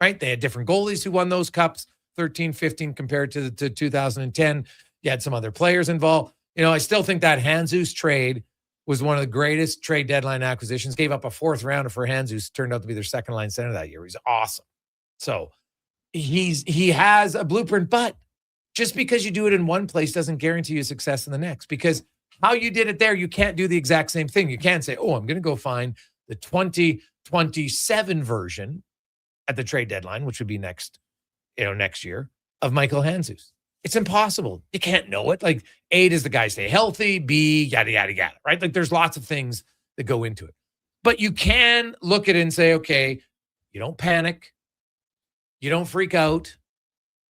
right? They had different goalies who won those cups, 13, 15 compared to 2010. You had some other players involved. You know, I still think that Handzus trade was one of the greatest trade deadline acquisitions. Gave up a 4th rounder for Handzus, turned out to be their second line center that year. He's awesome. So he has a blueprint, but just because you do it in one place doesn't guarantee you success in the next, because how you did it there, you can't do the exact same thing. You can't say, oh, I'm going to go find the 2027 version at the trade deadline, which would be next year, of Michael Handzus. It's impossible. You can't know it. Like, A, does the guy stay healthy? B, yada, yada, yada, right? Like, there's lots of things that go into it. But you can look at it and say, okay, you don't panic. You don't freak out.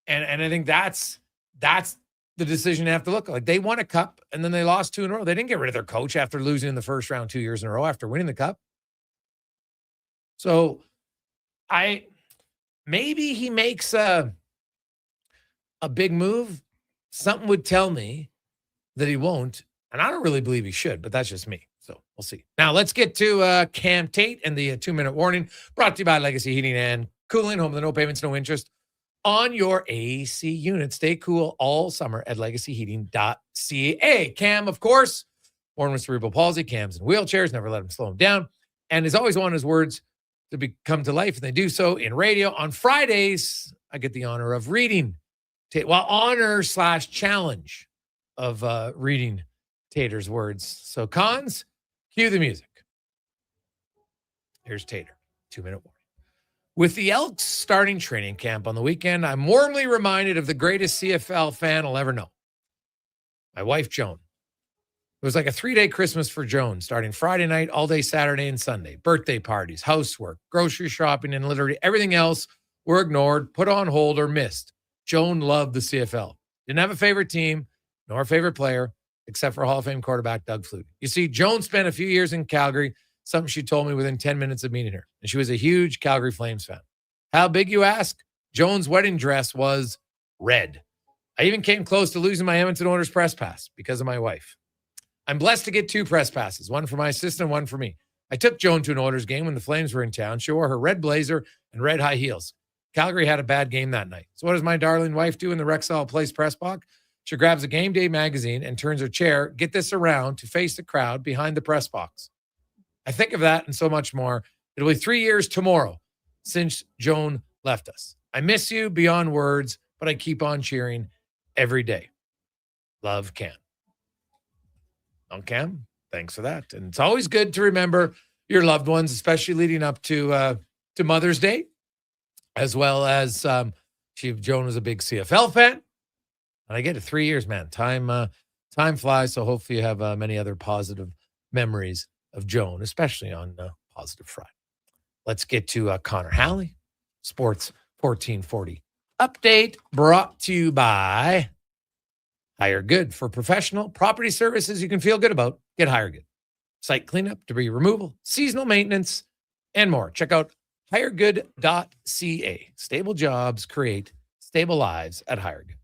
And I think that's the decision you have to look like. They won a cup, and then they lost 2 in a row. They didn't get rid of their coach after losing in the first round 2 years in a row after winning the cup. So maybe he makes a big move. Something would tell me that he won't, and I don't really believe he should, but that's just me. So we'll see. Now let's get to Cam Tate and the 2-minute warning, brought to you by Legacy Heating and Cooling, home of the no payments, no interest on your AC unit. Stay cool all summer at legacyheating.ca. Cam, of course, born with cerebral palsy. Cam's in wheelchairs. Never let him slow him down. And has always wanted his words to come to life, and they do so in radio. On Fridays, I get the honor of reading honor/challenge of reading Tater's words. So, Cons, cue the music. Here's Tater, 2-minute warning. With the Elks starting training camp on the weekend, I'm warmly reminded of the greatest CFL fan I'll ever know. My wife, Joan. It was like a 3-day Christmas for Joan, starting Friday night, all day Saturday and Sunday. Birthday parties, housework, grocery shopping, and literally everything else were ignored, put on hold, or missed. Joan loved the CFL. Didn't have a favorite team, nor a favorite player, except for Hall of Fame quarterback Doug Flutie. You see, Joan spent a few years in Calgary, something she told me within 10 minutes of meeting her. And she was a huge Calgary Flames fan. How big, you ask? Joan's wedding dress was red. I even came close to losing my Edmonton Oilers press pass because of my wife. I'm blessed to get 2 press passes, one for my assistant, one for me. I took Joan to an Oilers game when the Flames were in town. She wore her red blazer and red high heels. Calgary had a bad game that night. So what does my darling wife do in the Rexall Place press box? She grabs a game day magazine and turns her chair, get this, around to face the crowd behind the press box. I think of that and so much more. It'll be 3 years tomorrow since Joan left us. I miss you beyond words, but I keep on cheering every day. Love, Cam. Oh, Cam, thanks for that. And it's always good to remember your loved ones, especially leading up to Mother's Day, as well as Joan was a big CFL fan. And I get it, 3 years, man. Time flies, so hopefully you have many other positive memories of Joan, especially on Positive Friday. Let's get to Connor Halley, Sports 1440 update, brought to you by Hire Good. For professional property services you can feel good about, get Hire Good. Site cleanup, debris removal, seasonal maintenance, and more. Check out hiregood.ca. Stable jobs create stable lives at Hire Good.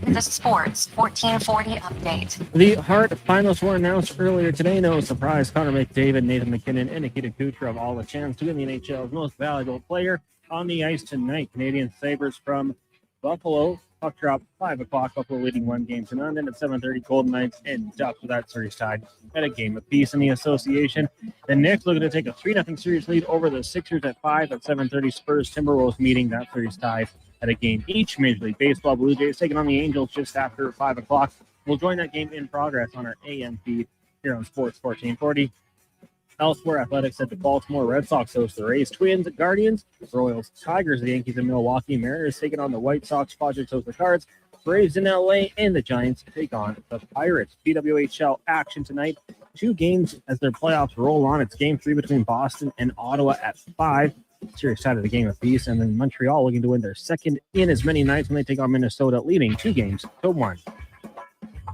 The Sports 1440 update. The Hart finalists were announced earlier today. No surprise, Connor McDavid, Nathan McKinnon, and Nikita Kucherov all a chance to win the NHL's most valuable player on the ice tonight. Canadian Sabres from Buffalo. Puck drop 5 o'clock. Buffalo leading 1-0. Then at 7:30, Golden Knights and Ducks with that series tied at a game apiece in the association. The Knicks looking to take a 3-0 series lead over the Sixers at 5 at 7:30. Spurs Timberwolves meeting, that series tied at a game each. Major League Baseball, Blue Jays taking on the Angels just after 5 o'clock. We'll join that game in progress on our AM feed here on Sports 1440. Elsewhere, Athletics said the Baltimore Red Sox host the Rays, Twins, Guardians, Royals, Tigers, the Yankees in Milwaukee, Mariners taking on the White Sox, Padres host the Cards, Braves in LA, and the Giants take on the Pirates. PWHL action tonight. 2 games as their playoffs roll on. It's game 3 between Boston and Ottawa at 5. Series tied at a game apiece, and then Montreal looking to win their second in as many nights when they take on Minnesota, leading 2-1.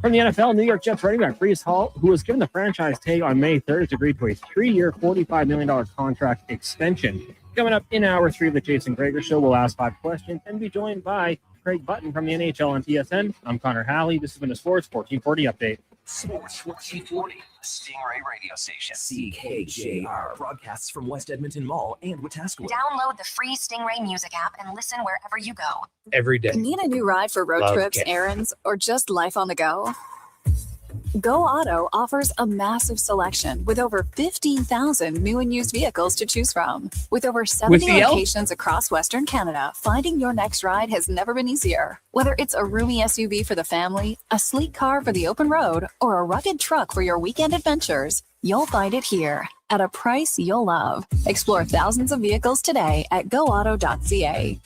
From the NFL, New York Jets running back Breece Hall, who was given the franchise tag on May 3rd, has agreed to a 3-year, $45 million contract extension. Coming up in Hour 3 of the Jason Gregor Show, we'll ask 5 questions and be joined by Craig Button from the NHL on TSN. I'm Connor Halley. This has been a Sports 1440 update. Sports 1440, Stingray radio station. CKJR broadcasts from West Edmonton Mall and Wetaskiwin. Download the free Stingray music app and listen wherever you go. Every day. Need a new ride for road trips, errands, or just life on the go? Go Auto offers a massive selection with over 15,000 new and used vehicles to choose from. With over 70 locations across Western Canada, finding your next ride has never been easier. Whether it's a roomy SUV for the family, a sleek car for the open road, or a rugged truck for your weekend adventures, you'll find it here at a price you'll love. Explore thousands of vehicles today at goauto.ca.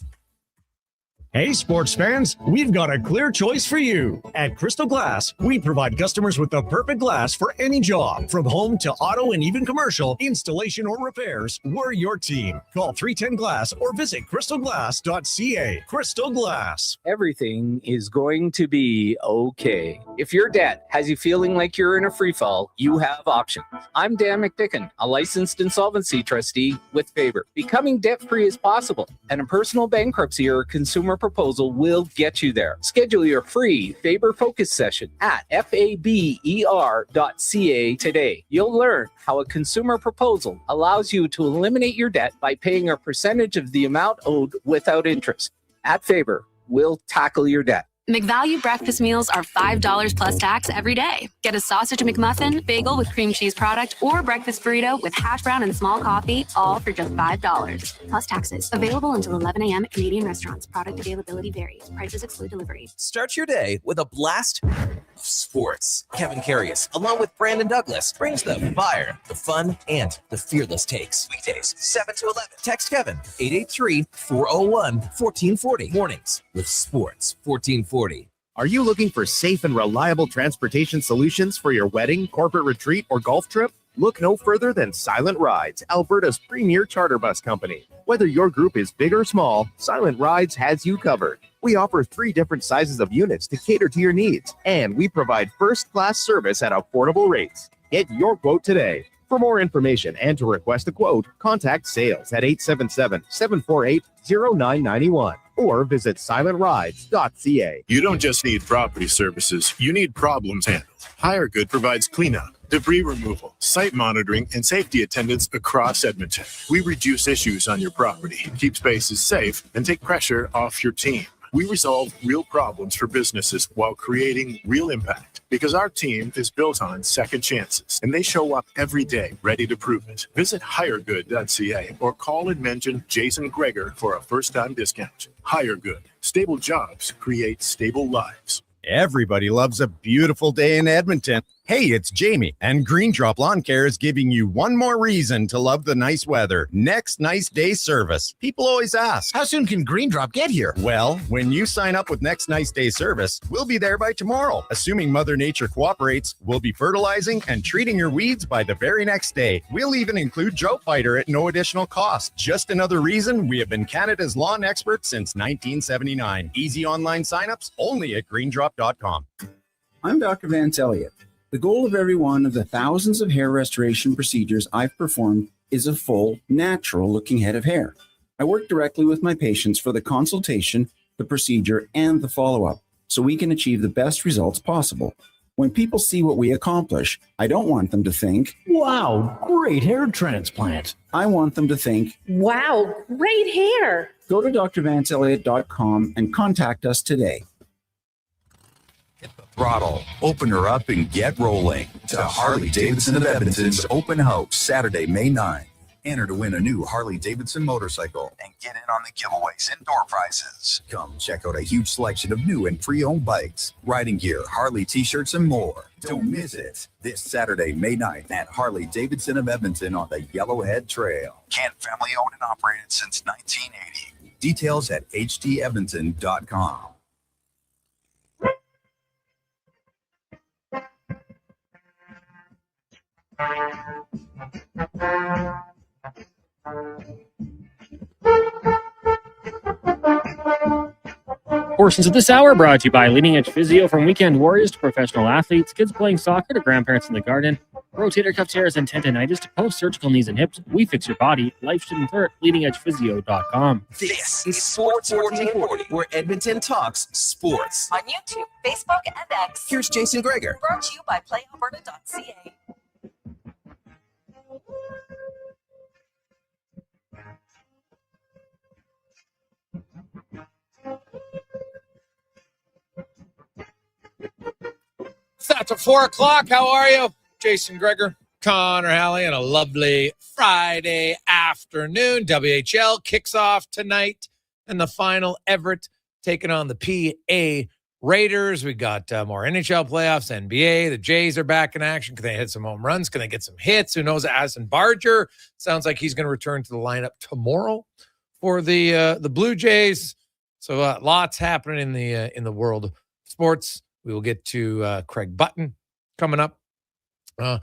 Hey, sports fans, we've got a clear choice for you. At Crystal Glass, we provide customers with the perfect glass for any job. From home to auto and even commercial, installation or repairs, we're your team. Call 310-GLASS or visit crystalglass.ca. Crystal Glass. Everything is going to be okay. If your debt has you feeling like you're in a free fall, you have options. I'm Dan McDicken, a licensed insolvency trustee with Faber. Becoming debt-free is possible, and a personal bankruptcy or consumer proposal will get you there. Schedule your free Faber Focus session at faber.ca today. You'll learn how a consumer proposal allows you to eliminate your debt by paying a percentage of the amount owed without interest. At Faber, we'll tackle your debt. McValue breakfast meals are $5 plus tax every day. Get a sausage McMuffin, bagel with cream cheese product, or breakfast burrito with hash brown and small coffee, all for just $5 plus taxes. Available until 11 a.m. at Canadian restaurants. Product availability varies. Prices exclude delivery. Start your day with a blast of sports. Kevin Carius, along with Brandon Douglas, brings the fire, the fun, and the fearless takes. Weekdays, 7 to 11. Text Kevin, 883-401-1440. Mornings with Sports 1440. Are you looking for safe and reliable transportation solutions for your wedding, corporate retreat, or golf trip? Look no further than Silent Rides, Alberta's premier charter bus company. Whether your group is big or small, Silent Rides has you covered. We offer 3 different sizes of units to cater to your needs, and we provide first-class service at affordable rates. Get your quote today. For more information and to request a quote, contact sales at 877-748-0991 or visit silentrides.ca. You don't just need property services, you need problems handled. HireGood provides cleanup, debris removal, site monitoring, and safety attendance across Edmonton. We reduce issues on your property, keep spaces safe, and take pressure off your team. We resolve real problems for businesses while creating real impact because our team is built on second chances and they show up every day ready to prove it. Visit hiregood.ca or call and mention Jason Gregor for a first-time discount. Hire Good. Stable jobs create stable lives. Everybody loves a beautiful day in Edmonton. Hey, it's Jamie, and Green Drop Lawn Care is giving you one more reason to love the nice weather. Next nice day service. People always ask, how soon can Green Drop get here? Well, when you sign up with Next Nice Day service, we'll be there by tomorrow. Assuming Mother Nature cooperates, we'll be fertilizing and treating your weeds by the very next day. We'll even include Drought Fighter at no additional cost. Just another reason we have been Canada's lawn expert since 1979. Easy online signups only at greendrop.com. I'm Dr. Vance Elliott. The goal of every one of the thousands of hair restoration procedures I've performed is a full, natural-looking head of hair. I work directly with my patients for the consultation, the procedure, and the follow-up, so we can achieve the best results possible. When people see what we accomplish, I don't want them to think, wow, great hair transplant. I want them to think, Wow, great hair. go to drvanceelliott.com and contact us today. Throttle, open her up and get rolling to Harley Davidson of Edmonton's open house Saturday, May 9th. Enter to win a new Harley Davidson motorcycle and get in on the giveaways and door prizes. Come check out a huge selection of new and pre-owned bikes, riding gear, Harley t-shirts, and more. Don't miss it. This Saturday, May 9th at Harley Davidson of Edmonton on the Yellowhead Trail. Kent family owned and operated since 1980. Details at hdedmonton.com. Portions of this hour brought to you by Leading Edge Physio. From weekend warriors to professional athletes, kids playing soccer to grandparents in the garden, rotator cuff tears and tendonitis to post-surgical knees and hips. We fix your body. Life shouldn't hurt. LeadingEdgePhysio.com. This is Sports 1440, where Edmonton talks sports. On YouTube, Facebook, and X. Here's Jason Gregor. Brought to you by PlayAlberta.ca. That's at 4 o'clock. How are you? Jason Gregor, Connor Halley, and a lovely Friday afternoon. WHL kicks off tonight, and the final Everett taking on the PA Raiders. We got more NHL playoffs, NBA. The Jays are back in action. Can they hit some home runs? Can they get some hits? Who knows? Addison Barger sounds like he's going to return to the lineup tomorrow for the Blue Jays. So lots happening in the world of sports. We will get to Craig Button coming up in a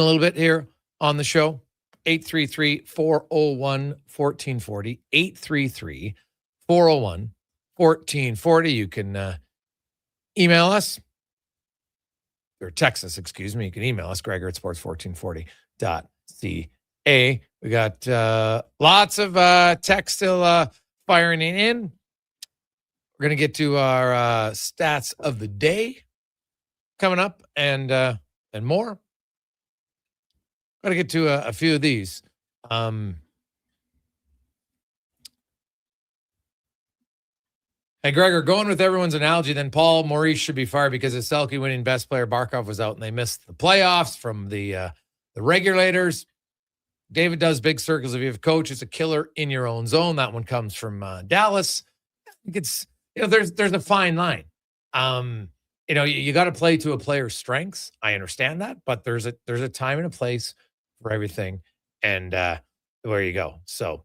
little bit here on the show. 833-401-1440. 833-401-1440. You can email us or text us, excuse me. You can email us, Gregor at sports1440.ca. We got lots of text still firing in. We're going to get to our stats of the day coming up and more. Got to get to a few of these. Hey, Gregor, going with everyone's analogy, then Paul Maurice should be fired because the Selke winning best player Barkov was out and they missed the playoffs from the regulators. David does big circles. If you have a coach, it's a killer in your own zone. That one comes from Dallas. I think it's, there's a fine line. You got to play to a player's strengths. I understand that, but there's a time and a place for everything. And there you go. So,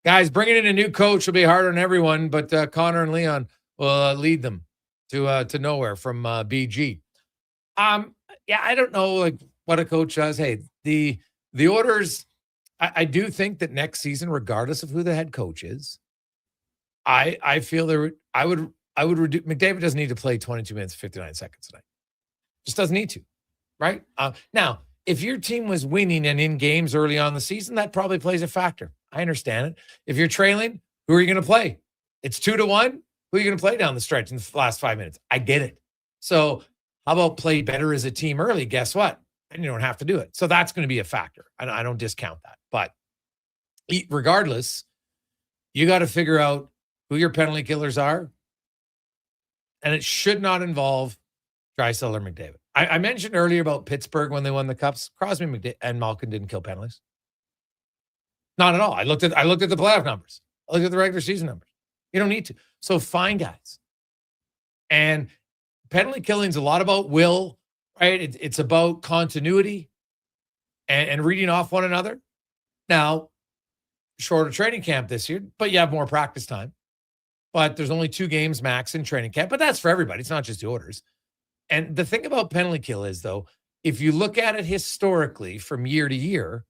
guys, bringing in a new coach will be hard on everyone, but Connor and Leon will lead them to nowhere from BG. I don't know what a coach does. Hey, the orders. I do think that next season, regardless of who the head coach is, I feel I would reduce. McDavid doesn't need to play 22 minutes, 59 seconds tonight. Just doesn't need to, right? Now, if your team was winning and in games early on in the season, that probably plays a factor. I understand it. If you're trailing, who are you going to play? It's 2-1. Who are you going to play down the stretch in the last 5 minutes? I get it. So how about play better as a team early? Guess what? And you don't have to do it. So that's going to be a factor. I don't discount that. But regardless, you got to figure out who your penalty killers are, And it should not involve Draisaitl or McDavid. I mentioned earlier about Pittsburgh when they won the Cups. Crosby and Malkin didn't kill penalties. Not at all. I looked at the playoff numbers. I looked at the regular season numbers. You don't need to. So find guys. And penalty killing is a lot about will, right? It's about continuity and reading off one another. Now, shorter training camp this year, but you have more practice time. But there's only 2 games max in training camp. But that's for everybody. It's not just the Oilers. And the thing about penalty kill is, though, if you look at it historically from year to year,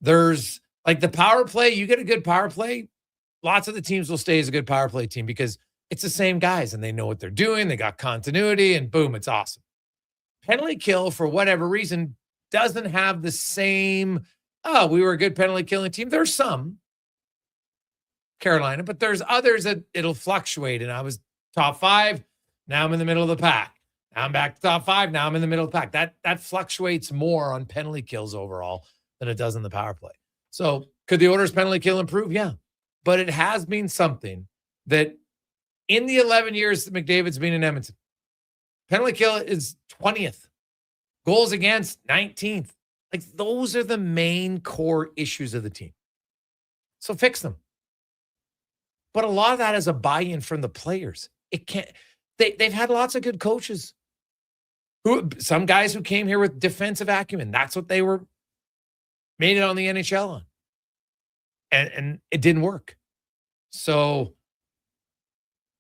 there's like the power play. You get a good power play, lots of the teams will stay as a good power play team because it's the same guys and they know what they're doing. They got continuity and boom, it's awesome. Penalty kill, for whatever reason, doesn't have the same, we were a good penalty killing team. There's some, Carolina, but there's others that it'll fluctuate. And I was top 5. Now I'm in the middle of the pack. Now I'm back to top 5. Now I'm in the middle of the pack. That fluctuates more on penalty kills overall than it does in the power play. So could the Oilers penalty kill improve? Yeah. But it has been something that in the 11 years that McDavid's been in Edmonton, penalty kill is 20th. Goals against, 19th. Like, those are the main core issues of the team. So fix them. But a lot of that is a buy-in from the players. It can't. They've had lots of good coaches. Some guys who came here with defensive acumen. That's what they were made it on the NHL on. And it didn't work. So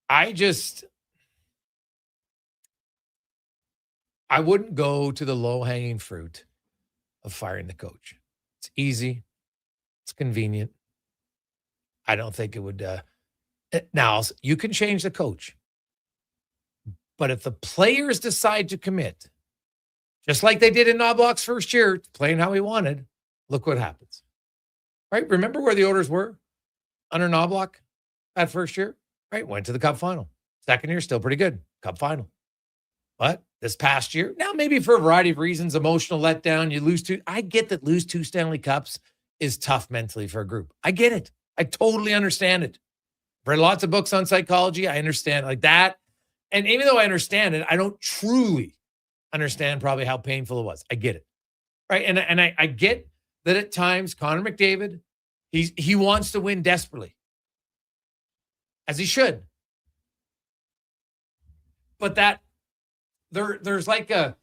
I wouldn't go to the low-hanging fruit of firing the coach. It's easy. It's convenient. I don't think it would. Now, you can change the coach. But if the players decide to commit, just like they did in Knobloch's first year, playing how he wanted, look what happens. Right? Remember where the Oilers were under Knobloch that first year? Right? Went to the Cup final. Second year, still pretty good. Cup final. But this past year, now maybe for a variety of reasons, emotional letdown, you lose 2. I get that lose 2 Stanley Cups is tough mentally for a group. I get it. I totally understand it. Read lots of books on psychology. I understand like that. And even though I understand it, I don't truly understand probably how painful it was. I get it. Right. And I get that at times Connor McDavid, he wants to win desperately. As he should. But that there's like the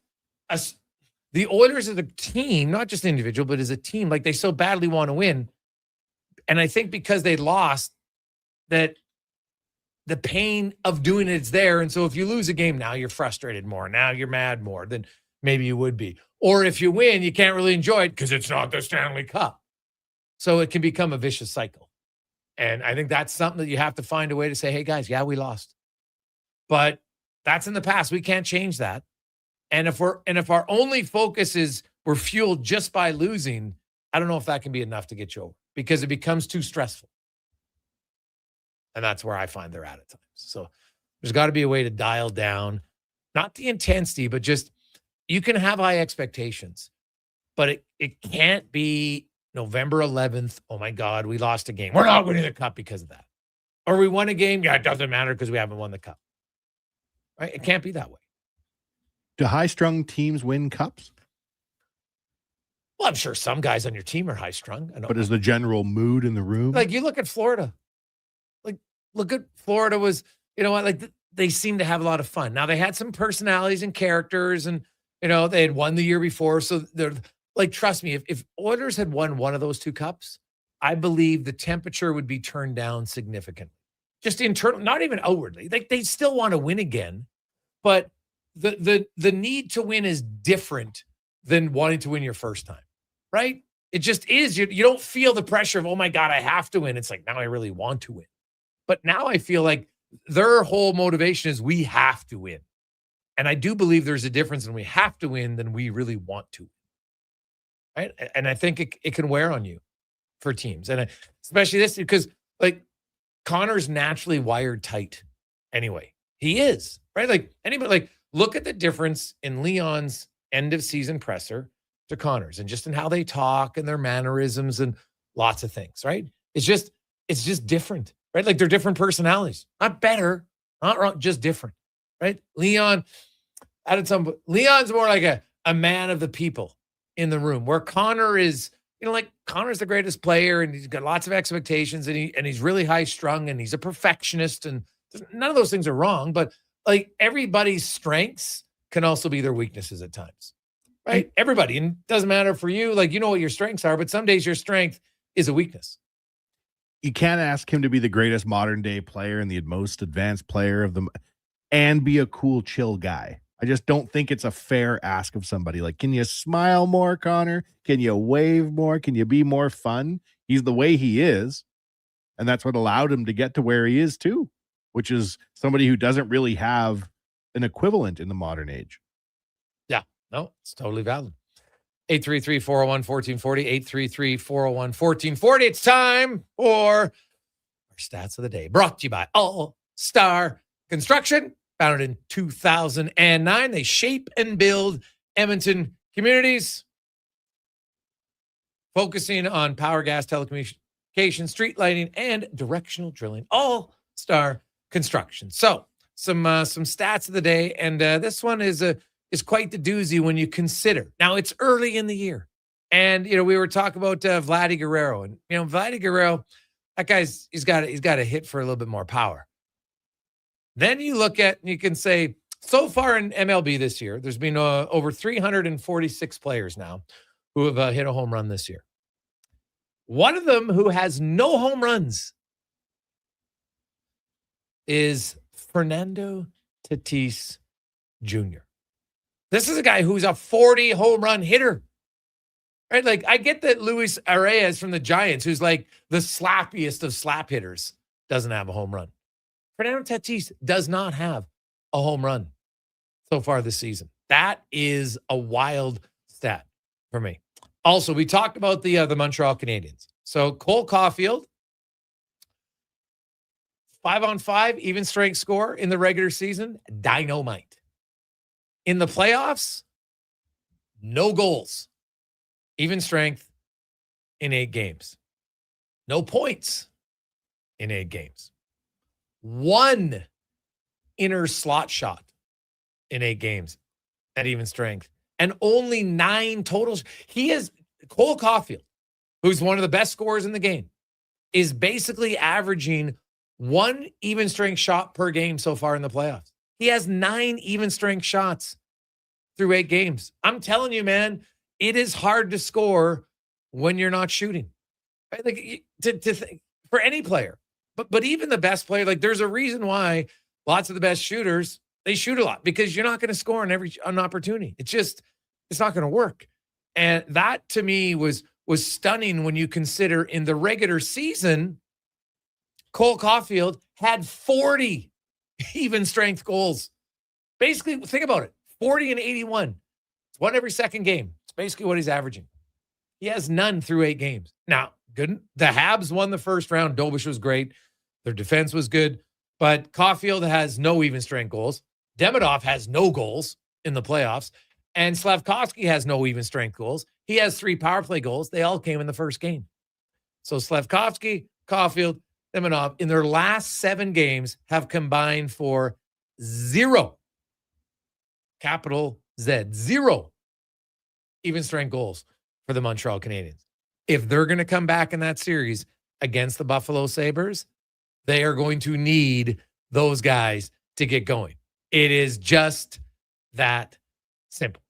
Oilers as a team, not just individual, but as a team, like they so badly want to win. And I think because they lost, that the pain of doing it's there. And so if you lose a game now, you're frustrated more. Now you're mad more than maybe you would be. Or if you win, you can't really enjoy it because it's not the Stanley Cup. So it can become a vicious cycle. And I think that's something that you have to find a way to say, hey, guys, yeah, we lost. But that's in the past. We can't change that. And if our only focus is we're fueled just by losing, I don't know if that can be enough to get you over because it becomes too stressful. And that's where I find they're at times. So there's got to be a way to dial down, not the intensity, but just you can have high expectations, but it can't be November 11th. Oh my God, we lost a game. We're not winning the cup because of that. Or we won a game. Yeah, it doesn't matter because we haven't won the cup. Right? It can't be that way. Do high-strung teams win cups? Well, I'm sure some guys on your team are high-strung. But is the general mood in the room? Like, you look at Florida. Like, look at Florida was, you know what, like, they seem to have a lot of fun. Now, they had some personalities and characters, and, you know, they had won the year before. So, they're like, trust me, if Oilers had won one of those 2 cups, I believe the temperature would be turned down significantly. Just internal, not even outwardly. They still want to win again, but the need to win is different than wanting to win your first time, right? It just is. You don't feel the pressure of, oh my God, I have to win. It's like, now I really want to win. But now I feel like their whole motivation is we have to win. And I do believe there's a difference when we have to win than we really want to. Right? And I think it can wear on you for teams. And especially this, because like Connor's naturally wired tight anyway. He is, right? Like anybody, like look at the difference in Leon's end of season presser to Connor's and just in how they talk and their mannerisms and lots of things, right? It's just different, right? Like they're different personalities, not better, not wrong, just different, right? Leon's more like a man of the people in the room, where Connor is, Connor's the greatest player and he's got lots of expectations and he's really high strung and he's a perfectionist, and none of those things are wrong, but like everybody's strengths can also be their weaknesses at times, right? Everybody, and it doesn't matter for you, like, what your strengths are, but some days your strength is a weakness. You can't ask him to be the greatest modern day player and the most advanced player of them and be a cool, chill guy. I just don't think it's a fair ask of somebody. Like, can you smile more, Connor? Can you wave more? Can you be more fun? He's the way he is. And that's what allowed him to get to where he is too, which is somebody who doesn't really have an equivalent in the modern age. Yeah, no, it's totally valid. 833-401-1440, 833-401-1440. It's time for our stats of the day, brought to you by All Star Construction. Founded in 2009, they shape and build Edmonton communities, focusing on power, gas, telecommunications, street lighting, and directional drilling. All Star Construction. So some stats of the day, and this one is quite the doozy when you consider. Now, it's early in the year, and we were talking about Vladdy Guerrero, and Vladdy Guerrero, that guy's he's got to hit for a little bit more power. Then you look at, and you can say, so far in MLB this year, there's been over 346 players now who have hit a home run this year. One of them who has no home runs is Fernando Tatis Jr. This is a guy who's a 40 home run hitter. Right? Like, I get that Luis Arias from the Giants, who's like the slappiest of slap hitters, doesn't have a home run. Fernando Tatis does not have a home run so far this season. That is a wild stat for me. Also, we talked about the Montreal Canadiens. So Cole Caulfield, 5-on-5, even strength score in the regular season, dynamite. In the playoffs, no goals, even strength in 8 games. No points in 8 games. 1 inner slot shot in 8 games at even strength, and only 9 totals. Cole Caulfield, who's one of the best scorers in the game, is basically averaging 1 even strength shot per game so far in the playoffs. He has 9 even strength shots through 8 games. I'm telling you, man, it is hard to score when you're not shooting. Right? Like, for any player. But even the best player, like, there's a reason why lots of the best shooters, they shoot a lot, because you're not going to score on an opportunity. It's not going to work. And that to me was stunning when you consider in the regular season, Cole Caulfield had 40 even strength goals. Basically, think about it. 40 and 81. It's 1 every second game. It's basically what he's averaging. He has none through 8 games. Now, good. The Habs won the first round. Dobish was great. Their defense was good. But Caulfield has no even strength goals. Demidov has no goals in the playoffs. And Slavkovsky has no even strength goals. He has 3 power play goals. They all came in the first game. So Slavkovsky, Caulfield, Demidov, in their last 7 games have combined for 0. Capital Z. 0 even strength goals for the Montreal Canadiens. If they're going to come back in that series against the Buffalo Sabres, they are going to need those guys to get going. It is just that simple.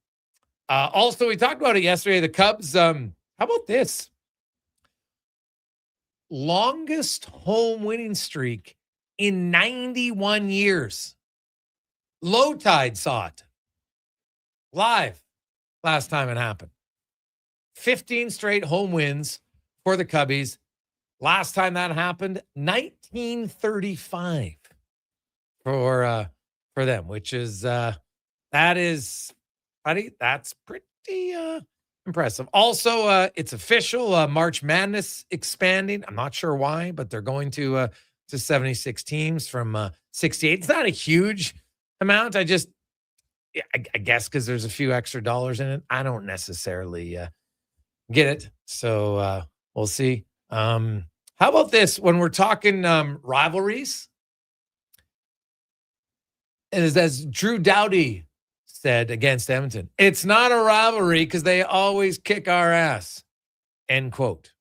Also, we talked about it yesterday. The Cubs, how about this? Longest home winning streak in 91 years. Low Tide saw it live last time it happened. 15 straight home wins for the Cubbies. Last time that happened, 1935 for them, which is that's pretty impressive. Also, it's official. March Madness expanding. I'm not sure why, but they're going to 76 teams from 68. It's not a huge amount. I guess because there's a few extra dollars in it. I don't necessarily get it. So we'll see. How about this? When we're talking rivalries, as Drew Doughty said against Edmonton, it's not a rivalry because they always kick our ass. End quote.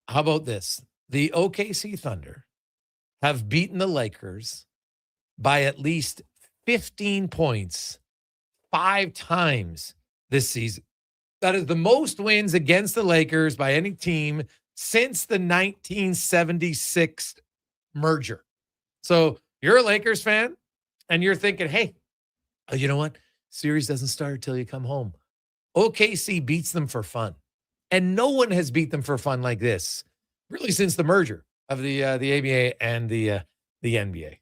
How about this? The OKC Thunder have beaten the Lakers by at least 15 points 5 times this season. That is the most wins against the Lakers by any team since the 1976 merger. So you're a Lakers fan and you're thinking, hey, you know what? Series doesn't start until you come home. OKC beats them for fun. And no one has beat them for fun like this, really, since the merger of the ABA and the NBA.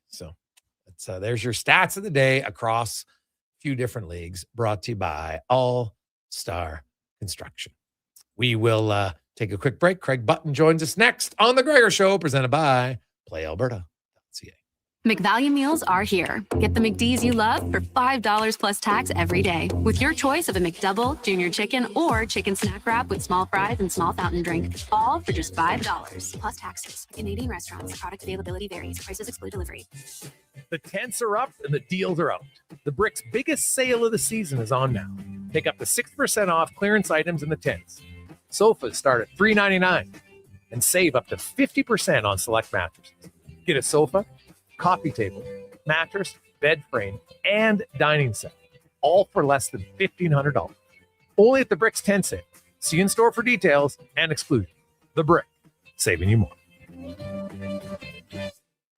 So there's your stats of the day across a few different leagues, brought to you by All Star Construction. We will take a quick break. Craig Button joins us next on The Gregor Show, presented by PlayAlberta.ca. McValue meals are here. Get the McD's you love for $5 plus tax every day with your choice of a McDouble, junior chicken, or chicken snack wrap with small fries and small fountain drink. All for just $5 plus taxes. Canadian restaurants. Product availability varies. Prices exclude delivery. The tents are up and the deals are out. The Brick's biggest sale of the season is on now. Take up to 6% off clearance items in the tents. Sofas start at $3.99 and save up to 50% on select mattresses. Get a sofa, coffee table, mattress, bed frame, and dining set, all for less than $1,500. Only at the Brick's tent sale. See you in store for details and exclusion. The Brick, saving you more.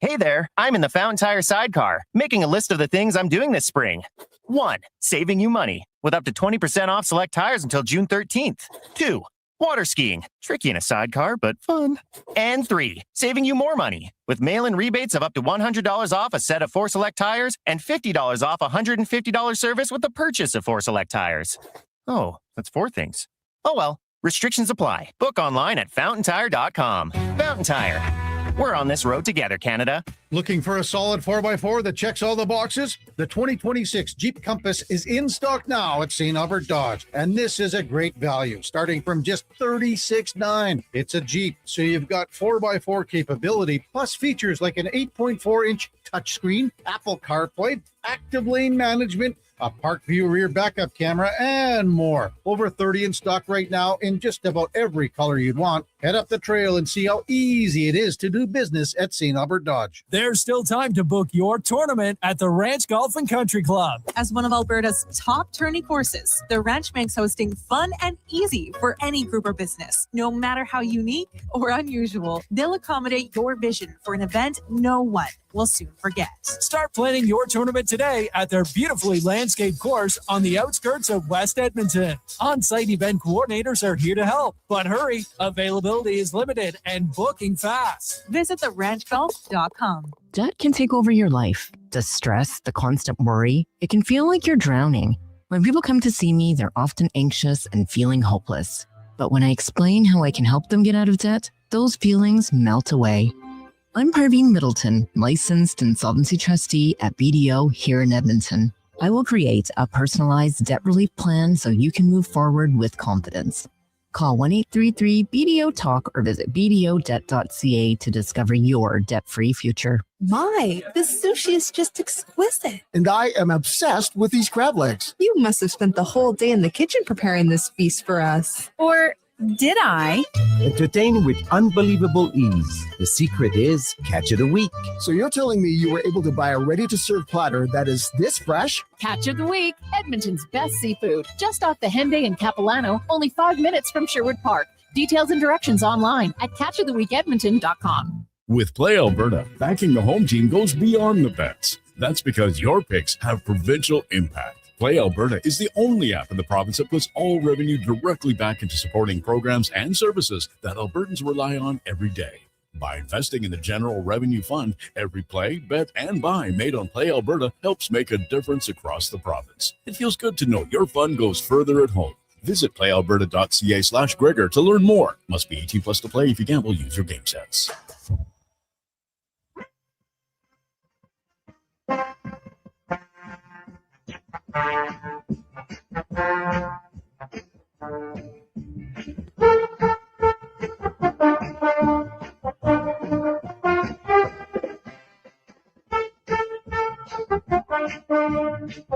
Hey there, I'm in the Fountain Tire sidecar, making a list of the things I'm doing this spring. 1. Saving you money, with up to 20% off select tires until June 13th. 2. Water skiing, tricky in a sidecar, but fun. And 3. Saving you more money, with mail-in rebates of up to $100 off a set of 4 select tires and $50 off a $150 service with the purchase of 4 select tires. Oh, that's 4 things. Oh well, restrictions apply. Book online at fountaintire.com. Fountain Tire. We're on this road together, Canada. Looking for a solid 4x4 that checks all the boxes? The 2026 Jeep Compass is in stock now at St. Albert Dodge, and this is a great value, starting from just $36,900. It's a Jeep, so you've got 4x4 capability, plus features like an 8.4-inch touchscreen, Apple CarPlay, active lane management, a Park View rear backup camera, and more. Over 30 in stock right now in just about every color you'd want. Head up the trail and see how easy it is to do business at St. Albert Dodge. There's still time to book your tournament at the Ranch Golf and Country Club. As one of Alberta's top tourney courses, the Ranch makes hosting fun and easy for any group or business. No matter how unique or unusual, they'll accommodate your vision for an event no one will soon forget. Start planning your tournament today at their beautifully landscaped course on the outskirts of West Edmonton. On-site event coordinators are here to help, but hurry, availability is limited and booking fast. Visit theranchgolf.com. Debt can take over your life. The stress, the constant worry, it can feel like you're drowning. When people come to see me, they're often anxious and feeling hopeless. But when I explain how I can help them get out of debt, those feelings melt away. I'm Parveen Middleton, licensed insolvency trustee at BDO here in Edmonton. I will create a personalized debt relief plan so you can move forward with confidence. Call 1-833-BDO-TALK or visit bdodebt.ca to discover your debt-free future. My, this sushi is just exquisite. And I am obsessed with these crab legs. You must have spent the whole day in the kitchen preparing this feast for us. Or did I? Entertain with unbelievable ease. The secret is catch of the week. So you're telling me you were able to buy a ready-to-serve platter that is this fresh? Catch of the week, Edmonton's best seafood. Just off the Henday and Capilano, only 5 minutes from Sherwood Park. Details and directions online at catchoftheweekedmonton.com. With Play Alberta, backing the home team goes beyond the bets. That's because your picks have provincial impact. Play Alberta is the only app in the province that puts all revenue directly back into supporting programs and services that Albertans rely on every day. By investing in the General Revenue Fund, every play, bet, and buy made on Play Alberta helps make a difference across the province. It feels good to know your fund goes further at home. Visit playalberta.ca/Gregor to learn more. Must be 18 plus to play. If you gamble, use your game sense. Portions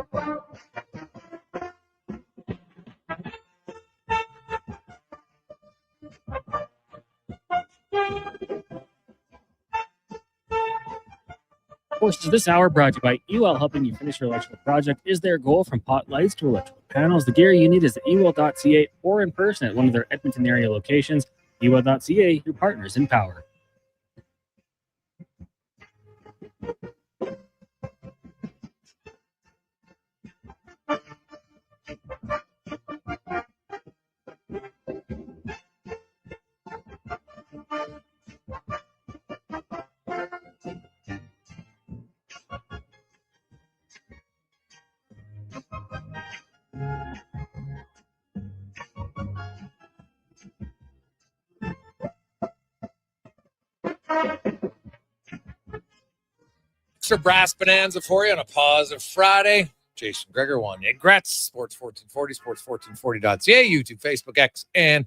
of this hour brought to you by EWEL, helping you finish your electrical project is their goal. From pot lights to electrical panels, the gear you need is at ewell.ca or in person at one of their Edmonton area locations. ewell.ca, your partners in power. Extra brass bonanza for you on a positive Friday. Jason Gregor, Wanye Gretz, Sports 1440, sports1440.ca, YouTube, Facebook, X, and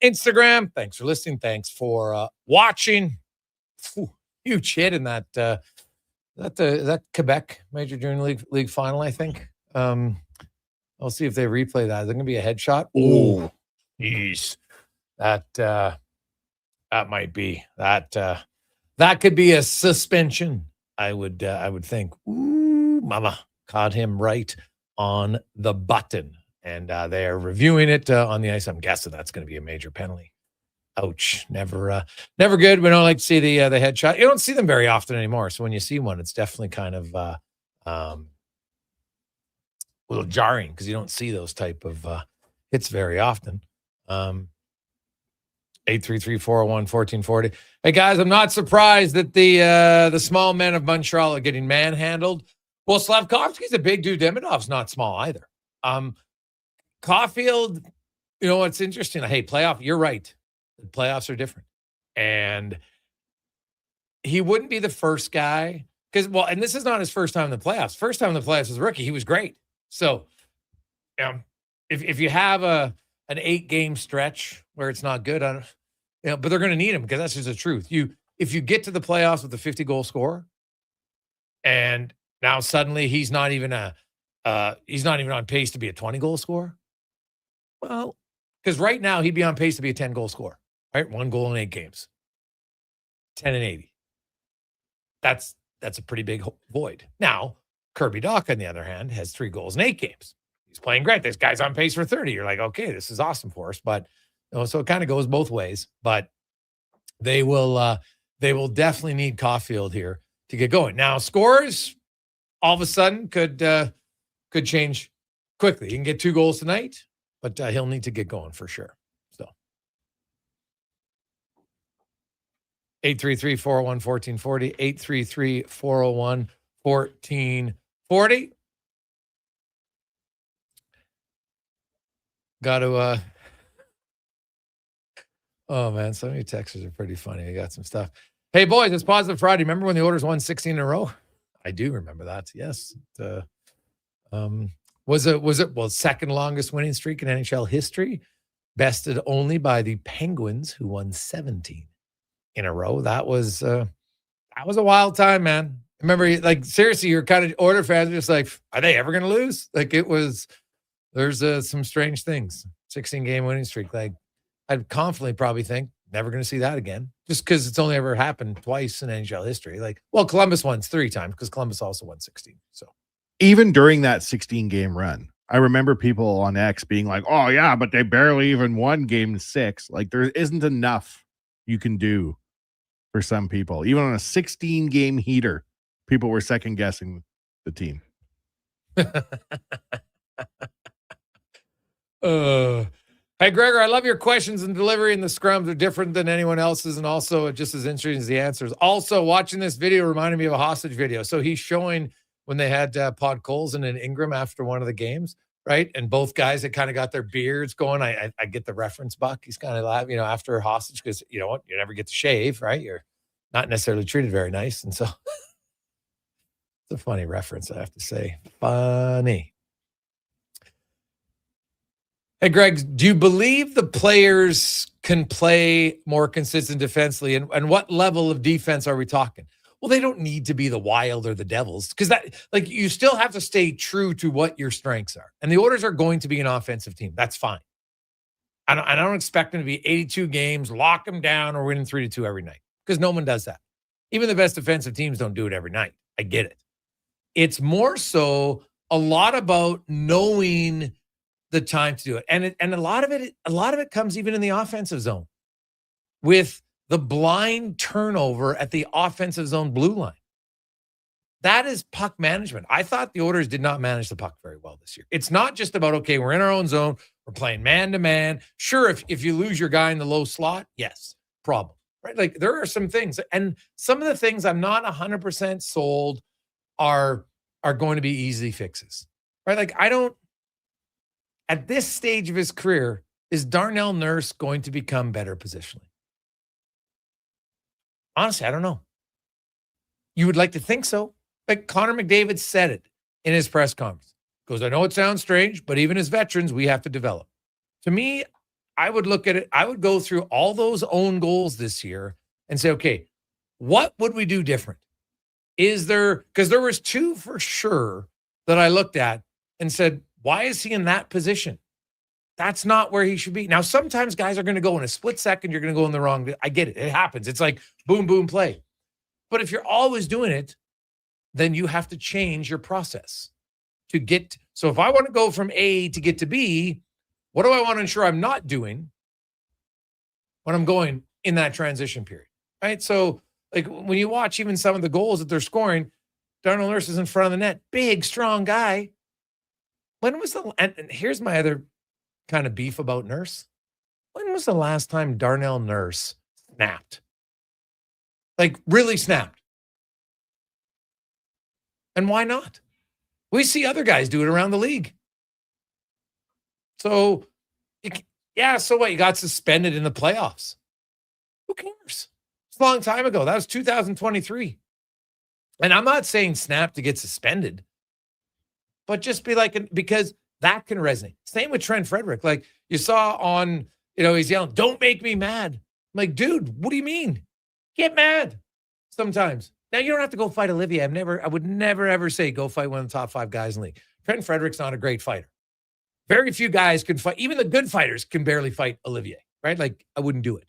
Instagram. Thanks for listening. Thanks for watching. Huge hit in that Quebec Major Junior League final, I think. I'll see if they replay that. Is it going to be a headshot? Oh, jeez. That might be. That could be a suspension. I would think. Ooh, mama caught him right on the button, and they are reviewing it on the ice. I'm guessing that's going to be a major penalty. Ouch! Never good. We don't like to see the headshot. You don't see them very often anymore. So when you see one, it's definitely kind of a little jarring because you don't see those type of hits very often. 833-401-1440. Hey, guys, I'm not surprised that the small men of Montreal are getting manhandled. Well, Slavkovsky's a big dude. Demidov's not small either. Caulfield, you know, what's interesting. Hey, playoff, you're right. The playoffs are different. And he wouldn't be the first guy because, well, and this is not his first time in the playoffs. First time in the playoffs as a rookie, he was great. So if you have an 8-game stretch where it's not good, but they're going to need him because that's just the truth. If you get to the playoffs with a 50-goal scorer, and now suddenly he's not even on pace to be a 20-goal scorer. Well, because right now he'd be on pace to be a 10-goal scorer, right? 1 goal in 8 games, 10 and 80. That's a pretty big void. Now Kirby Dach, on the other hand, has 3 goals in 8 games. He's playing great. This guy's on pace for 30. You're like, okay, this is awesome for us. But so it kind of goes both ways. But they will definitely need Caulfield here to get going. Now, scores all of a sudden could change quickly. He can get 2 goals tonight, but he'll need to get going for sure. So 833-401-1440, 833-401-1440. Got to, oh man, some of your texts are pretty funny. I got some stuff. Hey boys, it's Positive Friday. Remember when the Oilers won 16 in a row? I do remember that. Yes. Was it second longest winning streak in NHL history, bested only by the Penguins, who won 17 in a row. That was a wild time, man. Remember, like, seriously, you're kind of Oiler fans are just like, are they ever going to lose? Like, there's some strange things. 16-game winning streak. Like, I'd confidently probably think never going to see that again, just because it's only ever happened twice in NHL history. Like, well, Columbus won 3 times because Columbus also won 16. So even during that 16-game run, I remember people on X being like, oh yeah, but they barely even won game 6. Like, there isn't enough you can do for some people. Even on a 16-game heater, people were second guessing the team. Hey, Gregor, I love your questions and delivery, and the scrums are different than anyone else's, and also just as interesting as the answers. Also, watching this video reminded me of a hostage video. So he's showing when they had Podkolzin and Ingram after one of the games, right? And both guys had kind of got their beards going. I get the reference, Buck. He's kind of laughing, after a hostage, because you know what? You never get to shave, right? You're not necessarily treated very nice. And so it's a funny reference, I have to say. Funny. Hey, Greg, do you believe the players can play more consistent defensively? And what level of defense are we talking? Well, they don't need to be the Wild or the Devils because that, like, you still have to stay true to what your strengths are. And the Oilers are going to be an offensive team. That's fine. I don't expect them to be 82 games, lock them down, or winning 3-2 every night because no one does that. Even the best defensive teams don't do it every night. I get it. It's more so a lot about knowing the time to do it. And a lot of it comes even in the offensive zone with the blind turnover at the offensive zone blue line. That is puck management. I thought the Oilers did not manage the puck very well this year. It's not just about, okay, we're in our own zone, we're playing man-to-man. Sure, if you lose your guy in the low slot, yes, problem. Right? Like, there are some things. And some of the things I'm not 100% sold are going to be easy fixes. Right? Like, at this stage of his career, is Darnell Nurse going to become better positionally? Honestly, I don't know. You would like to think so. Like Connor McDavid said it in his press conference. Goes, I know it sounds strange, but even as veterans, we have to develop. To me, I would look at it. I would go through all those own goals this year and say, okay, what would we do different? Is there, because there was two for sure that I looked at and said, why is he in that position? That's not where he should be. Now, sometimes guys are going to go in a split second. You're going to go in the wrong. I get it. It happens. It's like boom, boom, play. But if you're always doing it, then you have to change your process to get. So if I want to go from A to get to B, what do I want to ensure I'm not doing when I'm going in that transition period? Right. So like when you watch even some of the goals that they're scoring, Darnell Nurse is in front of the net, big, strong guy. When was and here's my other kind of beef about Nurse. When was the last time Darnell Nurse snapped? Like really snapped? And why not? We see other guys do it around the league. So, so what? You got suspended in the playoffs. Who cares? It's a long time ago. That was 2023. And I'm not saying snap to get suspended, but just be like, because that can resonate. Same with Trent Frederick. Like you saw on, he's yelling, don't make me mad. I'm like, dude, what do you mean? Get mad sometimes. Now, you don't have to go fight Olivier. I would never, ever say go fight one of the top 5 guys in the league. Trent Frederick's not a great fighter. Very few guys can fight. Even the good fighters can barely fight Olivier, right? Like, I wouldn't do it.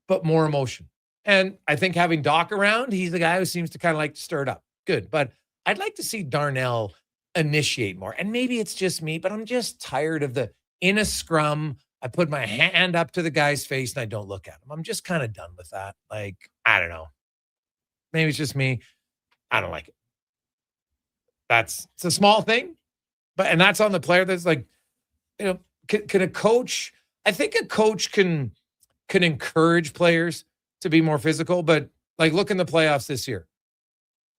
But more emotion. And I think having Doc around, he's the guy who seems to kind of like to stir it up. Good. But I'd like to see Darnell initiate more. And maybe it's just me, but I'm just tired of in a scrum, I put my hand up to the guy's face and I don't look at him. I'm just kind of done with that. Like, I don't know. Maybe it's just me. I don't like it. It's a small thing, and that's on the player. That's like, can a coach, I think a coach can encourage players to be more physical, but like look in the playoffs this year.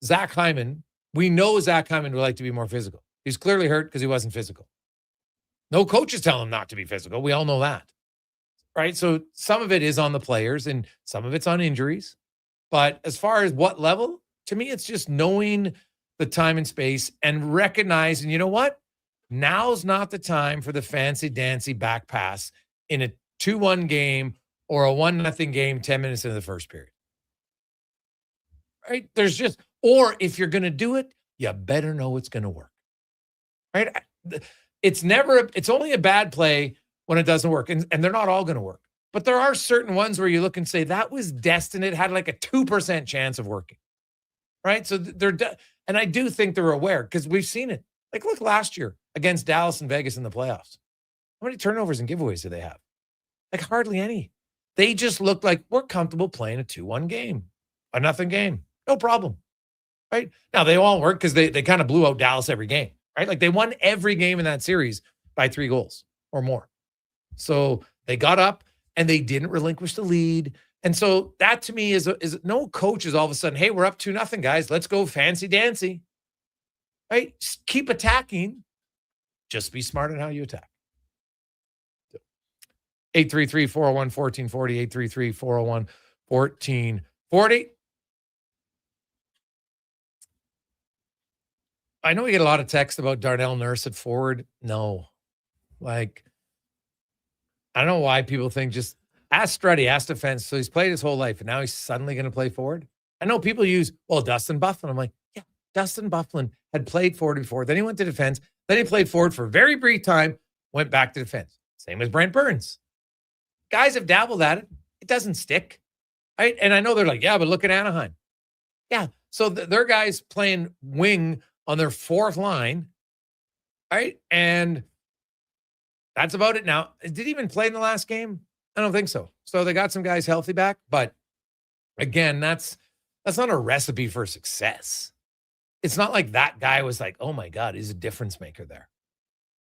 Zach Hyman, we know Zach Hyman would like to be more physical. He's clearly hurt because he wasn't physical. No coach is telling him not to be physical. We all know that, right? So some of it is on the players and some of it's on injuries. But as far as what level, to me, it's just knowing the time and space and recognizing, you know what? Now's not the time for the fancy-dancy back pass in a 2-1 game or a 1-0 game 10 minutes into the first period. Right? Or if you're going to do it, you better know it's going to work. Right? It's only a bad play when it doesn't work. And they're not all going to work. But there are certain ones where you look and say, that was destined. It had like a 2% chance of working. Right? So and I do think they're aware because we've seen it. Like, look last year against Dallas and Vegas in the playoffs. How many turnovers and giveaways do they have? Like, hardly any. They just looked like we're comfortable playing a 2-1 game, a 0 game. No problem. Right? Now, they all work because they kind of blew out Dallas every game. Right? Like, they won every game in that series by 3 goals or more. So they got up. And they didn't relinquish the lead. And so that to me is no coach is all of a sudden, hey, we're up 2-0, guys. Let's go fancy-dancy. Right? Just keep attacking. Just be smart in how you attack. 833-401-1440, 833-401-1440. I know we get a lot of text about Darnell Nurse at forward. No. Like, I don't know why people think just ask Struddy, ask defense. So he's played his whole life, and now he's suddenly going to play forward. I know people use, Dustin Byfuglien. I'm like, yeah, Dustin Byfuglien had played forward before. Then he went to defense. Then he played forward for a very brief time, went back to defense. Same as Brent Burns. Guys have dabbled at it. It doesn't stick. Right? And I know they're like, yeah, but look at Anaheim. Yeah. So their guys playing wing on their fourth line. Right? And that's about it now. Did he even play in the last game? I don't think so. So they got some guys healthy back. But again, that's not a recipe for success. It's not like that guy was like, oh my God, he's a difference maker there.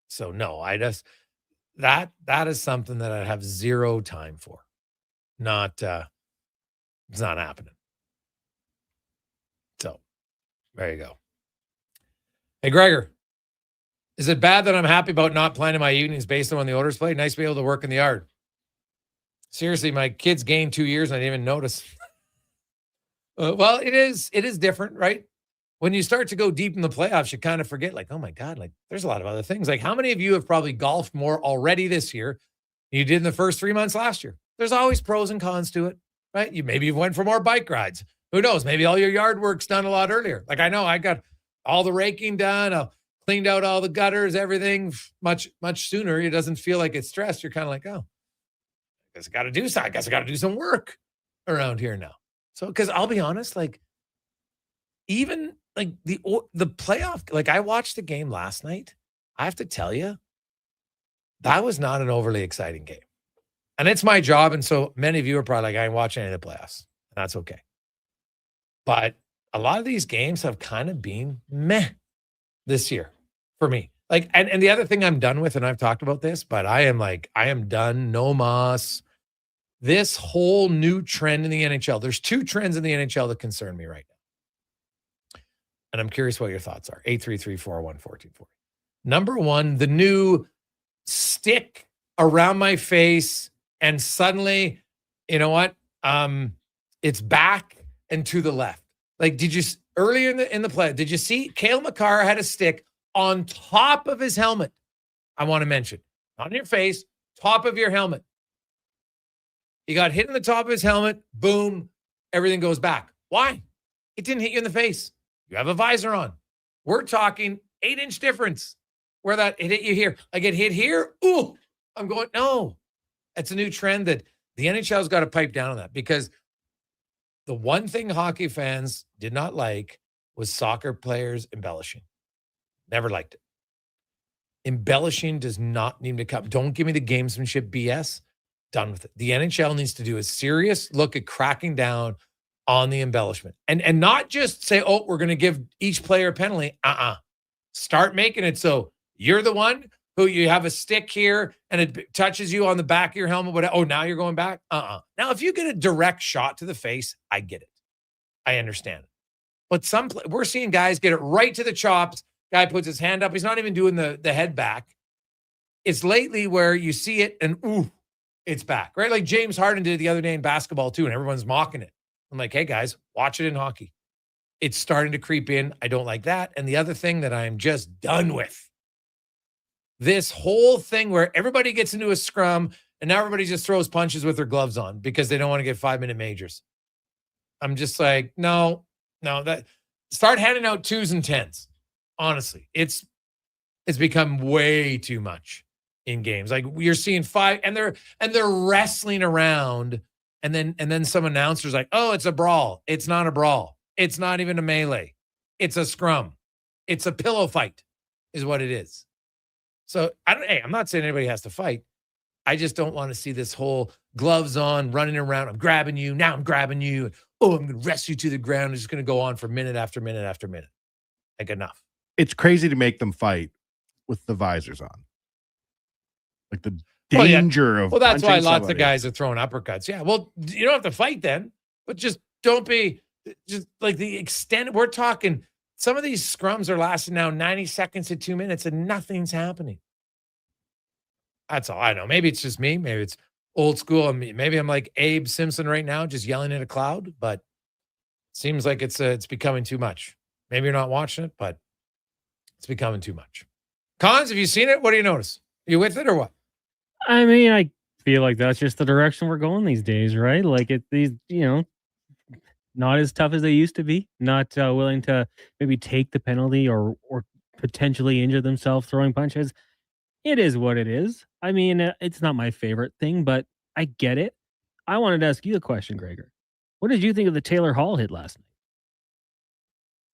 So no, that is something that I have zero time for. It's not happening. So there you go. Hey, Gregor, is it bad that I'm happy about not planning my evenings based on when the Oilers play? Nice to be able to work in the yard. Seriously, my kids gained 2 years and I didn't even notice. Well, it is different, right? When you start to go deep in the playoffs, you kind of forget, like, oh my God, like there's a lot of other things. Like, how many of you have probably golfed more already this year than you did in the first 3 months last year? There's always pros and cons to it, right? Maybe you went for more bike rides. Who knows? Maybe all your yard work's done a lot earlier. Like, I know I got all the raking done. I cleaned out all the gutters, everything much, much sooner. It doesn't feel like it's stressed. You're kind of like, oh, I guess I got to do something. I guess I got to do some work around here now. So, because I'll be honest, like, even like the playoff, like I watched the game last night. I have to tell you, that was not an overly exciting game. And it's my job. And so many of you are probably like, I ain't watching any of the playoffs. And that's okay. But a lot of these games have kind of been meh this year for me. Like, and the other thing I'm done with, and I've talked about this, but I am done. No mas. This whole new trend in the NHL. There's two trends in the NHL that concern me right now. And I'm curious what your thoughts are. 833-401-1440. Number one, the new stick around my face, and suddenly, you know what? It's back and to the left. Like, did you earlier in the play? Did you see Cale Makar had a stick on top of his helmet? I want to mention, not in your face, top of your helmet. He got hit in the top of his helmet. Boom, everything goes back. Why? It didn't hit you in the face. You have a visor on. We're talking 8-inch difference where that it hit you here. I get hit here. Ooh, I'm going, no. It's a new trend that the NHL's got to pipe down on that, because the one thing hockey fans did not like was soccer players embellishing. Never liked it. Embellishing does not need to come. Don't give me the gamesmanship BS. Done with it. The NHL needs to do a serious look at cracking down on the embellishment. And not just say, oh, we're going to give each player a penalty. Start making it so you're the one who you have a stick here and it touches you on the back of your helmet. Whatever. Oh, now you're going back? Now, if you get a direct shot to the face, I get it. I understand it. But we're seeing guys get it right to the chops. Guy puts his hand up. He's not even doing the head back. It's lately where you see it and, ooh, it's back, right? Like James Harden did the other day in basketball too, and everyone's mocking it. I'm like, hey guys, watch it in hockey. It's starting to creep in. I don't like that. And the other thing that I'm just done with, this whole thing where everybody gets into a scrum and now everybody just throws punches with their gloves on because they don't want to get 5-minute majors. I'm just like, no, that start handing out 2s and 10s. Honestly, it's become way too much in games. Like you're seeing 5 and they're wrestling around, and then some announcer's like, oh, it's a brawl. It's not a brawl. It's not even a melee. It's a scrum. It's a pillow fight is what it is. So I'm not saying anybody has to fight. I just don't want to see this whole gloves on, running around. I'm grabbing you. Now I'm grabbing you. Oh, I'm going to wrest you to the ground. It's just going to go on for minute after minute after minute. Like enough. It's crazy to make them fight with the visors on. Like the danger of. Well, that's why lots somebody. of guys are throwing uppercuts. Yeah. Well, you don't have to fight then, but just don't be just like the extent. We're talking some of these scrums are lasting now 90 seconds to 2 minutes and nothing's happening. That's all I know. Maybe it's just me. Maybe it's old school. Maybe I'm like Abe Simpson right now, just yelling at a cloud, but it seems like it's becoming too much. Maybe you're not watching it, but it's becoming too much. Cons, have you seen it? What do you notice? Are you with it or what? I mean, I feel like that's just the direction we're going these days, right? Like not as tough as they used to be, not willing to maybe take the penalty or potentially injure themselves throwing punches. It is what it is. I mean, it's not my favorite thing, but I get it. I wanted to ask you a question, Gregor. What did you think of the Taylor Hall hit last night?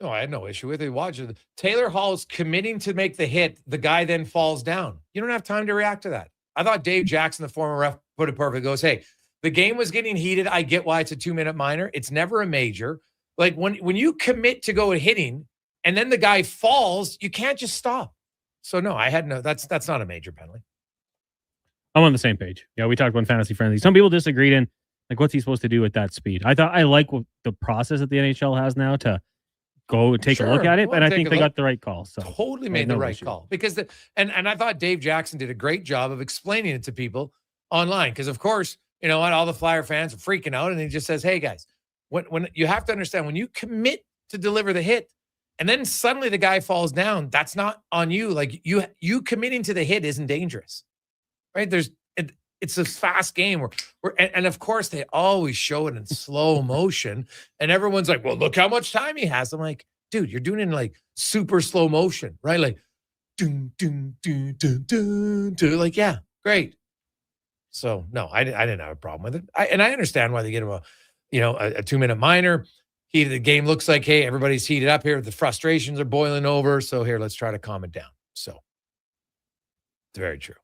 No, I had no issue with it. Watch it. Taylor Hall's committing to make the hit. The guy then falls down. You don't have time to react to that. I thought Dave Jackson, the former ref, put it perfect. Goes, hey, the game was getting heated. I get why it's a 2-minute minor. It's never a major. Like when you commit to go hitting and then the guy falls, you can't just stop. So no, that's not a major penalty. I'm on the same page. Yeah, we talked about fantasy friendly. Some people disagreed in like what's he supposed to do with that speed. I like what the process that the NHL has now to go take a look at it, but I think they got the right call. So totally made the right call because and I thought Dave Jackson did a great job of explaining it to people online because of course, you know what, all the Flyer fans are freaking out and he just says, hey guys, when you have to understand when you commit to deliver the hit and then suddenly the guy falls down, that's not on you. Like you committing to the hit isn't dangerous, right? It's a fast game and of course they always show it in slow motion and everyone's like, well, look how much time he has. I'm like, dude, you're doing it in like super slow motion, right? Like, doom, doom, doom, doom, doom, doom. Like, yeah, great. So no, I didn't have a problem with it. I understand why they get him a 2-minute minor. The game looks like, hey, everybody's heated up here. The frustrations are boiling over. So here, let's try to calm it down. So it's very true.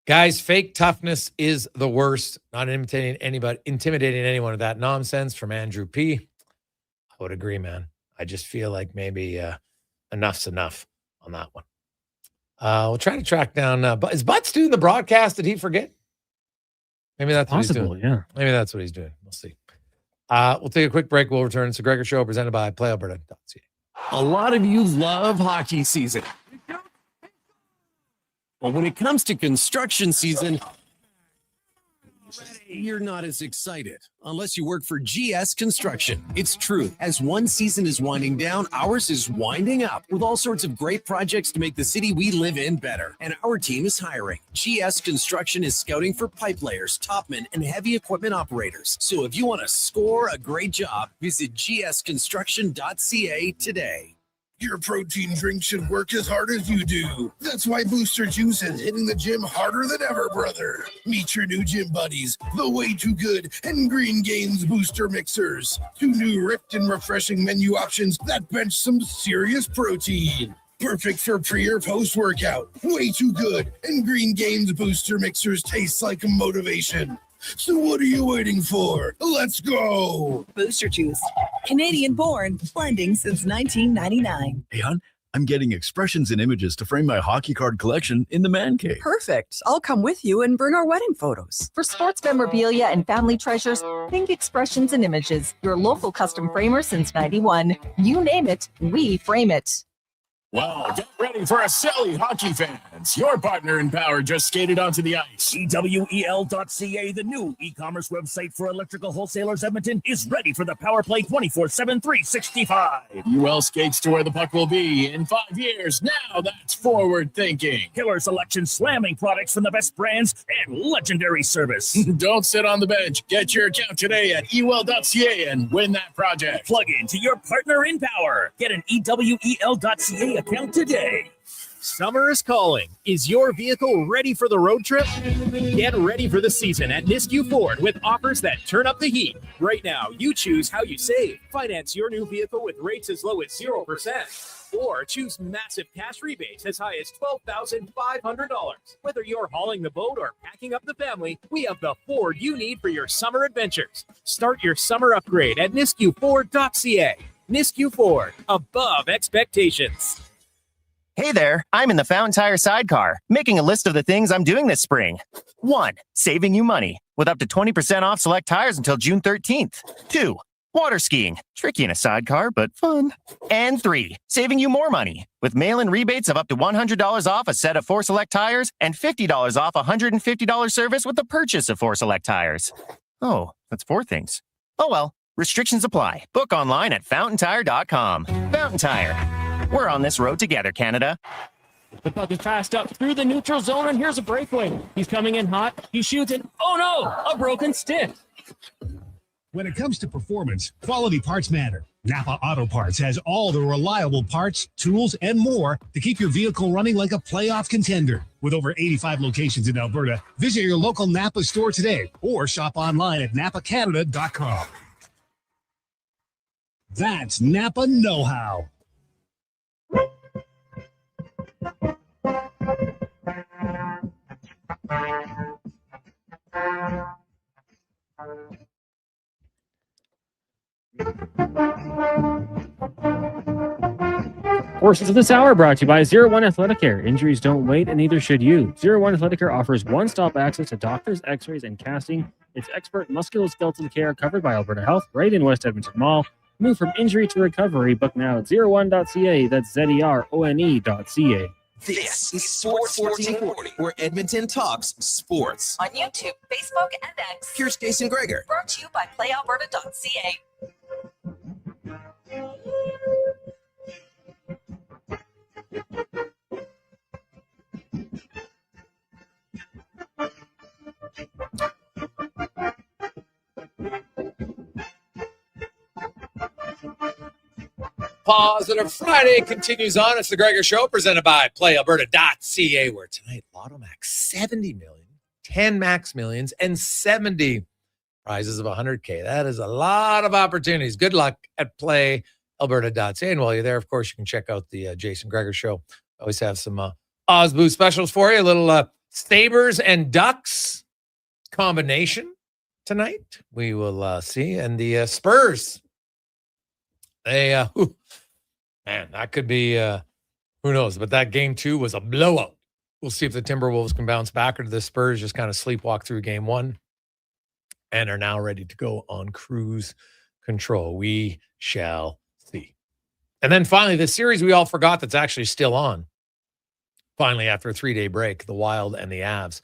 Guys, fake toughness is the worst. Not intimidating anyone with that nonsense from Andrew P. I would agree, man. I just feel like maybe enough's enough on that one. We'll try to track down. Is Butts doing the broadcast? Did he forget? Maybe that's possible, what he's doing. Yeah. Maybe that's what he's doing. We'll see. We'll take a quick break. We'll return. It's the Gregor Show presented by PlayAlberta.ca. A lot of you love hockey season. Well, when it comes to construction season, you're not as excited unless you work for GS Construction. It's true. As one season is winding down, ours is winding up with all sorts of great projects to make the city we live in better. And our team is hiring. GS Construction is scouting for pipe layers, topmen, and heavy equipment operators. So if you want to score a great job, visit gsconstruction.ca today. Your protein drink should work as hard as you do. That's why Booster Juice is hitting the gym harder than ever, brother. Meet your new gym buddies, the Way Too Good and Green Gains Booster Mixers. 2 new ripped and refreshing menu options that bench some serious protein. Perfect for pre or post-workout. Way Too Good and Green Gains Booster Mixers taste like motivation. So what are you waiting for? Let's go! Booster Juice. Canadian born, blending since 1999. Hey, hon, I'm getting expressions and images to frame my hockey card collection in the man cave. Perfect. I'll come with you and bring our wedding photos. For sports memorabilia and family treasures, think Expressions and Images, your local custom framer since 91. You name it, we frame it. Well, get ready for a silly hockey fans. Your partner in power just skated onto the ice. EWEL.ca, the new e-commerce website for electrical wholesalers Edmonton, is ready for the power play 24/7, 365. UL skates to where the puck will be in 5 years. Now that's forward thinking. Killer selection, slamming products from the best brands, and legendary service. Don't sit on the bench. Get your account today at EWEL.ca and win that project. Plug into your partner in power. Get an EWEL.ca account today. Summer is calling. Is your vehicle ready for the road trip? Get ready for the season at Nisku Ford with offers that turn up the heat. Right now, you choose how you save. Finance your new vehicle with rates as low as 0%. Or choose massive cash rebates as high as $12,500. Whether you're hauling the boat or packing up the family, we have the Ford you need for your summer adventures. Start your summer upgrade at niskuford.ca. Nisku Ford, above expectations. Hey there, I'm in the Fountain Tire sidecar, making a list of the things I'm doing this spring. 1. Saving you money, with up to 20% off select tires until June 13th. 2. Water skiing, tricky in a sidecar, but fun. And 3. Saving you more money, with mail-in rebates of up to $100 off a set of 4 select tires and $50 off a $150 service with the purchase of 4 select tires. Oh, that's 4 things. Oh well, restrictions apply. Book online at fountaintire.com. Fountain Tire. We're on this road together, Canada. The puck is passed up through the neutral zone, and here's a breakaway. He's coming in hot. He shoots, and oh no, a broken stick. When it comes to performance, quality parts matter. Napa Auto Parts has all the reliable parts, tools, and more to keep your vehicle running like a playoff contender. With over 85 locations in Alberta, visit your local Napa store today or shop online at napacanada.com. That's Napa know-how. Portions of this hour brought to you by 01 Athletic Care. Injuries don't wait, and neither should you. 01 Athletic Care offers one-stop access to doctors, x-rays, and casting. It's expert musculoskeletal care covered by Alberta Health right in West Edmonton Mall. Move from injury to recovery. Book now at 01.ca. That's ZERONE.ca. This is Sports 1440, where Edmonton talks sports. On YouTube, Facebook, and X. Here's Jason Gregor. Brought to you by PlayAlberta.ca. Positive Friday continues on. It's the Gregor Show presented by PlayAlberta.ca, where tonight Lotto Max 70 million, 10 Max Millions, and 70 prizes of 100K. That is a lot of opportunities. Good luck at PlayAlberta.ca. And while you're there, of course, you can check out the Jason Gregor Show. I always have some Osboo specials for you. A little Sabres and Ducks combination tonight. We will see. And the Spurs, they, man, that could be, who knows? But that game 2 was a blowout. We'll see if the Timberwolves can bounce back, or the Spurs just kind of sleepwalk through game 1 and are now ready to go on cruise control. We shall see. And then finally, the series we all forgot that's actually still on. Finally, after a 3-day break, the Wild and the Avs.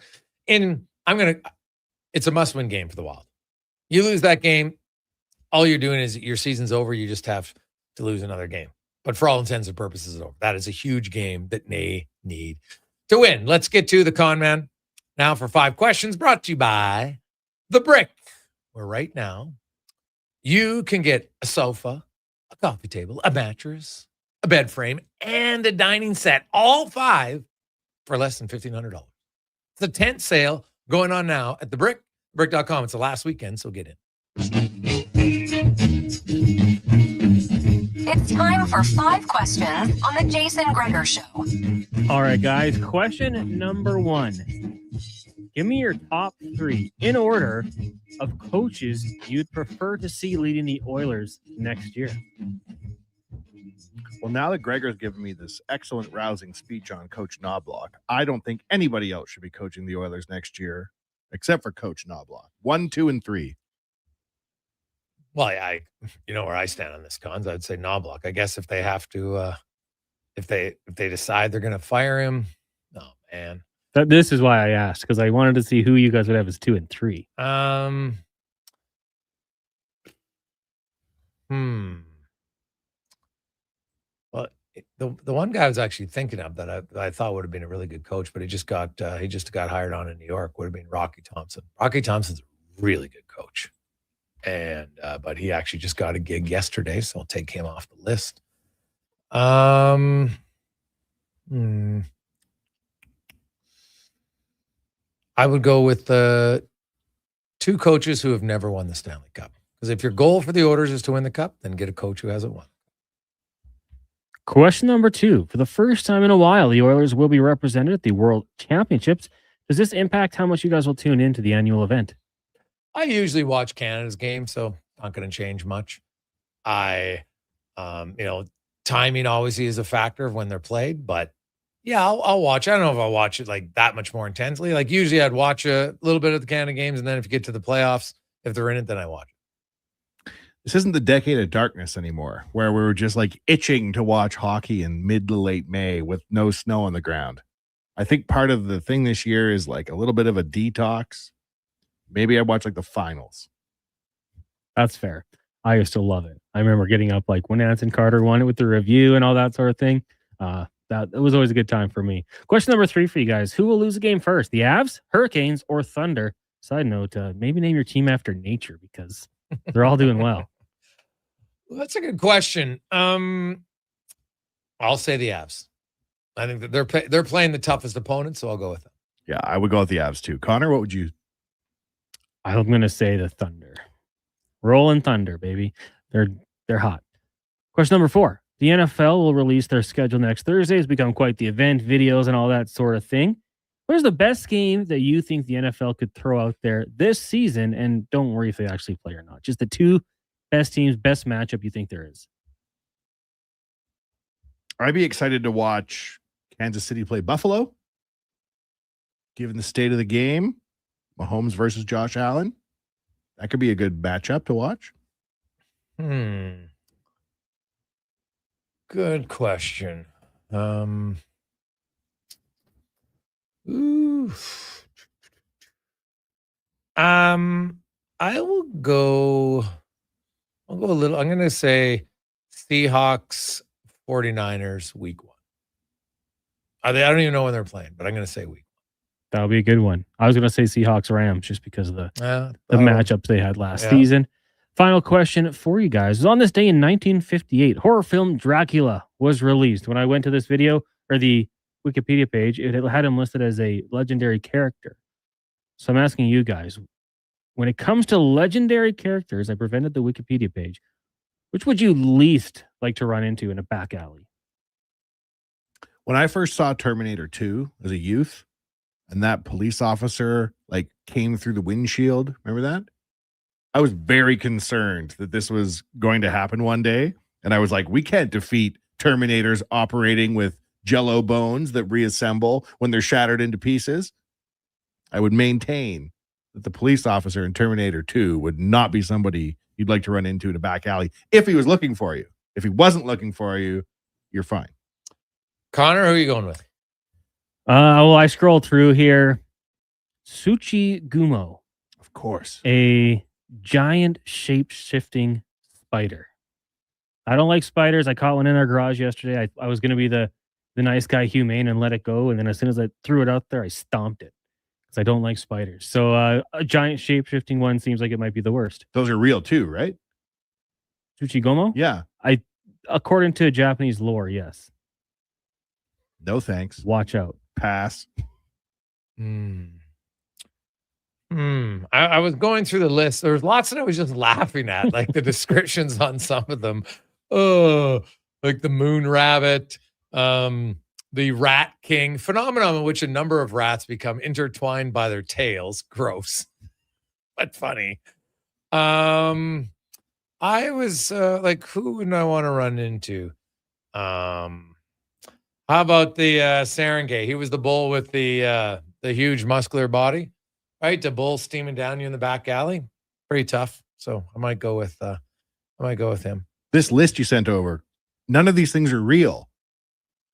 It's a must-win game for the Wild. You lose that game, all you're doing is your season's over. You just have to lose another game. But for all intents and purposes, it's over. That is a huge game that they need to win. Let's get to the con man now for 5 questions, brought to you by The Brick, where right now you can get a sofa, a coffee table, a mattress, a bed frame, and a dining set, all 5 for less than $1,500. It's a tent sale going on now at The Brick, brick.com. It's the last weekend, so get in. It's time for 5 questions on the Jason Gregor Show. All right, guys. Question number 1. Give me your top 3 in order of coaches you'd prefer to see leading the Oilers next year. Well, now that Gregor's given me this excellent rousing speech on Coach Knobloch, I don't think anybody else should be coaching the Oilers next year except for Coach Knobloch. 1, 2, and 3. Well, you know where I stand on this, Cons. I'd say Knobloch. I guess if they have to, if they decide they're going to fire him, oh man. This is why I asked, because I wanted to see who you guys would have as 2 and 3. Well, the one guy I was actually thinking of that I thought would have been a really good coach, but he just got hired on in New York, would have been Rocky Thompson. Rocky Thompson's a really good coach. And but he actually just got a gig yesterday, so I'll take him off the list. I would go with the 2 coaches who have never won the Stanley Cup. Because if your goal for the Oilers is to win the Cup, then get a coach who hasn't won. Question number 2. For the first time in a while, the Oilers will be represented at the World Championships. Does this impact how much you guys will tune into the annual event? I usually watch Canada's game, so not going to change much. Timing obviously is a factor of when they're played, but yeah, I'll watch. I don't know if I'll watch it like that much more intensely. Like usually I'd watch a little bit of the Canada games, and then if you get to the playoffs, if they're in it, then I watch it. This isn't the decade of darkness anymore, where we were just like itching to watch hockey in mid to late May with no snow on the ground. I think part of the thing this year is like a little bit of a detox. Maybe I watch like the finals. That's fair. I used to love it. I remember getting up like when Anson Carter won it with the review and all that sort of thing. That it was always a good time for me. Question number 3 for you guys. Who will lose the game first? The Avs, Hurricanes, or Thunder? Side note, maybe name your team after nature, because They're all doing well. Well, that's a good question. I'll say the Avs. I think that they're playing the toughest opponent, so I'll go with them. Yeah, I would go with the Avs too. Connor, what would you? I'm going to say the Thunder. Rolling Thunder, baby. They're hot. Question number 4. The NFL will release their schedule next Thursday. It's become quite the event, videos, and all that sort of thing. What is the best game that you think the NFL could throw out there this season? And don't worry if they actually play or not. Just the 2 best teams, best matchup you think there is. I'd be excited to watch Kansas City play Buffalo. Given the state of the game, Mahomes versus Josh Allen, that could be a good matchup to watch. Good question. I will go. I'll go a little. I'm going to say Seahawks 49ers week 1. I don't even know when they're playing, but I'm going to say week. That'll be a good one. I was going to say Seahawks Rams just because of the matchups they had last season. Final question for you guys. On this day in 1958, horror film Dracula was released. When I went to this video or the Wikipedia page, it had him listed as a legendary character. So I'm asking you guys, when it comes to legendary characters, I prevented the Wikipedia page. Which would you least like to run into in a back alley? When I first saw Terminator 2 as a youth, and that police officer like came through the windshield, remember that? I was very concerned that this was going to happen one day. And I was like, we can't defeat Terminators operating with jello bones that reassemble when they're shattered into pieces. I would maintain that the police officer in Terminator 2 would not be somebody you'd like to run into in a back alley if he was looking for you. If he wasn't looking for you, you're fine. Connor, who are you going with? Well, I scrolled through here. Tsuchigumo. Of course. A giant shape-shifting spider. I don't like spiders. I caught one in our garage yesterday. I was going to be the nice guy, humane, and let it go. And then as soon as I threw it out there, I stomped it because I don't like spiders. So a giant shape-shifting one seems like it might be the worst. Those are real too, right? Tsuchigumo? Yeah. According to Japanese lore, yes. No thanks. Watch out. Pass. I was going through the list. There was lots that I was just laughing at, like the descriptions on some of them. Oh, like the moon rabbit, the rat king, phenomenon in which a number of rats become intertwined by their tails. Gross, but funny. I was like, who would I want to run into? How about the Serengeti? He was the bull with the huge muscular body, right? The bull steaming down you in the back alley. Pretty tough. So I might go with him. This list you sent over, none of these things are real,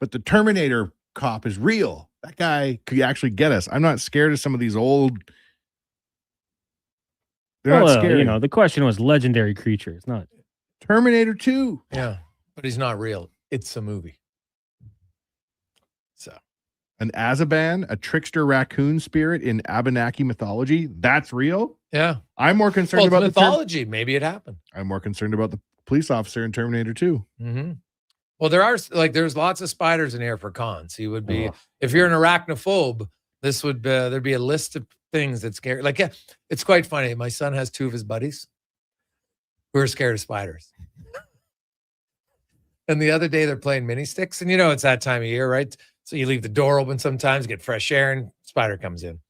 but the Terminator cop is real. That guy could actually get us. I'm not scared of some of these old. They're not scary. The question was legendary creatures, not Terminator 2. Yeah, but he's not real. It's a movie. So, an Azaban, a trickster raccoon spirit in Abenaki mythology, that's real? Yeah. I'm more concerned about mythology. Maybe it happened. I'm more concerned about the police officer in Terminator 2. Mm-hmm. Well, there's lots of spiders in here for cons. He would be, if you're an arachnophobe, this would be, there'd be a list of things that scare. Like, yeah, it's quite funny. My son has 2 of his buddies who are scared of spiders. And the other day they're playing mini sticks, and it's that time of year, right? So you leave the door open sometimes, get fresh air, and spider comes in.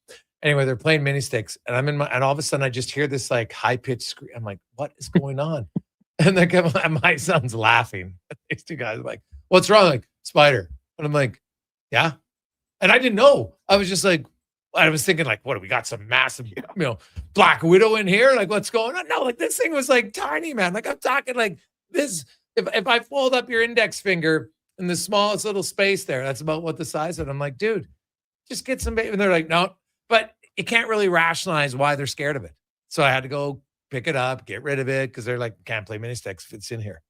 Anyway, they're playing mini sticks, and and all of a sudden I just hear this like high pitched scream. I'm like, what is going on? And then my son's laughing. These 2 guys are like, what's wrong? Like, spider. And I'm like, yeah. And I didn't know. I was just like, I was thinking like, what, we got some massive, Black Widow in here? Like, what's going on? No, like this thing was like tiny, man. Like I'm talking like this. If I fold up your index finger in the smallest little space there, that's about what the size of it. I'm like, dude, just get some baby. And they're like, no, but you can't really rationalize why they're scared of it. So I had to go pick it up, get rid of it, because they're like, can't play mini sticks if it's in here.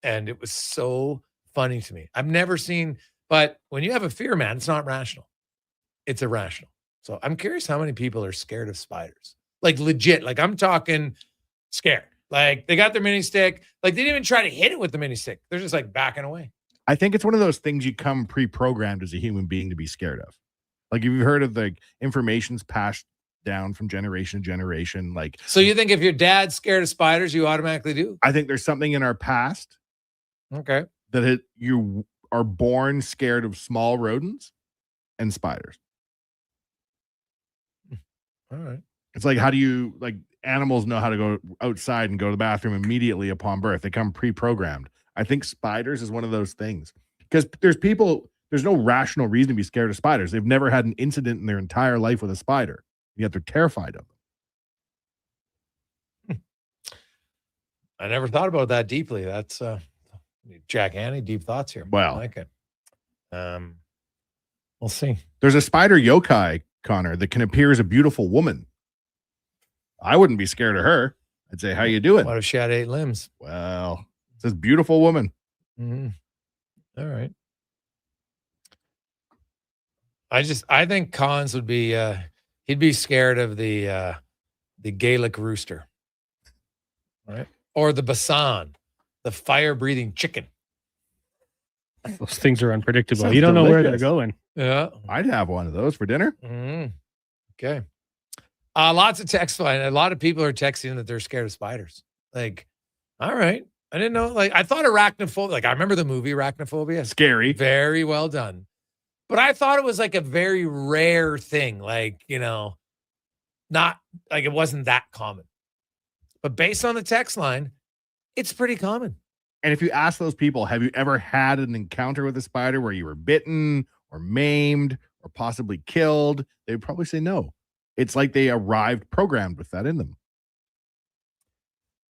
And it was so funny to me. I've never seen, but when you have a fear, man, it's not rational. It's irrational. So I'm curious how many people are scared of spiders. Like legit, like I'm talking scared. Like they got their mini stick. Like they didn't even try to hit it with the mini stick. They're just like backing away. I think it's one of those things you come pre-programmed as a human being to be scared of. Like, you've heard of the information's passed down from generation to generation. Like, so you think if your dad's scared of spiders, you automatically do? I think there's something in our past. Okay. That you are born scared of small rodents and spiders. All right. It's like, how do you, like, animals know how to go outside and go to the bathroom immediately upon birth. They come pre-programmed. I think spiders is one of those things. Because there's no rational reason to be scared of spiders. They've never had an incident in their entire life with a spider, yet they're terrified of them. I never thought about that deeply. That's Jack Haney, deep thoughts here. Well, I like it. We'll see. There's a spider yokai, Connor, that can appear as a beautiful woman. I wouldn't be scared of her. I'd say, how you doing? What if she had 8 limbs? Well, it says beautiful woman. Mm-hmm. All right. I think Cons would be he'd be scared of the Gaelic rooster. Right? Or the Basan, the fire-breathing chicken. Those things are unpredictable. Sounds You don't know where delicious. they're going. Yeah. I'd have one of those for dinner. Mm-hmm. Okay. Lots of text line. A lot of people are texting that they're scared of spiders. Like, all right. I didn't know. Like, I thought arachnophobia. Like, I remember the movie Arachnophobia. Scary. Very well done. But I thought it was like a very rare thing. Like, not like it wasn't that common. But based on the text line, it's pretty common. And if you ask those people, have you ever had an encounter with a spider where you were bitten or maimed or possibly killed? They'd probably say no. It's like they arrived programmed with that in them.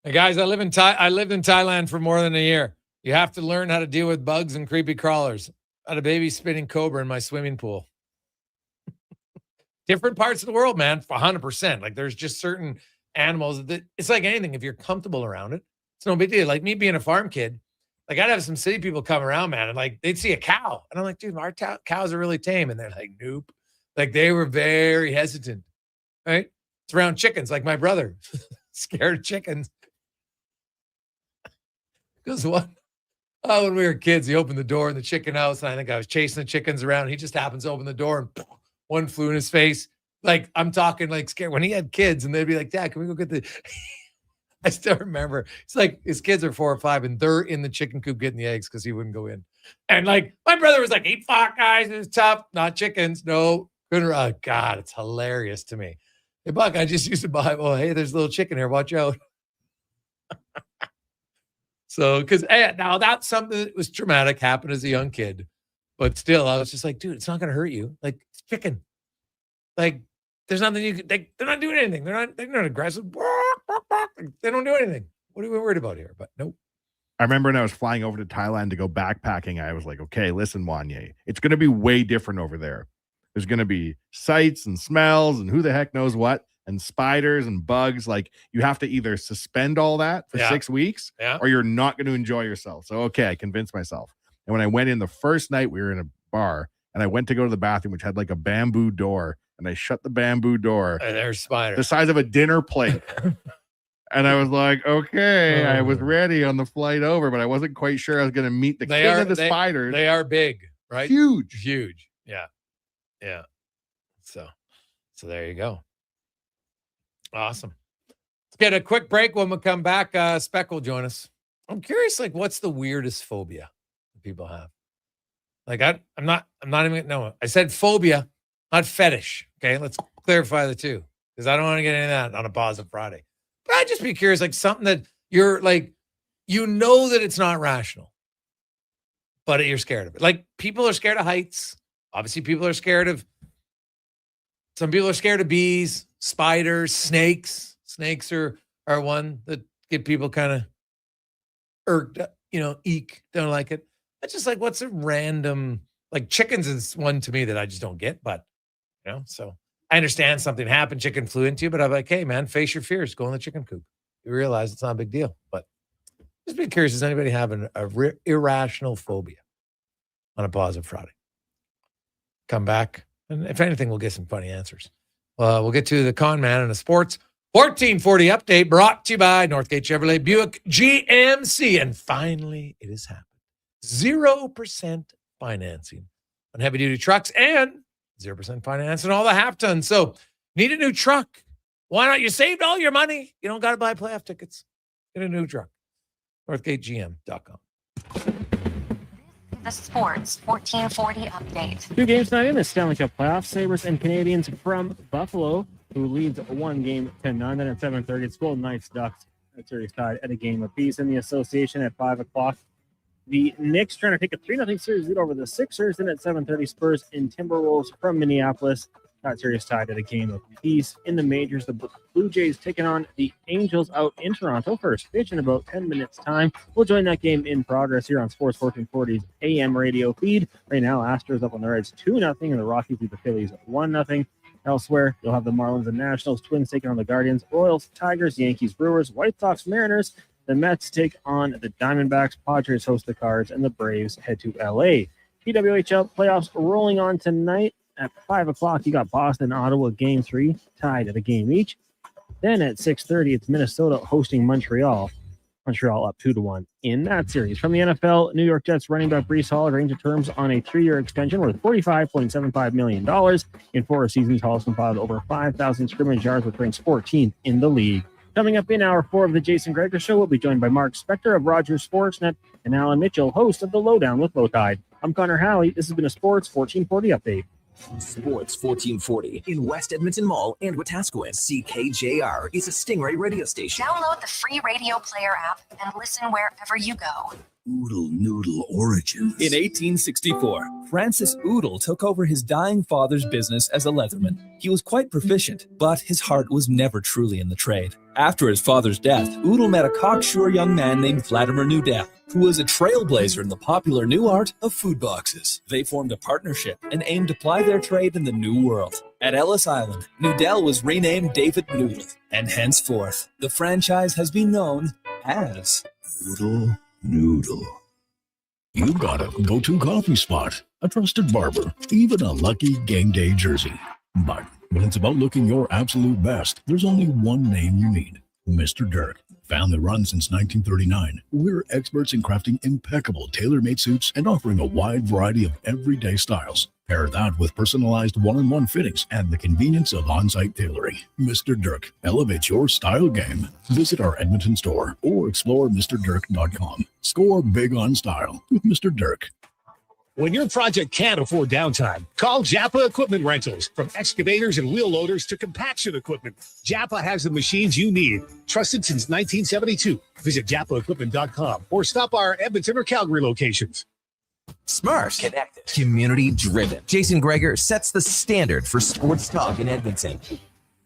Hey guys, I lived in Thailand for more than a year. You have to learn how to deal with bugs and creepy crawlers. I had a baby spinning cobra in my swimming pool. Different parts of the world, man, 100%. Like there's just certain animals that it's like anything. If you're comfortable around it, it's no big deal. Like me being a farm kid, like I'd have some city people come around, man, and like they'd see a cow. And I'm like, dude, our cows are really tame. And they're like, nope. Like they were very hesitant, right? It's around chickens, like my brother, scared of chickens. Because when we were kids, he opened the door in the chicken house, and I think I was chasing the chickens around. He just happens to open the door, and one flew in his face. Like, I'm talking like scared. When he had kids, and they'd be like, Dad, can we go get the... I still remember. It's like his kids are 4 or 5, and they're in the chicken coop getting the eggs because he wouldn't go in. And like, my brother was like, eat fuck, guys. It was tough. Not chickens. No. Oh, God, it's hilarious to me. Hey, Buck, I just used to buy, well, hey, there's a little chicken here. Watch out. So, because now that's something that was traumatic, happened as a young kid. But still, I was just like, dude, it's not going to hurt you. Like, it's chicken. Like, there's nothing you can, they're not doing anything. They're not aggressive. They don't do anything. What are we worried about here? But nope. I remember when I was flying over to Thailand to go backpacking, I was like, okay, listen, Wanye, it's going to be way different over there. There's going to be sights and smells and who the heck knows what, and spiders and bugs. Like, you have to either suspend all that for 6 weeks or you're not going to enjoy yourself. So, okay, I convinced myself. And when I went in the first night, we were in a bar, and I went to go to the bathroom, which had like a bamboo door, and I shut the bamboo door. And there's spiders. The size of a dinner plate. And I was like, okay, I was ready on the flight over, but I wasn't quite sure I was going to meet the king of the spiders. They are big, right? Huge. Yeah. Yeah. So there you go. Awesome. Let's get a quick break. When we come back, Speck will join us. I'm curious, like, what's the weirdest phobia that people have? Like, I'm not even, no, I said phobia, not fetish. Okay. Let's clarify the two, because I don't want to get into that on a Positive Friday. But I'd just be curious, like something that you're like, that it's not rational, but you're scared of it. Like, people are scared of heights. Obviously, some people are scared of bees, spiders, snakes. Snakes are one that get people kind of irked, eek, don't like it. It's just like, what's a random, like chickens is one to me that I just don't get, but, so I understand something happened, chicken flew into you, but I'm like, hey, man, face your fears, go in the chicken coop. You realize it's not a big deal, but just be curious, does anybody have an irrational phobia on a Positive Friday? Come back, and if anything, we'll get some funny answers. We'll get to the con man and the sports 1440 update brought to you by Northgate Chevrolet Buick GMC. And finally, it has happened. 0% financing on heavy-duty trucks and 0% finance on all the half tons. So, need a new truck. Why not? You saved all your money. You don't got to buy playoff tickets. Get a new truck. NorthgateGM.com. The Sports 1440 update. 2 games tonight in the Stanley Cup playoffs. Sabres and Canadians from Buffalo, who leads 1-0 to none. Then at 7:30, it's Golden Knights Ducks. That series tied at a game apiece. In the association at 5 o'clock, the Knicks trying to take a 3-0 series lead over the Sixers. Then at 7:30, Spurs and Timberwolves from Minneapolis. That series tied at a game apiece. In the majors, the Blue Jays taking on the Angels out in Toronto. First pitch in about 10 minutes' time. We'll join that game in progress here on Sports 1440's AM radio feed. Right now, Astros up on the Reds 2-0, and the Rockies beat the Phillies 1-0. Elsewhere, you'll have the Marlins and Nationals, Twins taking on the Guardians, Royals, Tigers, Yankees, Brewers, White Sox, Mariners. The Mets take on the Diamondbacks, Padres host the Cards, and the Braves head to LA. PWHL playoffs rolling on tonight. At 5 o'clock, you got Boston, Ottawa, Game 3, tied at a game each. Then at 6:30, it's Minnesota hosting Montreal. Montreal up 2-1 in that series. From the NFL, New York Jets running back Breece Hall agreeing to terms on a 3-year extension worth $45.75 million. In 4 seasons, Hall's compiled over 5,000 scrimmage yards, which ranks 14th in the league. Coming up in hour 4 of the Jason Gregor Show, we'll be joined by Mark Spector of Rogers Sportsnet and Alan Mitchell, host of The Lowdown with Lowtide. I'm Connor Halley. This has been a Sports 1440 update. Sports 1440 in West Edmonton Mall and Wetaskiwin. CKJR is a Stingray radio station. Download the free radio player app and listen wherever you go. Oodle Noodle Origins. In 1864, Francis Oodle took over his dying father's business as a leatherman. He was quite proficient, but his heart was never truly in the trade. After his father's death, Oodle met a cocksure young man named Vladimir Nudell, who was a trailblazer in the popular new art of food boxes. They formed a partnership and aimed to ply their trade in the New World. At Ellis Island, Nudell was renamed David Noodle, and henceforth, the franchise has been known as Oodle Noodle. You got a go-to coffee spot, a trusted barber, even a lucky game day jersey. But when it's about looking your absolute best, there's only one name you need: Mr. Dirk. Family run since 1939, we're experts in crafting impeccable tailor-made suits and offering a wide variety of everyday styles. Pair that with personalized one-on-one fittings and the convenience of on-site tailoring. Mr. Dirk elevates your style game. Visit our Edmonton store or explore MrDirk.com. Score big on style with Mr. Dirk. When your project can't afford downtime, call Japa Equipment Rentals. From excavators and wheel loaders to compaction equipment, Japa has the machines you need. Trusted since 1972. Visit JapaEquipment.com or stop our Edmonton or Calgary locations. Smart, connected, community-driven. Jason Gregor sets the standard for sports talk in Edmonton.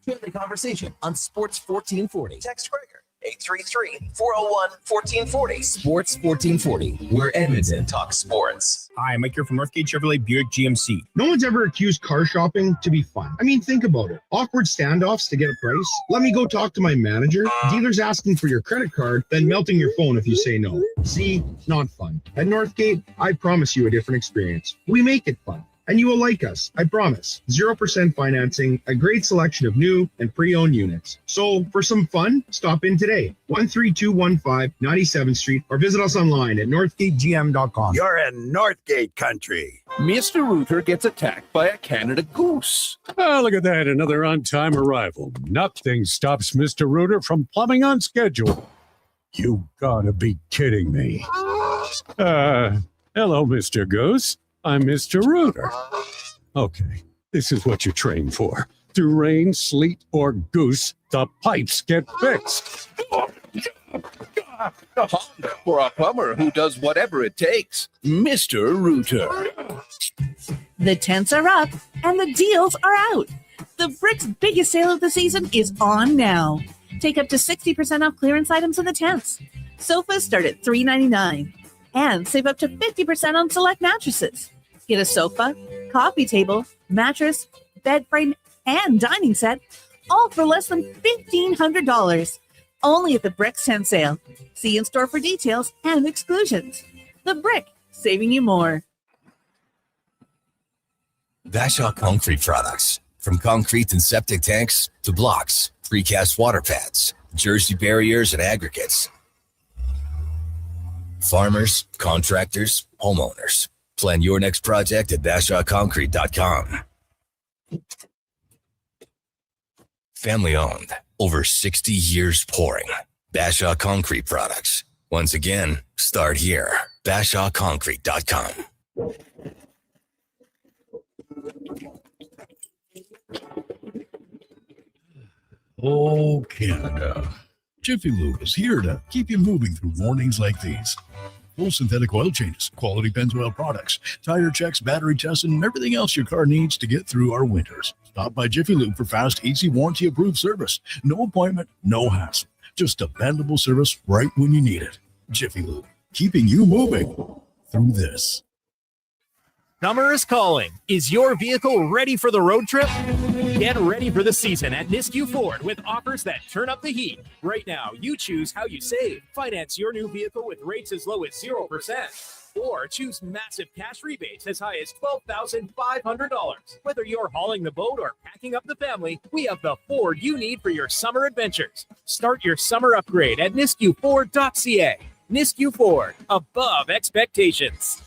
Join the conversation on Sports 1440. Text Gregor. 833-401-1440. Sports 1440, where Edmonton talks sports. Hi, Mike here from Northgate Chevrolet Buick GMC. No one's ever accused car shopping to be fun. I mean, think about it. Awkward standoffs to get a price. Let me go talk to my manager. Dealers asking for your credit card, then melting your phone if you say no. See, not fun. At Northgate, I promise you a different experience. We make it fun. And you will like us, I promise. 0% financing, a great selection of new and pre-owned units. So for some fun, stop in today. 13215 97th Street or visit us online at northgategm.com. You're in Northgate country. Mr. Rooter gets attacked by a Canada goose. Oh, look at that. Another on-time arrival. Nothing stops Mr. Rooter from plumbing on schedule. You gotta be kidding me. Hello, Mr. Goose. I'm Mr. Rooter. Okay, this is what you train for. Through rain, sleet, or goose, the pipes get fixed. For a plumber who does whatever it takes, Mr. Rooter. The tents are up and the deals are out. The Brick's biggest sale of the season is on now. Take up to 60% off clearance items in the tents. Sofas start at $3.99 and save up to 50% on select mattresses. Get a sofa, coffee table, mattress, bed frame, and dining set, all for less than $1,500. Only at the Brick tent sale. See in store for details and exclusions. The Brick, saving you more. Vashon Concrete Products. From concrete and septic tanks to blocks precast water pads, jersey barriers and aggregates. Farmers, contractors, homeowners. Plan your next project at BashawConcrete.com. Family owned, over 60 years pouring. Bashaw Concrete products. Once again, start here. BashawConcrete.com. Oh, Canada. Jiffy Lube is here to keep you moving through mornings like these. Full synthetic oil changes, quality Pennzoil products, tire checks, battery tests, and everything else your car needs to get through our winters. Stop by Jiffy Lube for fast, easy, warranty-approved service. No appointment, no hassle. Just dependable service right when you need it. Jiffy Lube, keeping you moving through this. Summer is calling. Is your vehicle ready for the road trip? Get ready for the season at Nisku Ford with offers that turn up the heat. Right now, you choose how you save. Finance your new vehicle with rates as low as 0%. Or choose massive cash rebates as high as $12,500. Whether you're hauling the boat or packing up the family, we have the Ford you need for your summer adventures. Start your summer upgrade at niskuford.ca. Nisku Ford, above expectations.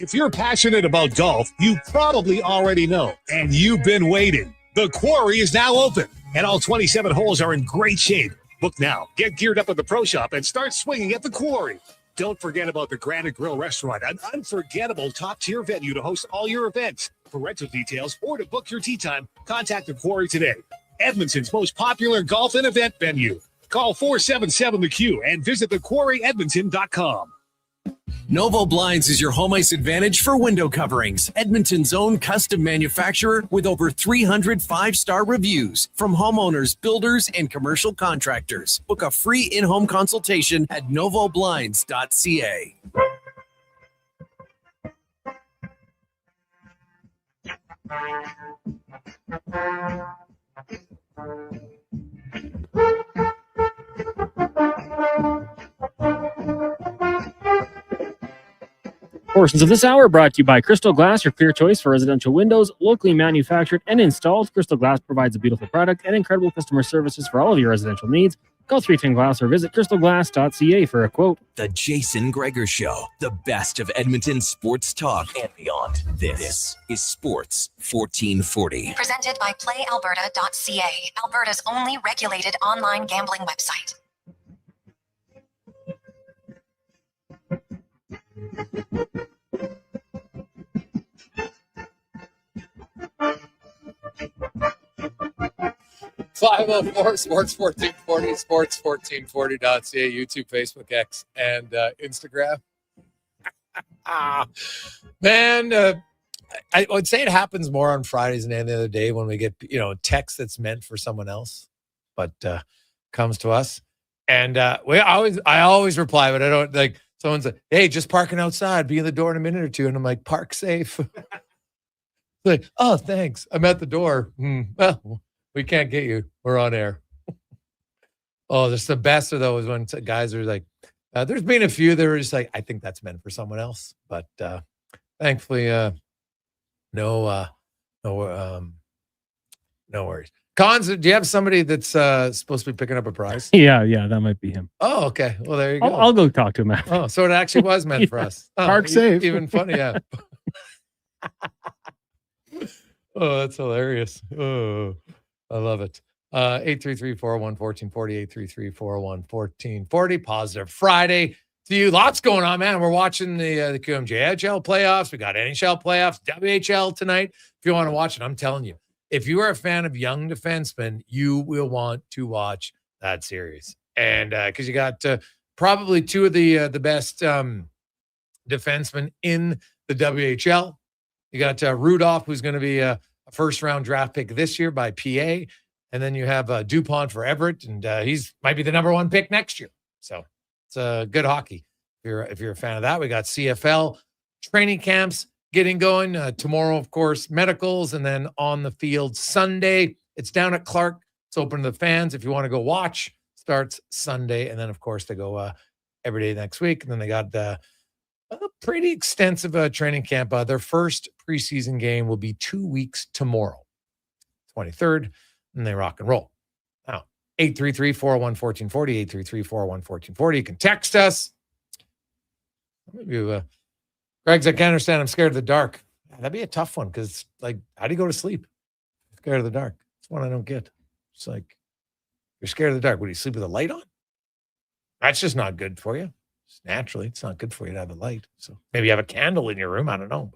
If you're passionate about golf, you probably already know, and you've been waiting. The Quarry is now open, and all 27 holes are in great shape. Book now, get geared up at the Pro Shop, and start swinging at the Quarry. Don't forget about the Granite Grill Restaurant, an unforgettable top-tier venue to host all your events. For rental details or to book your tee time, contact the Quarry today. Edmonton's most popular golf and event venue. Call 477-THE-Q and visit thequarryedmonton.com. Novo Blinds is your home ice advantage for window coverings. Edmonton's own custom manufacturer with over 300 5-star reviews from homeowners, builders, and commercial contractors. Book a free in-home consultation at novoblinds.ca. Portions of this hour brought to you by Crystal Glass, your clear choice for residential windows, locally manufactured and installed. Crystal Glass provides a beautiful product and incredible customer services for all of your residential needs. Call 310 Glass or visit crystalglass.ca for a quote. The Jason Gregor Show, the best of Edmonton sports talk and beyond. This is Sports 1440. Presented by PlayAlberta.ca, Alberta's only regulated online gambling website. .504 Sports 1440, sports1440.ca, YouTube, Facebook, X, and Instagram. Man, I would say it happens more on Fridays than any other day when we get, text that's meant for someone else, but comes to us. And I always reply, but I don't like someone's like, hey, just parking outside, be in the door in a minute or two. And I'm like, park safe. Like, oh, thanks. I'm at the door. Well, we can't get you. We're on air. Oh, that's the best of those when guys are like, there's been a few that are just like, I think that's meant for someone else. But thankfully, no worries. Cons, do you have somebody that's supposed to be picking up a prize? Yeah, that might be him. Oh, okay. Well, there you go. I'll go talk to him after. Oh, so it actually was meant for us. Oh, Park safe. Even funny, yeah. Oh, that's hilarious. Oh, I love it. 833-401-1440, 833-401-1440. Positive Friday to you. Lots going on, man. We're watching the QMJHL playoffs. We got NHL playoffs, WHL tonight. If you want to watch it, I'm telling you, if you are a fan of young defensemen, you will want to watch that series. And because you got probably two of the best defensemen in the WHL. You got Rudolph, who's going to be a first-round draft pick this year by PA. And then you have DuPont for Everett, and he's might be the number one pick next year. So it's good hockey. If you're a fan of that, we got CFL training camps getting going tomorrow. Of course, medicals, and then on the field Sunday. It's down at Clark. It's open to the fans if you want to go watch. Starts Sunday, and then of course they go every day next week. And then they got a pretty extensive training camp. Their first preseason game will be 2 weeks tomorrow, 23rd. and they rock and roll. Now, 833-401-1440, 833-401-1440. You can text us. Maybe Greg's, I can't understand. I'm scared of the dark. That'd be a tough one because, like, how do you go to sleep? Scared of the dark. It's one I don't get. It's like, you're scared of the dark. Would you sleep with a light on? That's just not good for you. Just naturally, it's not good for you to have a light. So maybe you have a candle in your room. I don't know.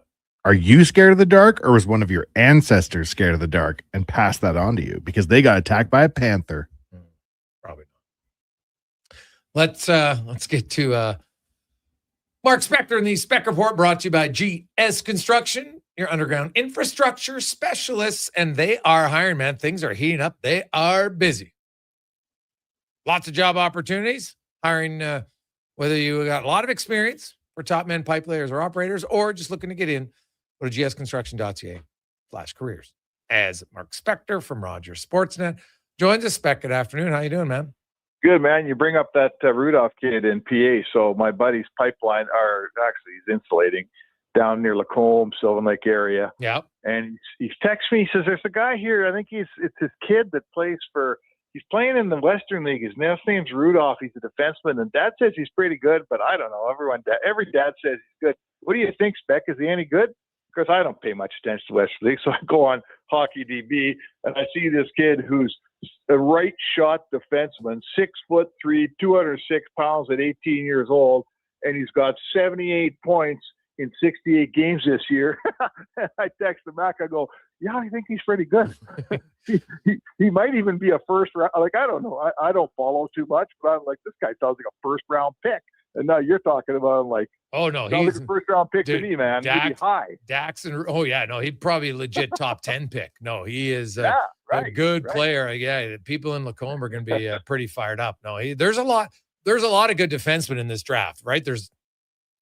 Are you scared of the dark, or was one of your ancestors scared of the dark and passed that on to you because they got attacked by a panther? Probably not. Let's get to Mark Spector and the Spec Report, brought to you by GS Construction, your underground infrastructure specialists, and they are hiring, man. Things are heating up. They are busy. Lots of job opportunities. Hiring, whether you got a lot of experience for top men, pipe layers, or operators, or just looking to get in, go to gsconstruction.ca/careers. As Mark Spector from Rogers Sportsnet joins us. Spec, good afternoon. How you doing, man? Good, man. You bring up that Rudolph kid in PA. So my buddy's pipeline he's insulating down near Lacombe, Sylvan Lake area. Yeah. And he's texted me. He says, there's a guy here. I think it's his kid that plays he's playing in the Western League. His name's Rudolph. He's a defenseman. And Dad says he's pretty good, but I don't know. Every dad says he's good. What do you think, Spec? Is he any good? Because I don't pay much attention to Western League. So I go on Hockey DB and I see this kid who's a right shot defenseman, 6'3", 206 pounds at 18 years old, and he's got 78 points in 68 games this year. I text him back. I go, yeah, I think he's pretty good. he might even be a first round. Like, I don't know. I don't follow too much, but I'm like, this guy sounds like a first round pick. And now you're talking about him like, oh no, he's like a first round pick to me, man. He'd be high. Daxon. Oh yeah, no, he'd probably legit top 10 pick. No, he is a good player. Yeah, people in Lacombe are going to be pretty fired up. No, there's a lot of good defensemen in this draft, right? There's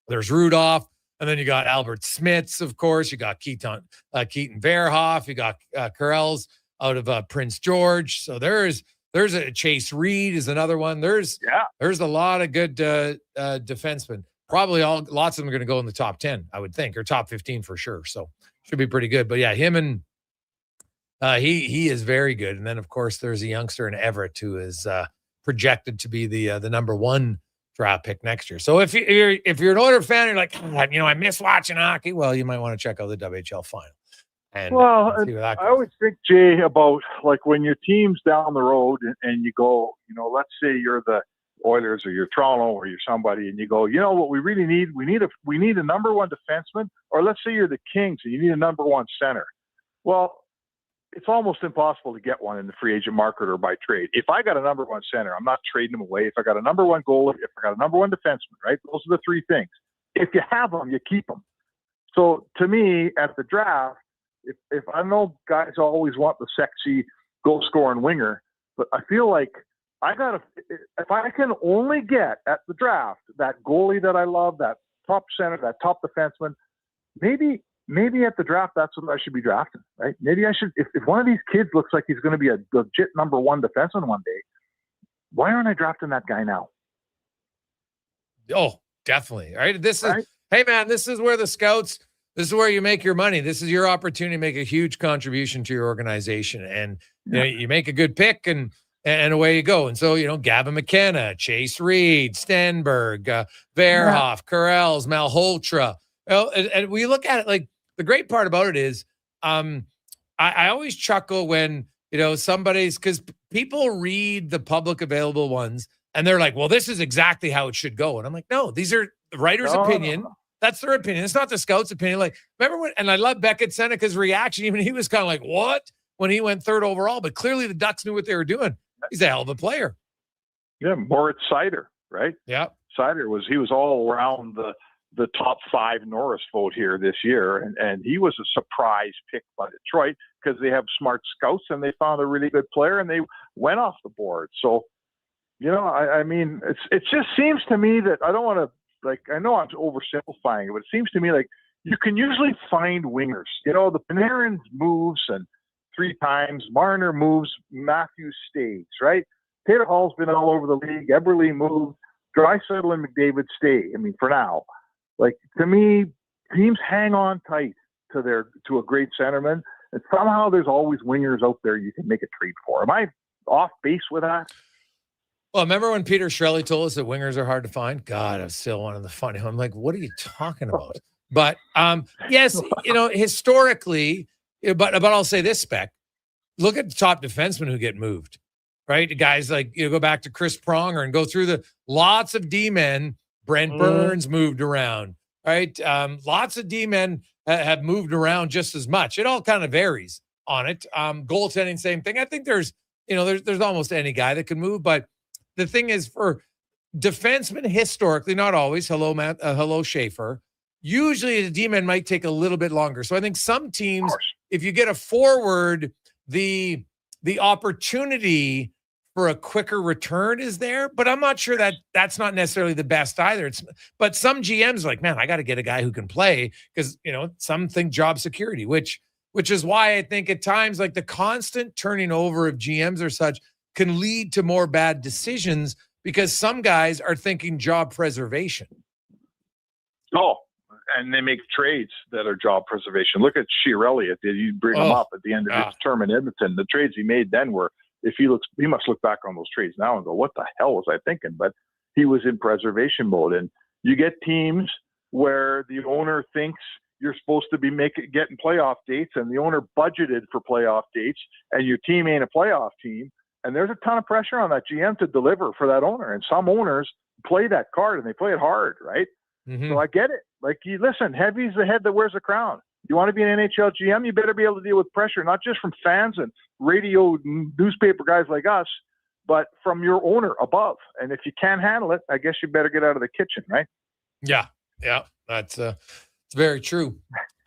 Rudolph, and then you got Albert Smits, of course. You got Keaton Verhoff. You got Carell's out of Prince George. So there's a Chase Reed is another one. There's a lot of good defensemen. Probably lots of them are going to go in the top 10, I would think, or top 15 for sure. So should be pretty good. But yeah, him and he is very good. And then of course there's a youngster in Everett who is projected to be the number 1 draft pick next year. So if you're an Oilers fan, you're like, I miss watching hockey. Well, you might want to check out the WHL final. And see I always think, Jay, about like when your team's down the road and you go, let's say you're the Oilers or you're Toronto or you're somebody, and you go, what we really need? We need a number 1 defenseman, or let's say you're the Kings and you need a number 1 center. Well, it's almost impossible to get one in the free agent market or by trade. If I got a number 1 center, I'm not trading him away. If I got a number 1 goalie, if I got a number 1 defenseman, right? Those are the 3 things. If you have them, you keep them. So to me, at the draft, if I know guys always want the sexy goal scoring winger, but I feel like if I can only get at the draft that goalie that I love, that top center, that top defenseman, maybe at the draft that's what I should be drafting, right? Maybe I should. If one of these kids looks like he's going to be a legit number 1 defenseman one day, why aren't I drafting that guy now? Oh, definitely. All right. Hey man, this is where the scouts. This is where you make your money. This is your opportunity to make a huge contribution to your organization. And you make a good pick and away you go. And so, Gavin McKenna, Chase Reed, Stenberg, Verhoff, Carells, Malhotra. And we look at it like the great part about it is I always chuckle when, somebody's, because people read the public available ones and they're like, well, this is exactly how it should go. And I'm like, no, these are the writer's opinion. No. That's their opinion. It's not the scout's opinion. Like, remember when, and I love Beckett Seneca's reaction. Even he was kind of like, what? When he went 3rd overall, but clearly the Ducks knew what they were doing. He's a hell of a player. Yeah. Moritz Seider, right? Yeah. Seider he was all around the top 5 Norris vote here this year. And he was a surprise pick by Detroit because they have smart scouts and they found a really good player and they went off the board. So, I mean, it just seems to me that I don't want to, I know I'm oversimplifying it, but it seems to me like you can usually find wingers. The Panarin moves and 3 times. Marner moves. Matthews stays, right? Taylor Hall's been all over the league. Eberle moved. Draisaitl and McDavid stay. I mean, for now. Like, to me, teams hang on tight to a great centerman. And somehow there's always wingers out there you can make a trade for. Am I off base with that? Well, remember when Peter Shirley told us that wingers are hard to find? God, I'm still one of the funny. I'm like, what are you talking about? But yes, historically, but I'll say this, Spec. Look at the top defensemen who get moved, right? Guys like, go back to Chris Pronger and go through the lots of D-men. Brent Burns moved around, right? Lots of D-men have moved around just as much. It all kind of varies on it. Goaltending, same thing. I think there's almost any guy that can move, but the thing is for defensemen historically, not always, hello Schaefer, usually the D-men might take a little bit longer. So I think some teams, if you get a forward, the opportunity for a quicker return is there, but I'm not sure that that's not necessarily the best either. But some GMs are like, man, I got to get a guy who can play because, some think job security, which is why I think at times like the constant turning over of GMs or such can lead to more bad decisions because some guys are thinking job preservation. Oh, and they make trades that are job preservation. Look at Sheer Elliott. Did you bring him up at the end of his term in Edmonton? The trades he made then were, he must look back on those trades now and go, what the hell was I thinking? But he was in preservation mode. And you get teams where the owner thinks you're supposed to be getting playoff dates, and the owner budgeted for playoff dates, and your team ain't a playoff team. And there's a ton of pressure on that GM to deliver for that owner. And some owners play that card, and they play it hard, right? Mm-hmm. So I get it. Like, listen, heavy's the head that wears the crown. You want to be an NHL GM, you better be able to deal with pressure, not just from fans and radio newspaper guys like us, but from your owner above. And if you can't handle it, I guess you better get out of the kitchen, right? Yeah, that's it's very true.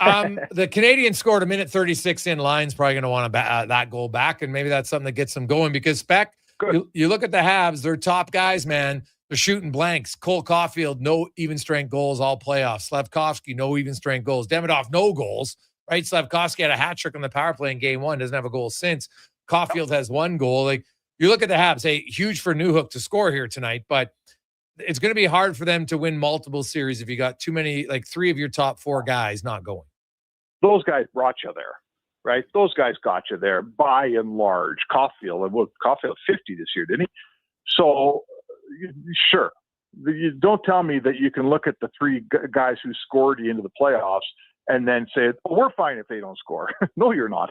The Canadians scored a minute 36 in. Lions probably going to want that goal back, and maybe that's something that gets them going because, Spec, you look at the Habs, they're top guys, man. They're shooting blanks. Cole Caulfield, no even-strength goals all playoffs. Slafkovsky, no even-strength goals. Demidov, no goals, right? Slafkovsky had a hat trick on the power play in game one, doesn't have a goal since. Caulfield has one goal. Like, you look at the Habs, hey, huge for Newhook to score here tonight, but it's going to be hard for them to win multiple series if you got too many, like 3 of your top 4 guys not going. Those guys brought you there, right? Those guys got you there by and large. Caulfield 50 this year, didn't he? So, sure. You don't tell me that you can look at the 3 guys who scored you into the playoffs and then say, oh, we're fine if they don't score. No, you're not.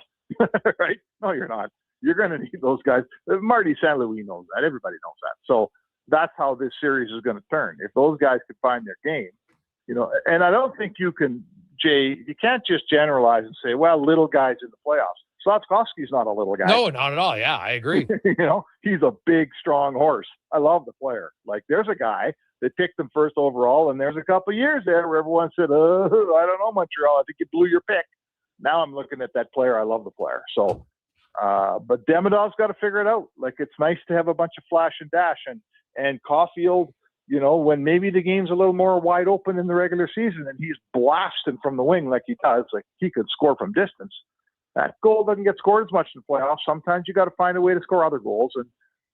Right? No, you're not. You're going to need those guys. Marty St. Louis knows that. Everybody knows that. So that's how this series is going to turn. If those guys can find their game, and I don't think you can, Jay, you can't just generalize and say, well, little guys in the playoffs. Slafkovsky's not a little guy. No, not at all. Yeah, I agree. He's a big, strong horse. I love the player. Like, there's a guy that picked him first overall, and there's a couple of years there where everyone said, I don't know, Montreal. I think you blew your pick. Now I'm looking at that player. I love the player. So, but Demidov's got to figure it out. Like, it's nice to have a bunch of flash and dash. And Caulfield, when maybe the game's a little more wide open in the regular season and he's blasting from the wing like he does, like he could score from distance. That goal doesn't get scored as much in the playoffs. Sometimes you got to find a way to score other goals. And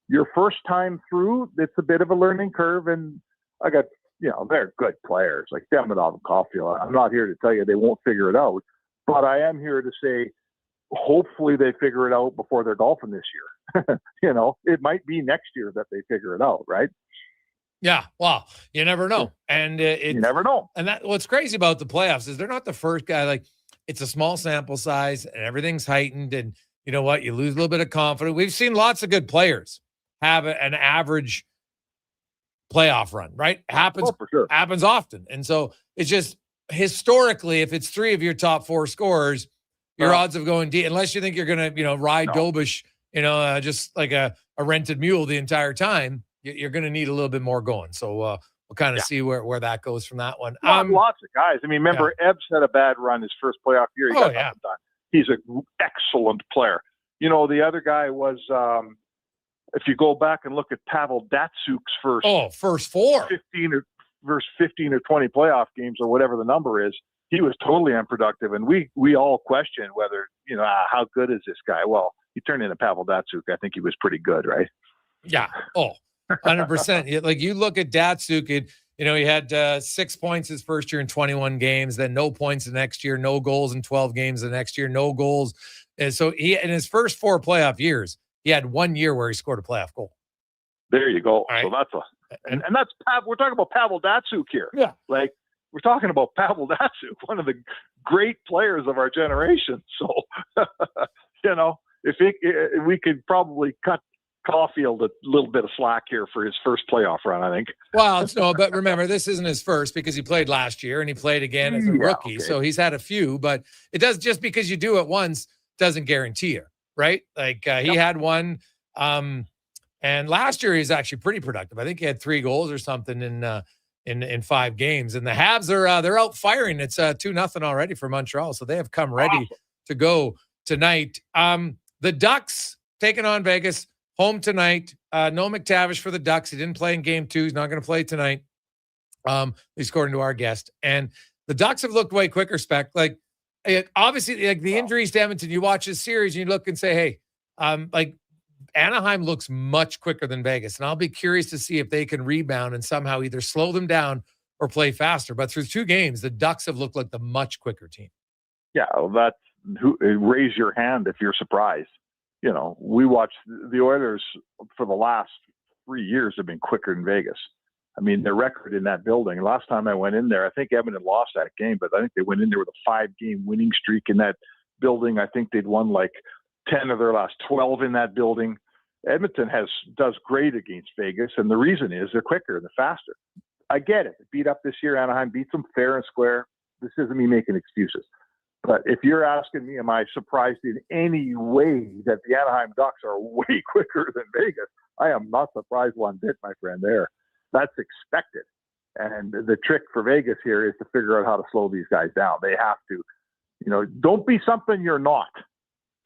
your first time through, it's a bit of a learning curve. And I got, they're good players like Demidov and Caulfield. I'm not here to tell you they won't figure it out, but I am here to say, hopefully they figure it out before they're golfing this year. It might be next year that they figure it out, right? Yeah, well, you never know. And you never know. And what's crazy about the playoffs is they're not the first guy. Like, it's a small sample size and everything's heightened. And you know what? You lose a little bit of confidence. We've seen lots of good players have an average playoff run, right? Happens often. And so it's just historically, if it's 3 of your top 4 scorers, your odds of going deep, unless you think you're going to, ride Dobish, just like a rented mule the entire time, you're going to need a little bit more going. So we'll kind of see where that goes from that one. Lots of guys. I mean, remember, Ebbs had a bad run his first playoff year. He got nothing done. He's an excellent player. The other guy was, if you go back and look at Pavel Datsuk's first 4. 15 or 20 playoff games or whatever the number is, he was totally unproductive. And we all questioned whether, how good is this guy? Well, he turned into Pavel Datsuk. I think he was pretty good, right? Yeah. 100%. Like, you look at Datsuk, You know, he had 6 points his first year in 21 games, then no points the next year, no goals in 12 games the next year, no goals. And so he, in his first 4 playoff years, he had 1 year where he scored a playoff goal. There you go. Right. So that's and that's we're talking about Pavel Datsyuk here. Yeah. Like, we're talking about Pavel Datsyuk, one of the great players of our generation. So, you know, if we could probably cut Caulfield a little bit of slack here for his first playoff run, I think. Well, no, but remember, this isn't his first because he played last year and he played again as a rookie. Okay. So he's had a few, but it does, just because you do it once doesn't guarantee it, right? Like he had one, and last year he was actually pretty productive. I think he had 3 goals or something in 5 games. And the Habs are they're out firing. It's 2-0 already for Montreal, so they have come ready to go tonight. The Ducks taking on Vegas. Home tonight. No McTavish for the Ducks. He didn't play in game 2. He's not going to play tonight. He's according to our guest. And the Ducks have looked way quicker, Spec. Like, obviously, like the injuries to Edmonton, you watch this series and you look and say, hey, like Anaheim looks much quicker than Vegas. And I'll be curious to see if they can rebound and somehow either slow them down or play faster. But through 2 games, the Ducks have looked like the much quicker team. Yeah, well, raise your hand if you're surprised. You know, we watched the Oilers for the last 3 years have been quicker than Vegas. I mean, their record in that building. Last time I went in there, I think Edmonton lost that game, but I think they went in there with a 5-game winning streak in that building. I think they'd won like 10 of their last 12 in that building. Edmonton does great against Vegas, and the reason is they're quicker and they're faster. I get it. Beat up this year. Anaheim beats them fair and square. This isn't me making excuses. But if you're asking me, am I surprised in any way that the Anaheim Ducks are way quicker than Vegas? I am not surprised one bit, my friend, there. That's expected. And the trick for Vegas here is to figure out how to slow these guys down. They have to, you know, don't be something you're not.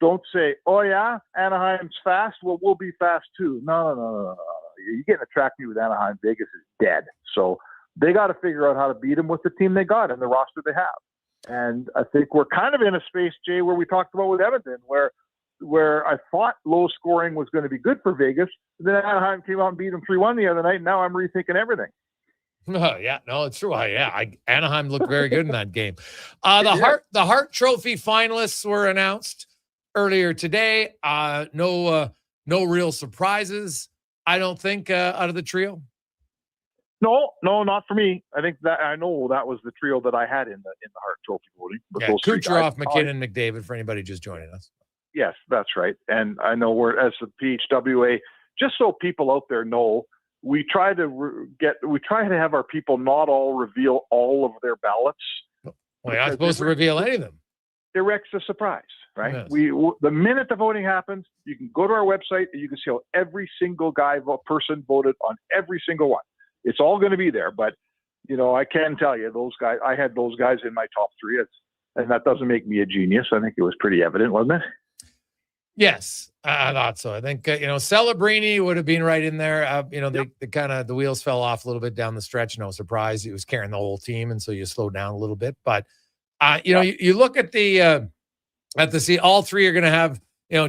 Don't say, oh, yeah, Anaheim's fast. Well, we'll be fast too. No. You get in a track meet with Anaheim, Vegas is dead. So they got to figure out how to beat them with the team they got and the roster they have. And I think we're kind of in a space, Jay, where we talked about with Edmonton, where I thought low scoring was going to be good for Vegas. Then Anaheim came out and beat them 3-1 the other night, and now I'm rethinking everything. Yeah, no, it's true. Anaheim looked very good in that game. The Hart Trophy finalists were announced earlier today. No real surprises, I don't think, out of the trio. No, not for me. I think that I know that was the trio that I had in the Hart Trophy voting. Yeah, Kucherov, McKinnon, McDavid, for anybody just joining us. Yes, that's right. And I know we're, as the PHWA, just so people out there know, we try to have our people not all reveal all of their ballots. Well, you're not supposed to reveal any of them. It wrecks the surprise, right? Yes. The minute the voting happens, you can go to our website and you can see how every single person voted on every single one. It's all going to be there, but you know, I can tell you those guys. I had those guys in my top 3, and that doesn't make me a genius. I think it was pretty evident, wasn't it? Yes, I thought so. I think Celebrini would have been right in there. The wheels fell off a little bit down the stretch. No surprise, he was carrying the whole team, and so you slowed down a little bit. But you look at the all 3 are going to have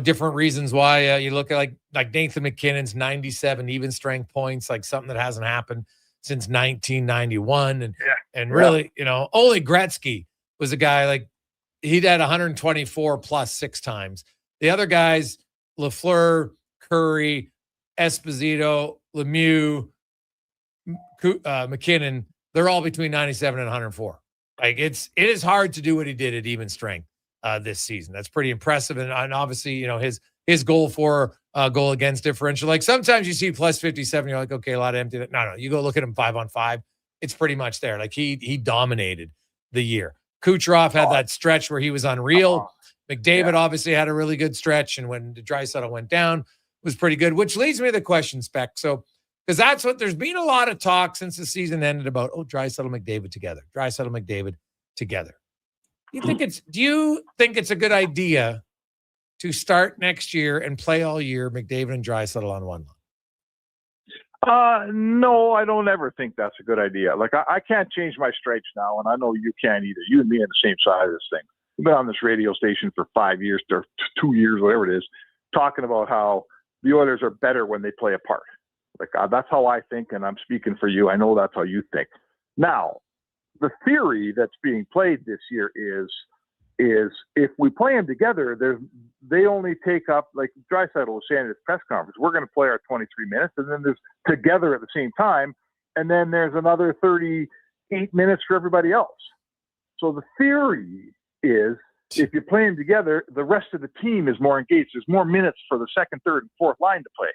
different reasons why. You look at like Nathan McKinnon's 97 even strength points, like something that hasn't happened since 1991, and really only Gretzky was a guy like he'd had 124 plus 6 times. The other guys, Lafleur, Curry, Esposito, Lemieux, McKinnon, they're all between 97 and 104. Like it is hard to do what he did at even strength this season. That's pretty impressive. And obviously, his goal for goal against differential. Like sometimes you see plus 57, you're like, okay, a lot of empty. No, you go look at him 5-on-5. It's pretty much there. Like he dominated the year. Kucherov had that stretch where he was unreal. McDavid obviously had a really good stretch, and when Draisaitl went down, was pretty good. Which leads me to the question, Spec. So, because that's what there's been a lot of talk since the season ended about. Draisaitl, McDavid together. Draisaitl, McDavid together. Do you think it's a good idea to start next year and play all year McDavid and Draisaitl on one line? No, I don't ever think that's a good idea. Like I can't change my stripes now, and I know you can't either. You and me on the same side of this thing. We've been on this radio station for 5 years or 2 years, whatever it is, talking about how the Oilers are better when they play apart. Like that's how I think, and I'm speaking for you. I know that's how you think. Now, the theory that's being played this year is if we play them together, they only take up, like Draisaitl was saying at his press conference, we're going to play our 23 minutes, and then there's together at the same time, and then there's another 38 minutes for everybody else. So the theory is if you play them together, the rest of the team is more engaged. There's more minutes for the second, third, and fourth line to play.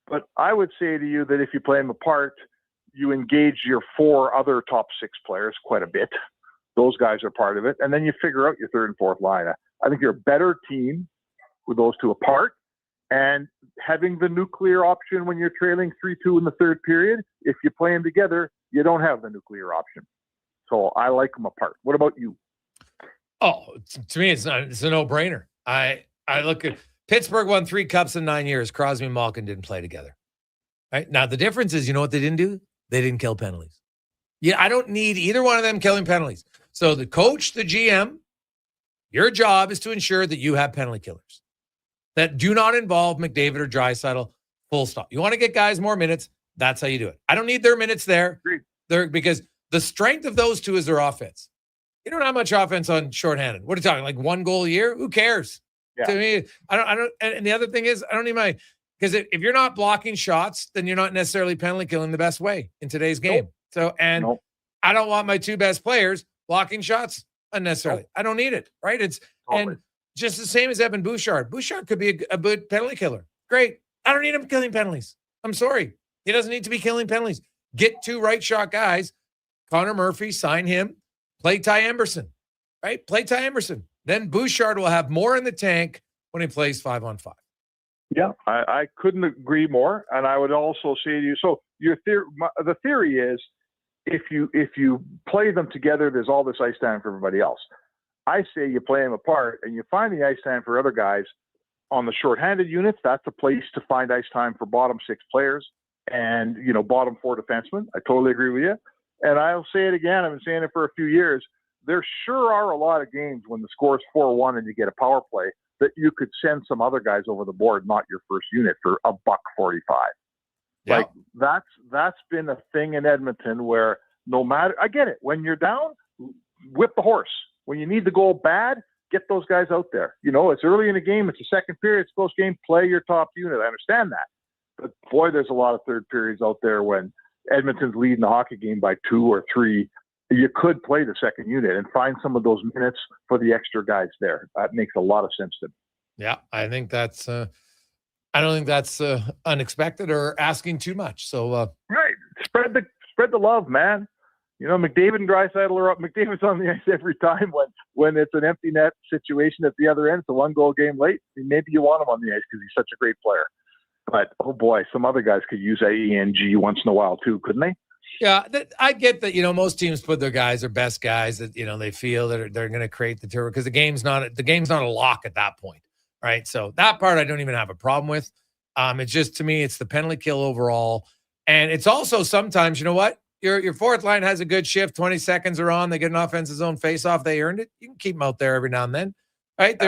But I would say to you that if you play them apart, you engage your 4 other top 6 players quite a bit. Those guys are part of it. And then you figure out your third and fourth line. I think you're a better team with those two apart. And having the nuclear option when you're trailing 3-2 in the third period, if you play them together, you don't have the nuclear option. So I like them apart. What about you? Oh, to me, it's a no-brainer. I look at Pittsburgh won 3 cups in 9 years. Crosby and Malkin didn't play together. Right? Now, the difference is, you know what they didn't do? They didn't kill penalties. Yeah, I don't need either one of them killing penalties. So the coach, the GM, your job is to ensure that you have penalty killers that do not involve McDavid or Draisaitl, full stop. You want to get guys more minutes, that's how you do it. I don't need their minutes there. Because the strength of those two is their offense. You don't have much offense on shorthanded. What are you talking, like 1 goal a year? Who cares? Yeah. To me, I don't. And the other thing is, I don't need because if you're not blocking shots, then you're not necessarily penalty killing the best way in today's game. So, I don't want my 2 best players blocking shots unnecessarily. I don't need it, right? And just the same as Evan Bouchard. Bouchard could be a good penalty killer. Great. I don't need him killing penalties. I'm sorry. He doesn't need to be killing penalties. Get 2 right shot guys. Connor Murphy, sign him. Play Ty Emberson, right? Play Ty Emberson. Then Bouchard will have more in the tank when he plays 5-on-5. Yeah, I couldn't agree more. And I would also say to you, so the theory is if you play them together, there's all this ice time for everybody else. I say you play them apart and you find the ice time for other guys on the shorthanded units. That's a place to find ice time for bottom 6 players and, bottom 4 defensemen. I totally agree with you. And I'll say it again. I've been saying it for a few years. There sure are a lot of games when the score is 4-1 and you get a power play that you could send some other guys over the board, not your first unit, for $1.45. Yeah. Like that's been a thing in Edmonton where no matter, I get it. When you're down, whip the horse. When you need the goal bad, get those guys out there. It's early in the game. It's a second period. It's close game. Play your top unit. I understand that. But boy, there's a lot of third periods out there when Edmonton's leading the hockey game by 2 or 3. You could play the second unit and find some of those minutes for the extra guys there. That makes a lot of sense to me. Yeah, I think that's I don't think that's unexpected or asking too much. So right, spread the love, man. McDavid and Draisaitl are up. McDavid's on the ice every time when it's an empty net situation at the other end. It's a 1-goal game late. Maybe you want him on the ice because he's such a great player. But oh boy, some other guys could use AENG once in a while too, couldn't they? Yeah, I get that. Most teams put their guys, their best guys that they feel that they're going to create the turnover because the game's not a lock at that point, right? So that part I don't even have a problem with. It's just, to me, it's the penalty kill overall, and it's also sometimes, you know what, your fourth line has a good shift. 20 seconds are on. They get an offensive zone face-off. They earned it. You can keep them out there every now and then, right?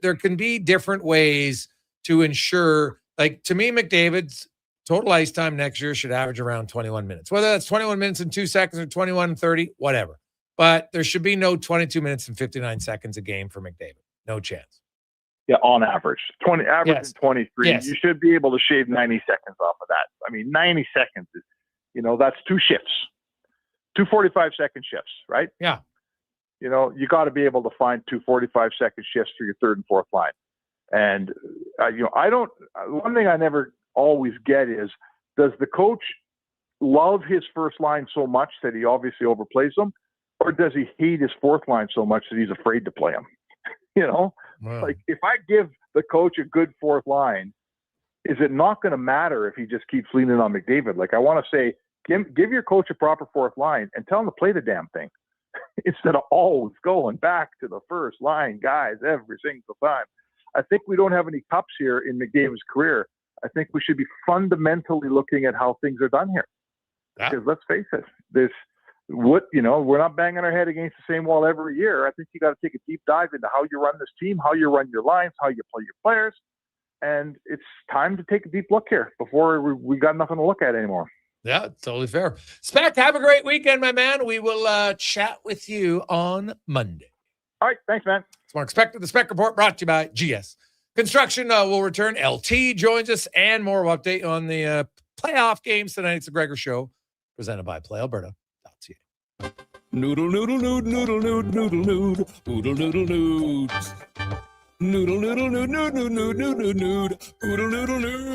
There can be different ways to ensure. Like, to me, McDavid's total ice time next year should average around 21 minutes. Whether that's 21 minutes and 2 seconds or 21 and 30, whatever. But there should be no 22 minutes and 59 seconds a game for McDavid. No chance. Yeah, on average. Average Yes. in 23. Yes. You should be able to shave 90 seconds off of that. 90 seconds is, that's 2 shifts. 2 45-second shifts, right? Yeah. You got to be able to find 2 45-second shifts for your third and fourth line. And, one thing I never always get is, does the coach love his first line so much that he obviously overplays them? Or does he hate his fourth line so much that he's afraid to play him? Wow. Like, if I give the coach a good fourth line, is it not going to matter if he just keeps leaning on McDavid? Like, I want to say, give your coach a proper fourth line and tell him to play the damn thing instead of always going back to the first line guys every single time. I think we don't have any cups here in McDavid's career. I think we should be fundamentally looking at how things are done here. Yeah. Because let's face it, we're not banging our head against the same wall every year. I think you got to take a deep dive into how you run this team, how you run your lines, how you play your players. and it's time to take a deep look here before we got nothing to look at anymore. Yeah, totally fair. Spec, have a great weekend, my man. We will chat with you on Monday. All right, thanks, man. It's Mark Spector, the Spec Report, brought to you by GS Construction. Will return. LT joins us, and more will update on the playoff games tonight. It's the Gregor Show, presented by PlayAlberta.ca. Noodle, noodle, nood, noodle, nood, noodle, nood, oodle, noodle, nood. Noodle, noodle, nood, nood, nood, nood, nood, nood, nood, oodle, noodle, nood,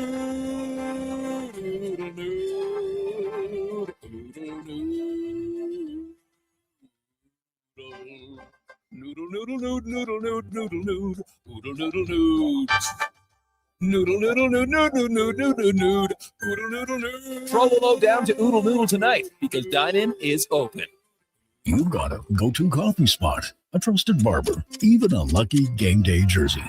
oodle, nood, oodle, nood. Noodle, noodle, nood, noodle, nood, noodle, nood, oodle, noodle, nood. Noodle, noodle, nood, nood, nood, nood, nood, nood, oodle, noodle, nood. Throw the load down to Oodle Noodle tonight because dine-in is open. You've got a go-to coffee spot, a trusted barber, even a lucky game day jersey.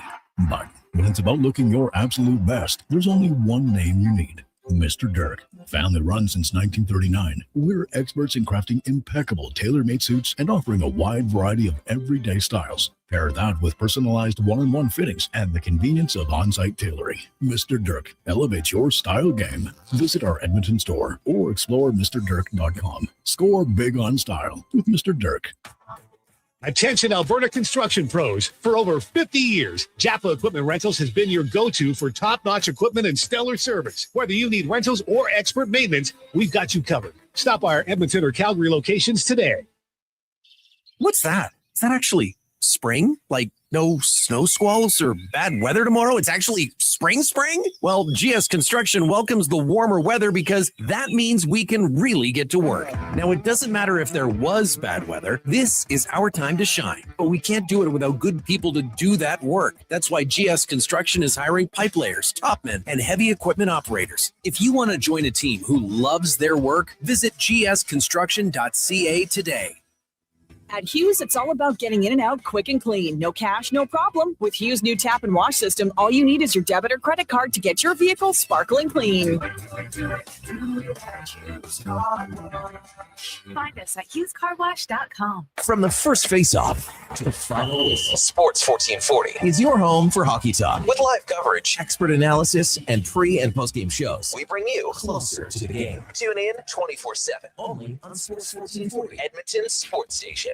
But when it's about looking your absolute best, there's only one name you need. Mr. Dirk. Family run since 1939, we're experts in crafting impeccable tailor-made suits and offering a wide variety of everyday styles. Pair that with personalized one-on-one fittings and the convenience of on-site tailoring. Mr. Dirk elevates your style game. Visit our Edmonton store or explore MrDirk.com. Score big on style with Mr. Dirk. Attention Alberta construction pros. For over 50 years, Japa Equipment Rentals has been your go-to for top-notch equipment and stellar service. Whether you need rentals or expert maintenance, we've got you covered. Stop by our Edmonton or Calgary locations today. What's that? Is that actually spring? Like no snow squalls or bad weather tomorrow? It's actually spring? Well, GS Construction welcomes the warmer weather because that means we can really get to work. Now, it doesn't matter if there was bad weather. This is our time to shine. But we can't do it without good people to do that work. That's why GS Construction is hiring pipe layers, topmen, and heavy equipment operators. If you want to join a team who loves their work, visit gsconstruction.ca today. At Hughes, it's all about getting in and out quick and clean. No cash, no problem. With Hughes' new tap and wash system, all you need is your debit or credit card to get your vehicle sparkling clean. Find us at HughesCarWash.com. From the first face-off to the Finalist, Sports 1440 is your home for hockey talk. With live coverage, expert analysis, and pre- and post-game shows, we bring you closer to the game. Tune in 24/7, only on Sports 1440, Edmonton's sports station.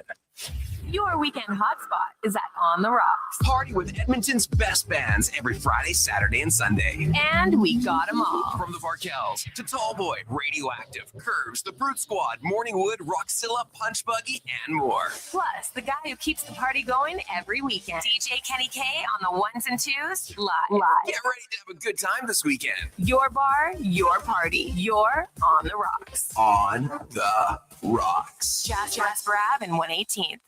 Your weekend hotspot is at On the Rocks. Party with Edmonton's best bands every Friday, Saturday, and Sunday. And we got them all. From the Varkels to Tallboy, Radioactive, Curves, the Brute Squad, Morningwood, Rockzilla, Punch Buggy, and more. Plus, the guy who keeps the party going every weekend. DJ Kenny K on the ones and twos, live. Get ready to have a good time this weekend. Your bar, your party. You're On the Rocks. On the Rocks. Just West Brab and 118th.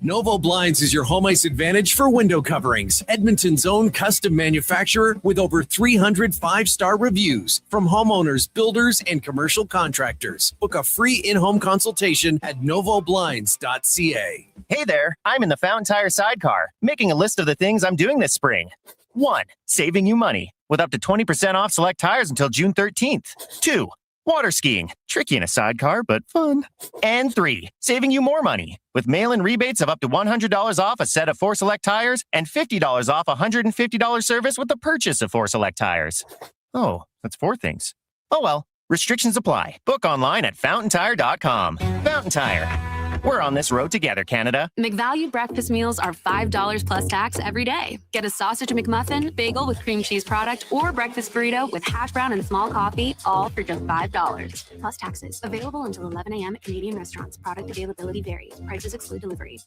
Novo Blinds is your home ice advantage for window coverings. Edmonton's own custom manufacturer with over 300 five-star reviews from homeowners, builders, and commercial contractors. Book a free in-home consultation at novoblinds.ca. Hey there, I'm in the Fountain Tire sidecar, making a list of the things I'm doing this spring. 1. Saving you money with up to 20% off select tires until June 13th. 2. Water skiing. Tricky in a sidecar, but fun. And 3. Saving you more money with mail-in rebates of up to $100 off a set of 4 select tires and $50 off a $150 service with the purchase of 4 select tires. Oh, that's 4 things. Oh well, restrictions apply. Book online at fountaintire.com. Fountain Tire. We're on this road together, Canada. McValue breakfast meals are $5 plus tax every day. Get a sausage McMuffin, bagel with cream cheese product, or breakfast burrito with hash brown and small coffee, all for just $5. Plus taxes. Available until 11 a.m. at Canadian restaurants. Product availability varies. Prices exclude delivery.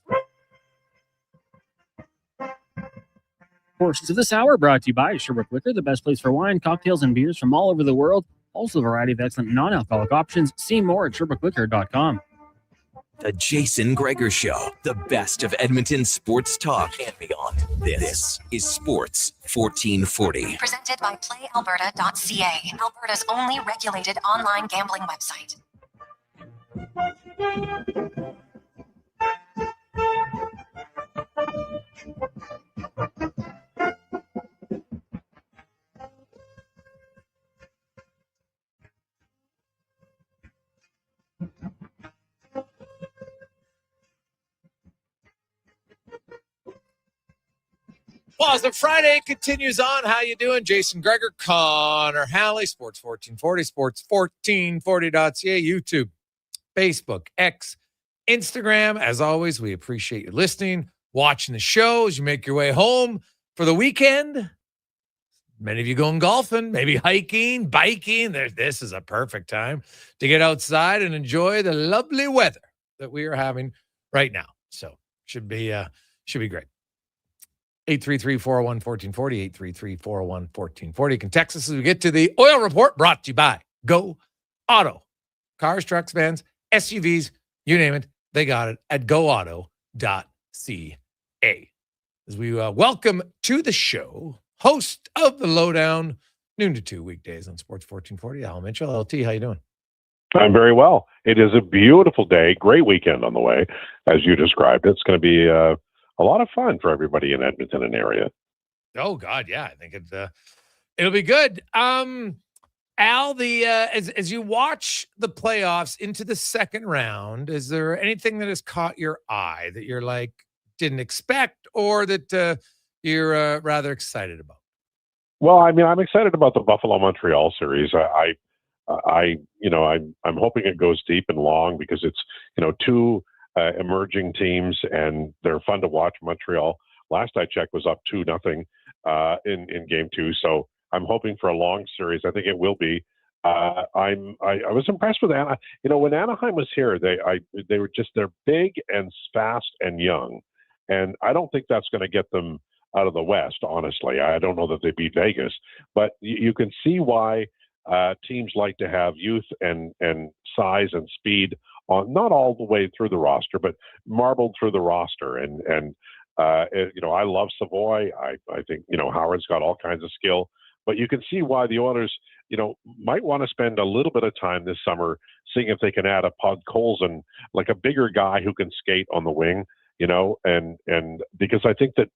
Portions of this hour brought to you by Sherbrooke Liquor, the best place for wine, cocktails, and beers from all over the world. Also a variety of excellent non-alcoholic options. See more at SherbrookeLiquor.com. The Jason Gregor Show, the best of Edmonton sports talk and beyond. This is Sports 1440. Presented by PlayAlberta.ca, Alberta's only regulated online gambling website. Awesome. Friday continues on. How you doing? Jason Gregor, Connor Halley, Sports 1440, sports1440.ca, YouTube, Facebook, X, Instagram. As always, we appreciate you listening, watching the show as you make your way home for the weekend. Many of you going golfing, maybe hiking, biking. This is a perfect time to get outside and enjoy the lovely weather that we are having right now. So should be great. 833-401-1440, 833-401-1440. You can text us as we get to the oil report, brought to you by Go Auto. Cars, trucks, vans, SUVs, you name it, they got it at goauto.ca. As we welcome to the show, host of the Lowdown, noon to 2 weekdays on Sports 1440, Al Mitchell. LT, how you doing? I'm very well. It is a beautiful day, great weekend on the way, as you described. It's going to be a lot of fun for everybody in Edmonton and area. Oh God, yeah, I think it'll be good. Al, as you watch the playoffs into the second round, is there anything that has caught your eye that you're like didn't expect, or that you're rather excited about? Well, I mean, I'm excited about the Buffalo-Montreal series. I'm hoping it goes deep and long because it's, two emerging teams and they're fun to watch. Montreal, last I checked, was up 2-0 in game 2. So I'm hoping for a long series. I think it will be. I was impressed with Anaheim. When Anaheim was here, they're big and fast and young, and I don't think that's going to get them out of the West. Honestly, I don't know that they beat Vegas, but you can see why teams like to have youth and size and speed on, not all the way through the roster, but marbled through the roster. And I love Savoy. I think Howard's got all kinds of skill, but you can see why the Oilers might want to spend a little bit of time this summer seeing if they can add a Podkolzin, like a bigger guy who can skate on the wing, and because I think that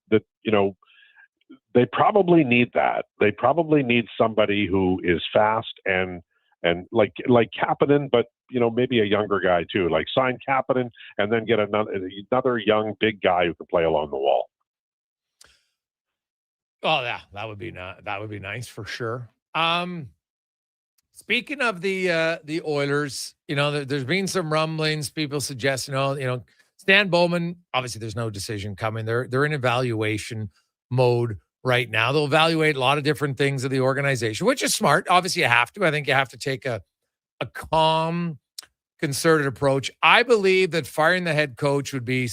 they probably need that. They probably need somebody who is fast and like Kapanen, but maybe a younger guy too. Like sign Kapanen and then get another young big guy who can play along the wall. Oh yeah, that would be nice for sure. Speaking of the Oilers, there's been some rumblings. People suggest, Stan Bowman. Obviously, there's no decision coming. They're in evaluation mode right now. They'll evaluate a lot of different things of the organization, which is smart. Obviously, you have to. I think you have to take a calm, concerted approach. I believe that firing the head coach would be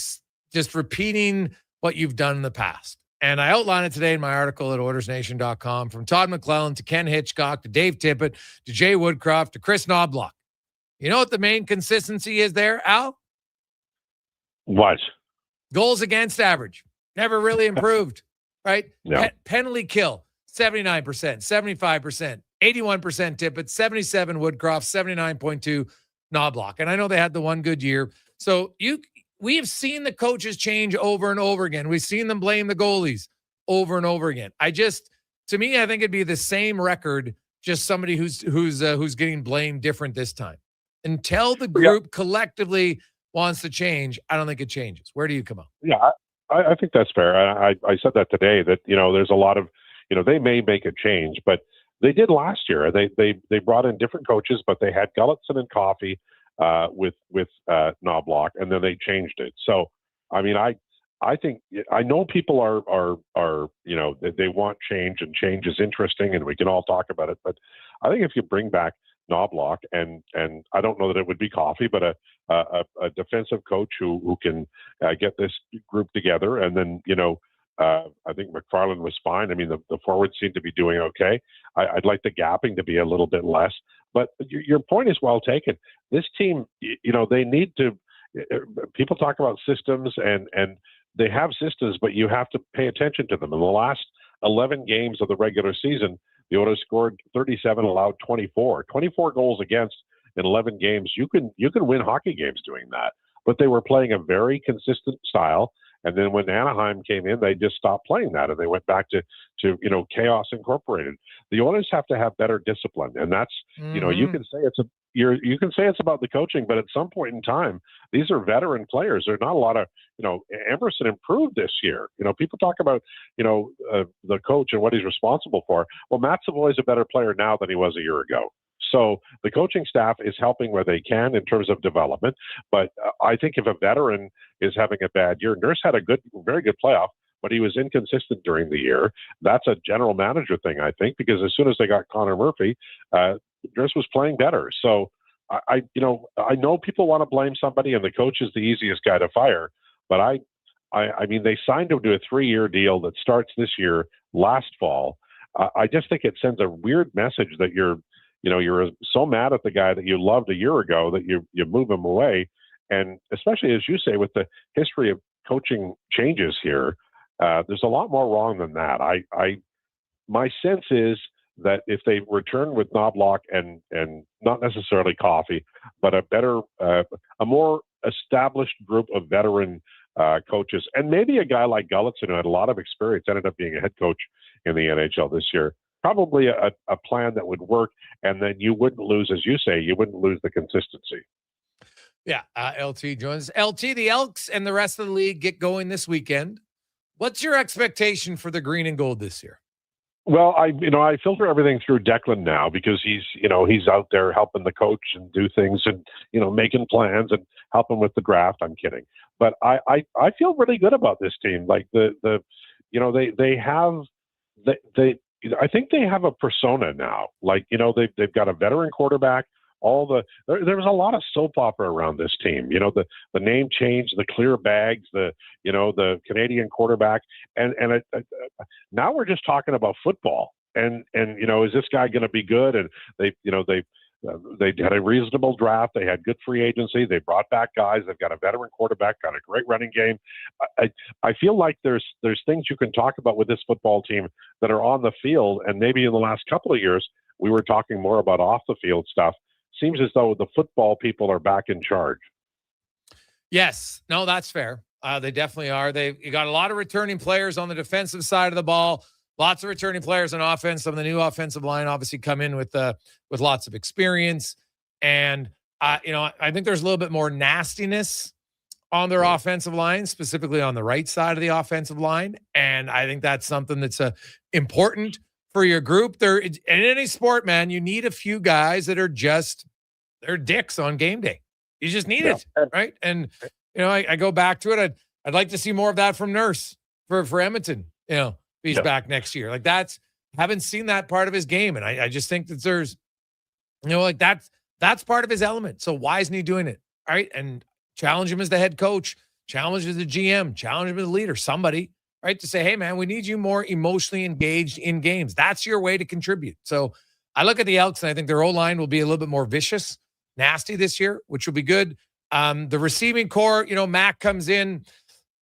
just repeating what you've done in the past. And I outline it today in my article at OilersNation.com. From Todd McClellan to Ken Hitchcock to Dave Tippett to Jay Woodcroft to Chris Knobloch. You know what the main consistency is there, Al? What? Goals against average. Never really improved, right? No. Penalty kill, 79%, 75%, 81% Tippett, 77 Woodcroft, 79.2 Knobloch. And I know they had the one good year. So we have seen the coaches change over and over again. We've seen them blame the goalies over and over again. To me, I think it'd be the same record, just somebody who's getting blamed different this time. Until the group collectively wants to change, I don't think it changes. Where do you come out? Yeah, I think that's fair. I said that today, that, there's a lot of, they may make a change, but they did last year. They brought in different coaches, but they had Gulletson and Coffey with Knobloch, and then they changed it. So, I mean, I think, I know people are they want change, and change is interesting, and we can all talk about it. But I think if you bring back Knobloch and I don't know that it would be Coffey, but a defensive coach who can get this group together, and then I think McFarland was fine. I mean, the forwards seem to be doing okay. I'd like the gapping to be a little bit less. But your point is well taken. This team, they need to. People talk about systems, and they have systems, but you have to pay attention to them. In the last 11 games of the regular season, the Oilers scored 37, allowed 24 goals against in 11 games. You can win hockey games doing that. But they were playing a very consistent style. And then when Anaheim came in, they just stopped playing that, and they went back to chaos incorporated. The Oilers have to have better discipline, and that's you can say you can say it's about the coaching, but at some point in time, these are veteran players. There's not a lot of, Emerson improved this year. People talk about, the coach and what he's responsible for. Well, Matt Savoy is a better player now than he was a year ago. So the coaching staff is helping where they can in terms of development. But I think if a veteran is having a bad year, Nurse had a very good playoff, but he was inconsistent during the year. That's a general manager thing, I think, because as soon as they got Connor Murphy, Nurse was playing better. So I know people want to blame somebody, and the coach is the easiest guy to fire. But I mean, they signed him to a 3-year deal that starts this year, last fall. I just think it sends a weird message that you're so mad at the guy that you loved a year ago that you move him away. And especially, as you say, with the history of coaching changes here, there's a lot more wrong than that. My sense is that if they return with Knobloch and not necessarily Coffey, but a more established group of veteran coaches, and maybe a guy like Gulletson, who had a lot of experience, ended up being a head coach in the NHL this year, probably a plan that would work, and then you wouldn't lose, as you say, you wouldn't lose the consistency. Yeah, LT joins. LT, the Elks and the rest of the league get going this weekend. What's your expectation for the green and gold this year? Well, I filter everything through Declan now because he's out there helping the coach and do things and, making plans and helping with the draft. I'm kidding. But I feel really good about this team. Like I think they have a persona now. Like, they've got a veteran quarterback. There was a lot of soap opera around this team. The name change, the clear bags, the Canadian quarterback, and now we're just talking about football. And is this guy going to be good? And they had a reasonable draft. They had good free agency. They brought back guys. They've got a veteran quarterback, got a great running game. I feel like there's things you can talk about with this football team that are on the field, and maybe in the last couple of years we were talking more about off the field stuff. Seems as though the football people are back in charge. Yes. No, that's fair. They definitely are. You got a lot of returning players on the defensive side of the ball, lots of returning players on offense. Some of the new offensive line obviously come in with lots of experience. And, I think there's a little bit more nastiness on their offensive line, specifically on the right side of the offensive line. And I think that's something that's important for your group. In any sport, man, you need a few guys that are they're dicks on game day. You just need it, right? And I go back to it. I'd like to see more of that from Nurse for Edmonton. He's back next year. Like haven't seen that part of his game, and I just think that there's, that's part of his element. So why isn't he doing it? All right, and challenge him as the head coach, challenge him as the GM, challenge him as the leader, somebody. Right, to say, hey, man, we need you more emotionally engaged in games. That's your way to contribute. So I look at the Elks, and I think their O-line will be a little bit more vicious, nasty this year, which will be good. The receiving core, Mac comes in.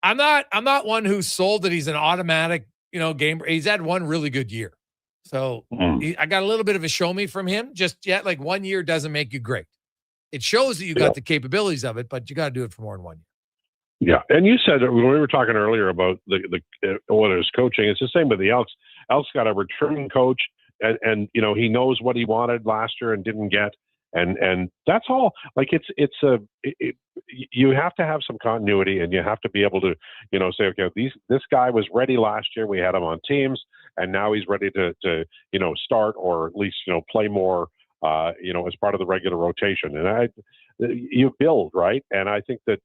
I'm not one who's sold that he's an automatic, game. He's had one really good year. So I got a little bit of a show me from him just yet. Like 1 year doesn't make you great. It shows that you got the capabilities of it, but you got to do it for more than 1 year. Yeah, and you said when we were talking earlier about the Oilers coaching, it's the same with the Elks. Elks got a returning coach, and he knows what he wanted last year and didn't get, and that's all. Like you have to have some continuity, and you have to be able to say, okay, this guy was ready last year. We had him on teams, and now he's ready to start or at least play more as part of the regular rotation. And you build, right, and I think that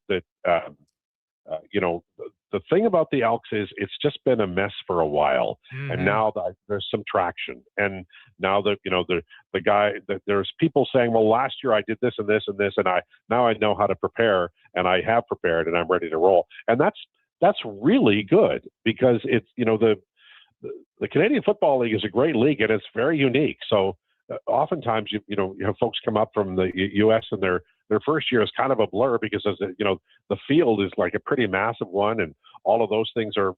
the thing about the Elks is it's just been a mess for a while, and now there's some traction. And now that the guy that there's people saying, well, last year I did this and this and this, and now I know how to prepare, and I have prepared, and I'm ready to roll. And that's really good because it's the Canadian Football League is a great league, and it's very unique. So oftentimes you have folks come up from the U.S. and their first year is kind of a blur because the field is like a pretty massive one, and all of those things are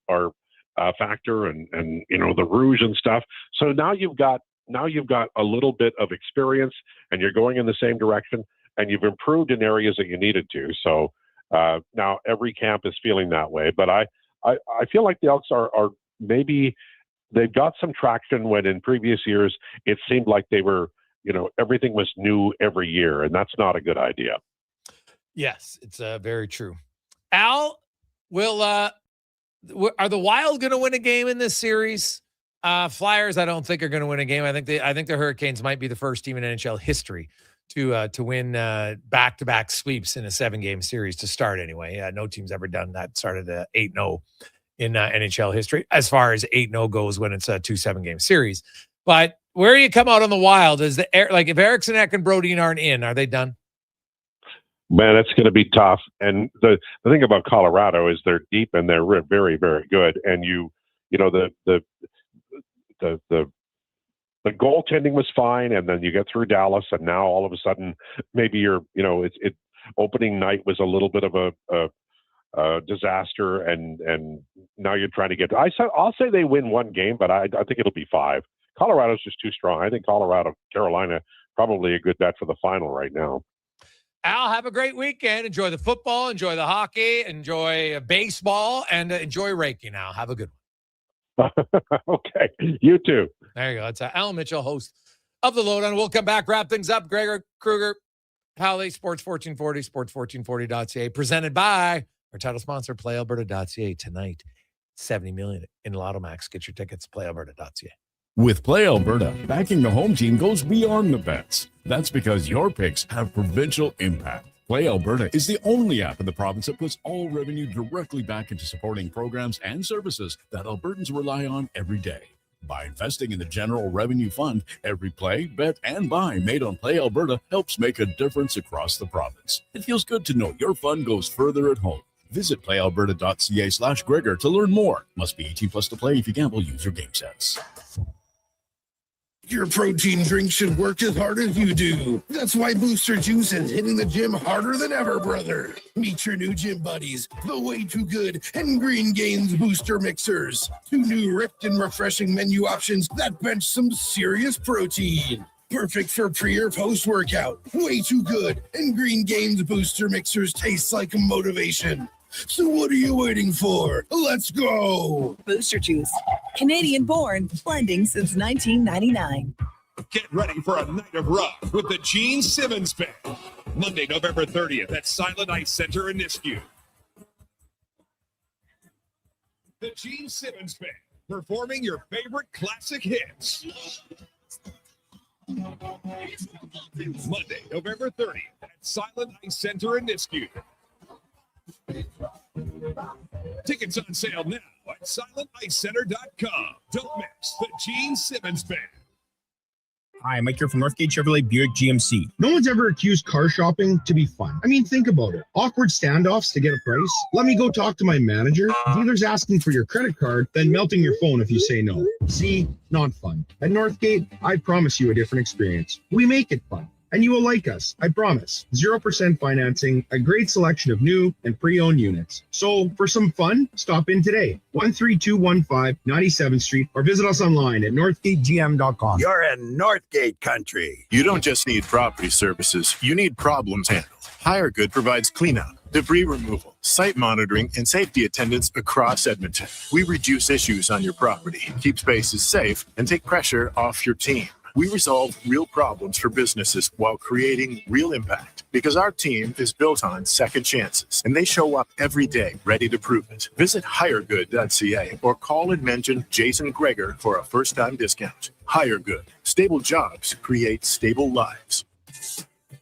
a factor, and the rouge and stuff. So now you've got a little bit of experience, and you're going in the same direction, and you've improved in areas that you needed to. So now every camp is feeling that way. But I feel like the Elks are maybe they've got some traction when in previous years it seemed like they were everything was new every year, and that's not a good idea. Yes, it's very true. Al, are the Wild going to win a game in this series? Flyers, I don't think are going to win a game. I think the Hurricanes might be the first team in NHL history to win back-to-back sweeps in a 7-game series to start anyway. No team's ever done that. Started 8-0 in NHL history as far as 8-0 goes when it's a 2 7-game series. But where do you come out on the Wild? If Eriksson, Ek, and Brodin aren't in, are they done? Man, it's going to be tough. And the thing about Colorado is they're deep and they're very, very good. And the goaltending was fine, and then you get through Dallas, and now all of a sudden, maybe opening night was a little bit of a disaster, and now you're trying to get. I'll say they win one game, but I think it'll be 5. Colorado's just too strong. I think Carolina probably a good bet for the final right now. Al, have a great weekend. Enjoy the football, enjoy the hockey, enjoy baseball, and enjoy Reiki. Now, have a good one. Okay, you too. There you go. That's Al Mitchell, host of The Lowdown. We'll come back, wrap things up. Gregor, Kruger, Halley, Sports 1440, sports1440.ca, presented by our title sponsor, PlayAlberta.ca. Tonight, $70 million in Lotto Max. Get your tickets, PlayAlberta.ca. With Play Alberta, backing the home team goes beyond the bets. That's because your picks have provincial impact. Play Alberta is the only app in the province that puts all revenue directly back into supporting programs and services that Albertans rely on every day. By investing in the General Revenue Fund, every play, bet, and buy made on Play Alberta helps make a difference across the province. It feels good to know your fund goes further at home. Visit playalberta.ca/Gregor to learn more. Must be 18 plus to play. If you gamble, use your game sense. Your protein drink should work as hard as you do. That's why Booster Juice is hitting the gym harder than ever, brother. Meet your new gym buddies, the Way Too Good and Green Gains Booster Mixers. 2 new ripped and refreshing menu options that bench some serious protein. Perfect for pre or post-workout. Way Too Good and Green Gains Booster Mixers taste like motivation. So what are you waiting for? Let's go! Booster Juice. Canadian born, blending since 1999. Get ready for a night of rock with the Gene Simmons Band. Monday, November 30th at Silent Ice Center in Nisku. The Gene Simmons Band, performing your favorite classic hits. Monday, November 30th at Silent Ice Center in Nisku. Tickets on sale now at silenticecenter.com. Don't miss the Gene Simmons Band. Hi, Mike here from Northgate Chevrolet Buick GMC. No one's ever accused car shopping to be fun. I mean, think about it. Awkward standoffs to get a price. Let me go talk to my manager. Dealers asking for your credit card, then melting your phone if you say no. See, not fun. At Northgate, I promise you a different experience. We make it fun. And you will like us, I promise. 0% financing, a great selection of new and pre-owned units. So for some fun, stop in today. 13215 97th Street or visit us online at northgategm.com. You're in Northgate country. You don't just need property services, you need problems handled. HireGood provides cleanup, debris removal, site monitoring, and safety attendance across Edmonton. We reduce issues on your property, keep spaces safe, and take pressure off your team. We resolve real problems for businesses while creating real impact because our team is built on second chances and they show up every day ready to prove it. Visit hiregood.ca or call and mention Jason Gregor for a first-time discount. HireGood. Stable jobs create stable lives.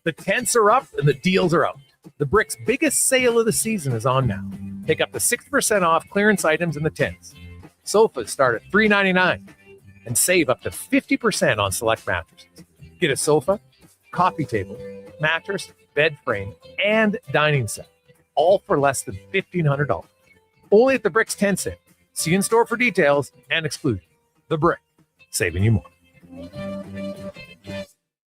The tents are up and the deals are out. The Brick's biggest sale of the season is on now. Pick up to 60% off clearance items in the tents. Sofas start at $3.99. And save up to 50% on select mattresses. Get a sofa, coffee table, mattress, bed frame, and dining set, all for less than $1,500. Only at the Brick's tent sale. See in store for details and exclusion. The Brick, saving you more.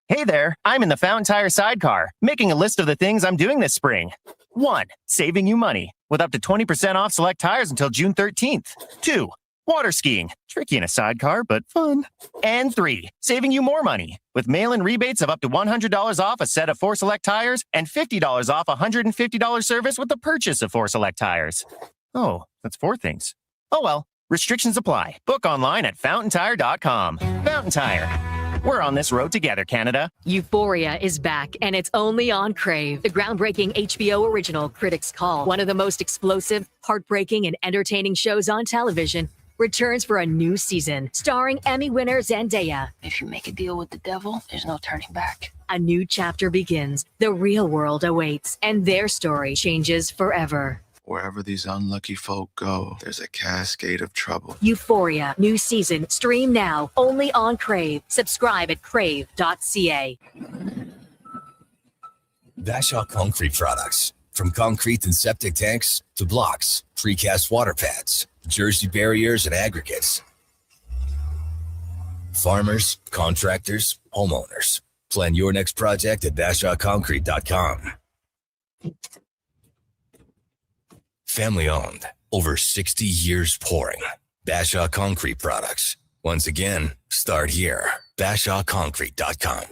Hey there, I'm in the Fountain Tire sidecar, making a list of the things I'm doing this spring. 1. Saving you money, with up to 20% off select tires until June 13th. 2. Water skiing, tricky in a sidecar, but fun. And 3, saving you more money with mail-in rebates of up to $100 off a set of 4 select tires and $50 off a $150 service with the purchase of 4 select tires. Oh, that's 4 things. Oh well, restrictions apply. Book online at fountaintire.com. Fountain Tire. We're on this road together, Canada. Euphoria is back, and it's only on Crave. The groundbreaking HBO original Critics' Call, one of the most explosive, heartbreaking, and entertaining shows on television, returns for a new season, starring Emmy winner Zendaya. If you make a deal with the devil, there's no turning back. A new chapter begins, the real world awaits, and their story changes forever. Wherever these unlucky folk go, there's a cascade of trouble. Euphoria, new season, stream now, only on Crave. Subscribe at crave.ca. Bashaw Concrete Products. From concrete and septic tanks to blocks, precast water pads, Jersey barriers and aggregates. Farmers, contractors, homeowners. Plan your next project at BashawConcrete.com. Family owned, over 60 years pouring. Bashaw Concrete Products. Once again, start here. BashawConcrete.com.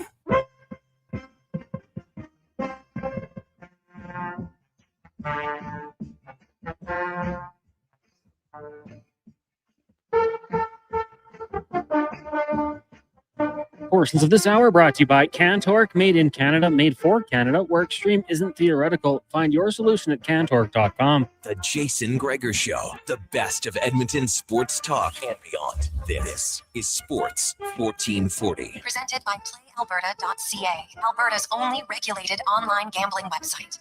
Portions of this hour brought to you by Cantork, made in Canada, made for Canada, where extreme isn't theoretical. Find your solution at Cantork.com. The Jason Gregor Show, the best of Edmonton sports talk and beyond. This is Sports 1440. Presented by PlayAlberta.ca, Alberta's only regulated online gambling website.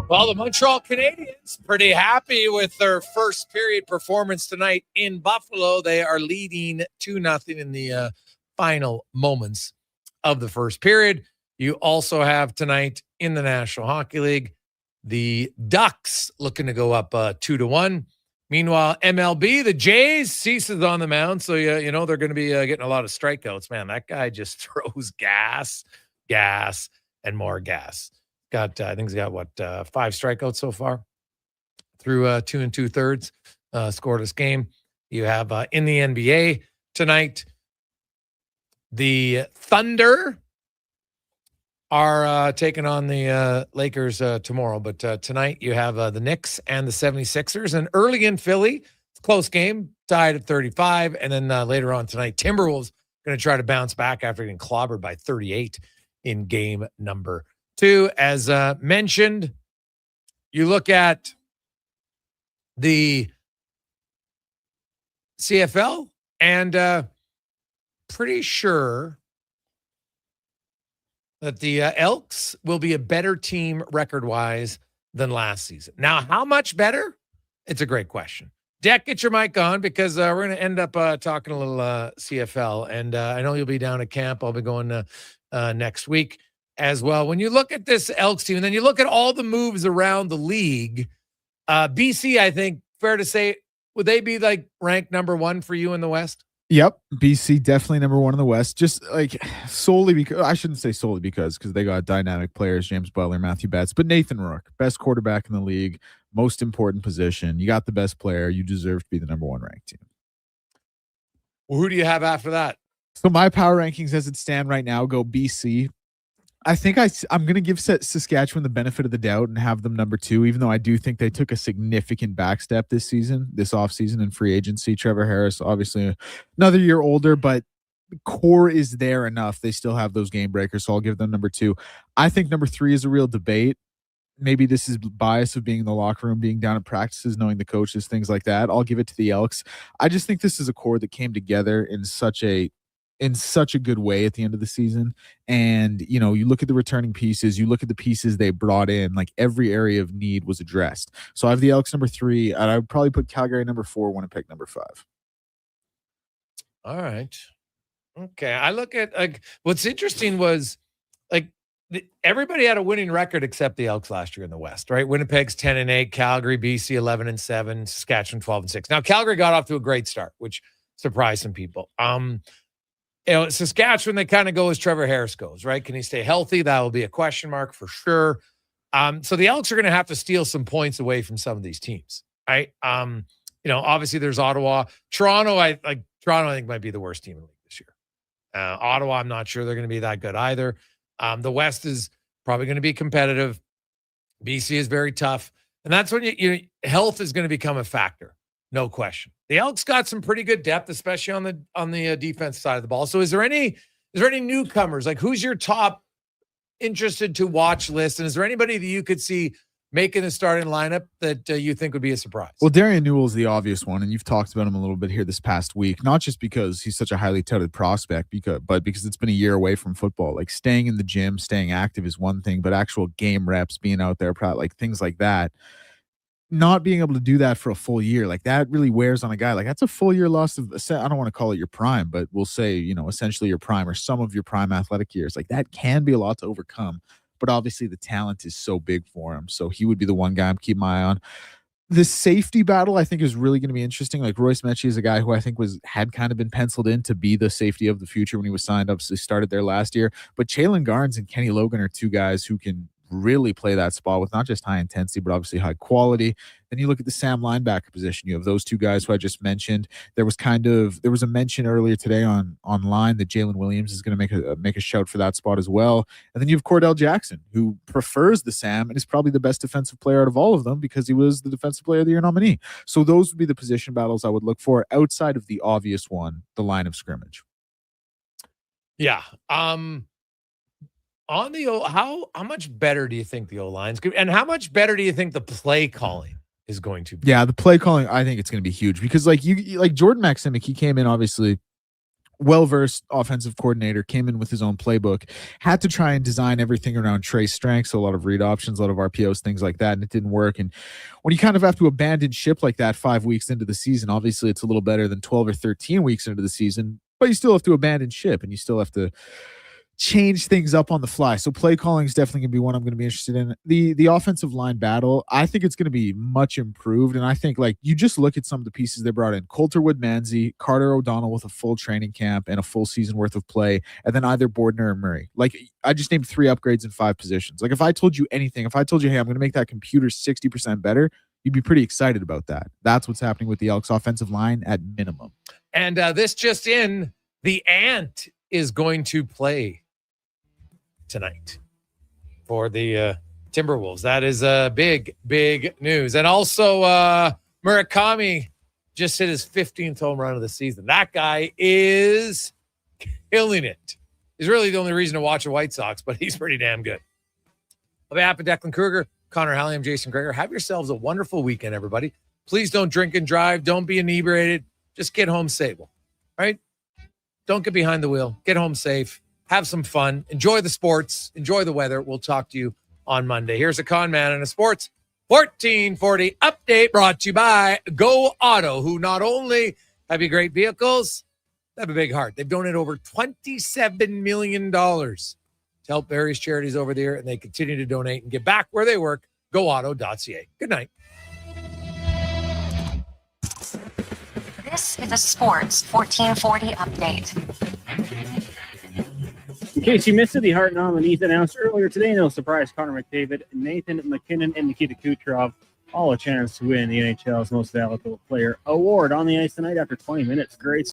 Well, the Montreal Canadiens pretty happy with their first period performance tonight in Buffalo. They are leading 2-0 in the final moments of the first period. You also have tonight in the National Hockey League, the Ducks looking to go up 2-1. Meanwhile, MLB, the Jays, ceases on the mound. So, you know, they're going to be getting a lot of strikeouts. Man, that guy just throws gas, and more gas. I think he's got 5 strikeouts so far through 2 2/3 scoreless game. You have in the NBA tonight, the Thunder are taking on the Lakers tomorrow. But tonight you have the Knicks and the 76ers. And early in Philly, it's a close game, tied at 35. And then later on tonight, Timberwolves going to try to bounce back after getting clobbered by 38 in game number 2. As mentioned, you look at the CFL and pretty sure that the Elks will be a better team record-wise than last season. Now, how much better? It's a great question. Deck, get your mic on because we're going to end up talking a little CFL. And I know you'll be down at camp. I'll be going next week as well. When you look at this Elks team, and then you look at all the moves around the league, BC, I think, fair to say, would they be like ranked number 1 for you in the West? Yep. BC definitely number 1 in the West. Just like solely because I shouldn't say solely because they got dynamic players, James Butler, Matthew Betts, but Nathan Rourke, best quarterback in the league, most important position. You got the best player. You deserve to be the number 1 ranked team. Well, who do you have after that? So my power rankings as it stand right now go BC. I think I'm going to give Saskatchewan the benefit of the doubt and have them number 2, even though I do think they took a significant backstep this offseason in free agency. Trevor Harris, obviously another year older, but the core is there enough. They still have those game breakers, so I'll give them number 2. I think number 3 is a real debate. Maybe this is bias of being in the locker room, being down at practices, knowing the coaches, things like that. I'll give it to the Elks. I just think this is a core that came together in such a good way at the end of the season. And, you know, you look at the returning pieces, you look at the pieces they brought in, like every area of need was addressed. So I have the Elks number 3, and I would probably put Calgary number 4, Winnipeg number 5. All right. Okay. I look at, like, what's interesting was, like, everybody had a winning record except the Elks last year in the West, right? Winnipeg's 10-8, Calgary, BC 11-7, Saskatchewan 12-6. Now Calgary got off to a great start, which surprised some people. Saskatchewan, they kind of go as Trevor Harris goes, right? Can he stay healthy? That will be a question mark for sure. So the Elks are going to have to steal some points away from some of these teams, right? Obviously there's Ottawa, Toronto. I think might be the worst team in the league this year. Ottawa, I'm not sure they're going to be that good either. The West is probably going to be competitive. BC is very tough. And that's when health is going to become a factor. No question. The Elks got some pretty good depth, especially on the defense side of the ball. So is there any newcomers? Like, who's your top interested to watch list? And is there anybody that you could see making a starting lineup that you think would be a surprise? Well, Darian Newell is the obvious one, and you've talked about him a little bit here this past week, not just because he's such a highly touted prospect, but because it's been a year away from football. Like, staying in the gym, staying active is one thing, but actual game reps, being out there, like things like that, not being able to do that for a full year, like that really wears on a guy. Like, that's a full year loss of, I don't want to call it your prime, but we'll say, essentially your prime or some of your prime athletic years. Like, that can be a lot to overcome. But obviously the talent is so big for him. So he would be the one guy I'm keeping my eye on. The safety battle, I think, is really going to be interesting. Like, Royce Mechie is a guy who I think had kind of been penciled in to be the safety of the future when he was signed up. So he started there last year. But Jalen Garnes and Kenny Logan are two guys who can really play that spot with not just high intensity, but obviously high quality. Then you look at the Sam linebacker position. You have those two guys who I just mentioned. There was a mention earlier today online that Jalen Williams is going to make a shout for that spot as well. And then you have Cordell Jackson, who prefers the Sam and is probably the best defensive player out of all of them because he was the defensive player of the year nominee. So those would be the position battles I would look for outside of the obvious one, the line of scrimmage. Yeah. On the how much better do you think the O-line's going to be? And how much better do you think the play calling is going to be? Yeah, the play calling, I think it's going to be huge because like Jordan Maximic, he came in obviously well-versed offensive coordinator, came in with his own playbook, had to try and design everything around Trey's strengths, so a lot of read options, a lot of RPOs, things like that, and it didn't work. And when you kind of have to abandon ship like that 5 weeks into the season, obviously it's a little better than 12 or 13 weeks into the season, but you still have to abandon ship and you still have to change things up on the fly. So play calling is definitely going to be one I'm going to be interested in. The offensive line battle, I think it's going to be much improved. And I think like you just look at some of the pieces they brought in. Coulterwood Manzi, Carter O'Donnell with a full training camp and a full season worth of play, and then either Bordner or Murray. Like I just named 3 upgrades in 5 positions. Like if I told you anything, if I told you, hey, I'm going to make that computer 60% better, you'd be pretty excited about that. That's what's happening with the Elks offensive line at minimum. And this just in, the Ant is going to play tonight for the Timberwolves. That is big news. And also Murakami just hit his 15th home run of the season. That guy is killing it. He's really the only reason to watch the White Sox, but he's pretty damn good. On behalf of Declan Kruger, Connor Halley, I'm Jason Gregor. Have yourselves a wonderful weekend, everybody. Please don't drink and drive. Don't be inebriated. Just get home safe. Right? Don't get behind the wheel. Get home safe. Have some fun. Enjoy the sports. Enjoy the weather. We'll talk to you on Monday. Here's a con man and a sports 1440 update brought to you by Go Auto, who not only have you great vehicles, they have a big heart. They've donated over $27 million to help various charities over there, and they continue to donate and give back where they work. GoAuto.ca. Good night. This is a sports 1440 update. In case you missed it, the Hart nominees announced earlier today, no surprise, Connor McDavid, Nathan McKinnon, and Nikita Kucherov all a chance to win the NHL's Most Valuable Player award on the ice tonight after 20 minutes. Great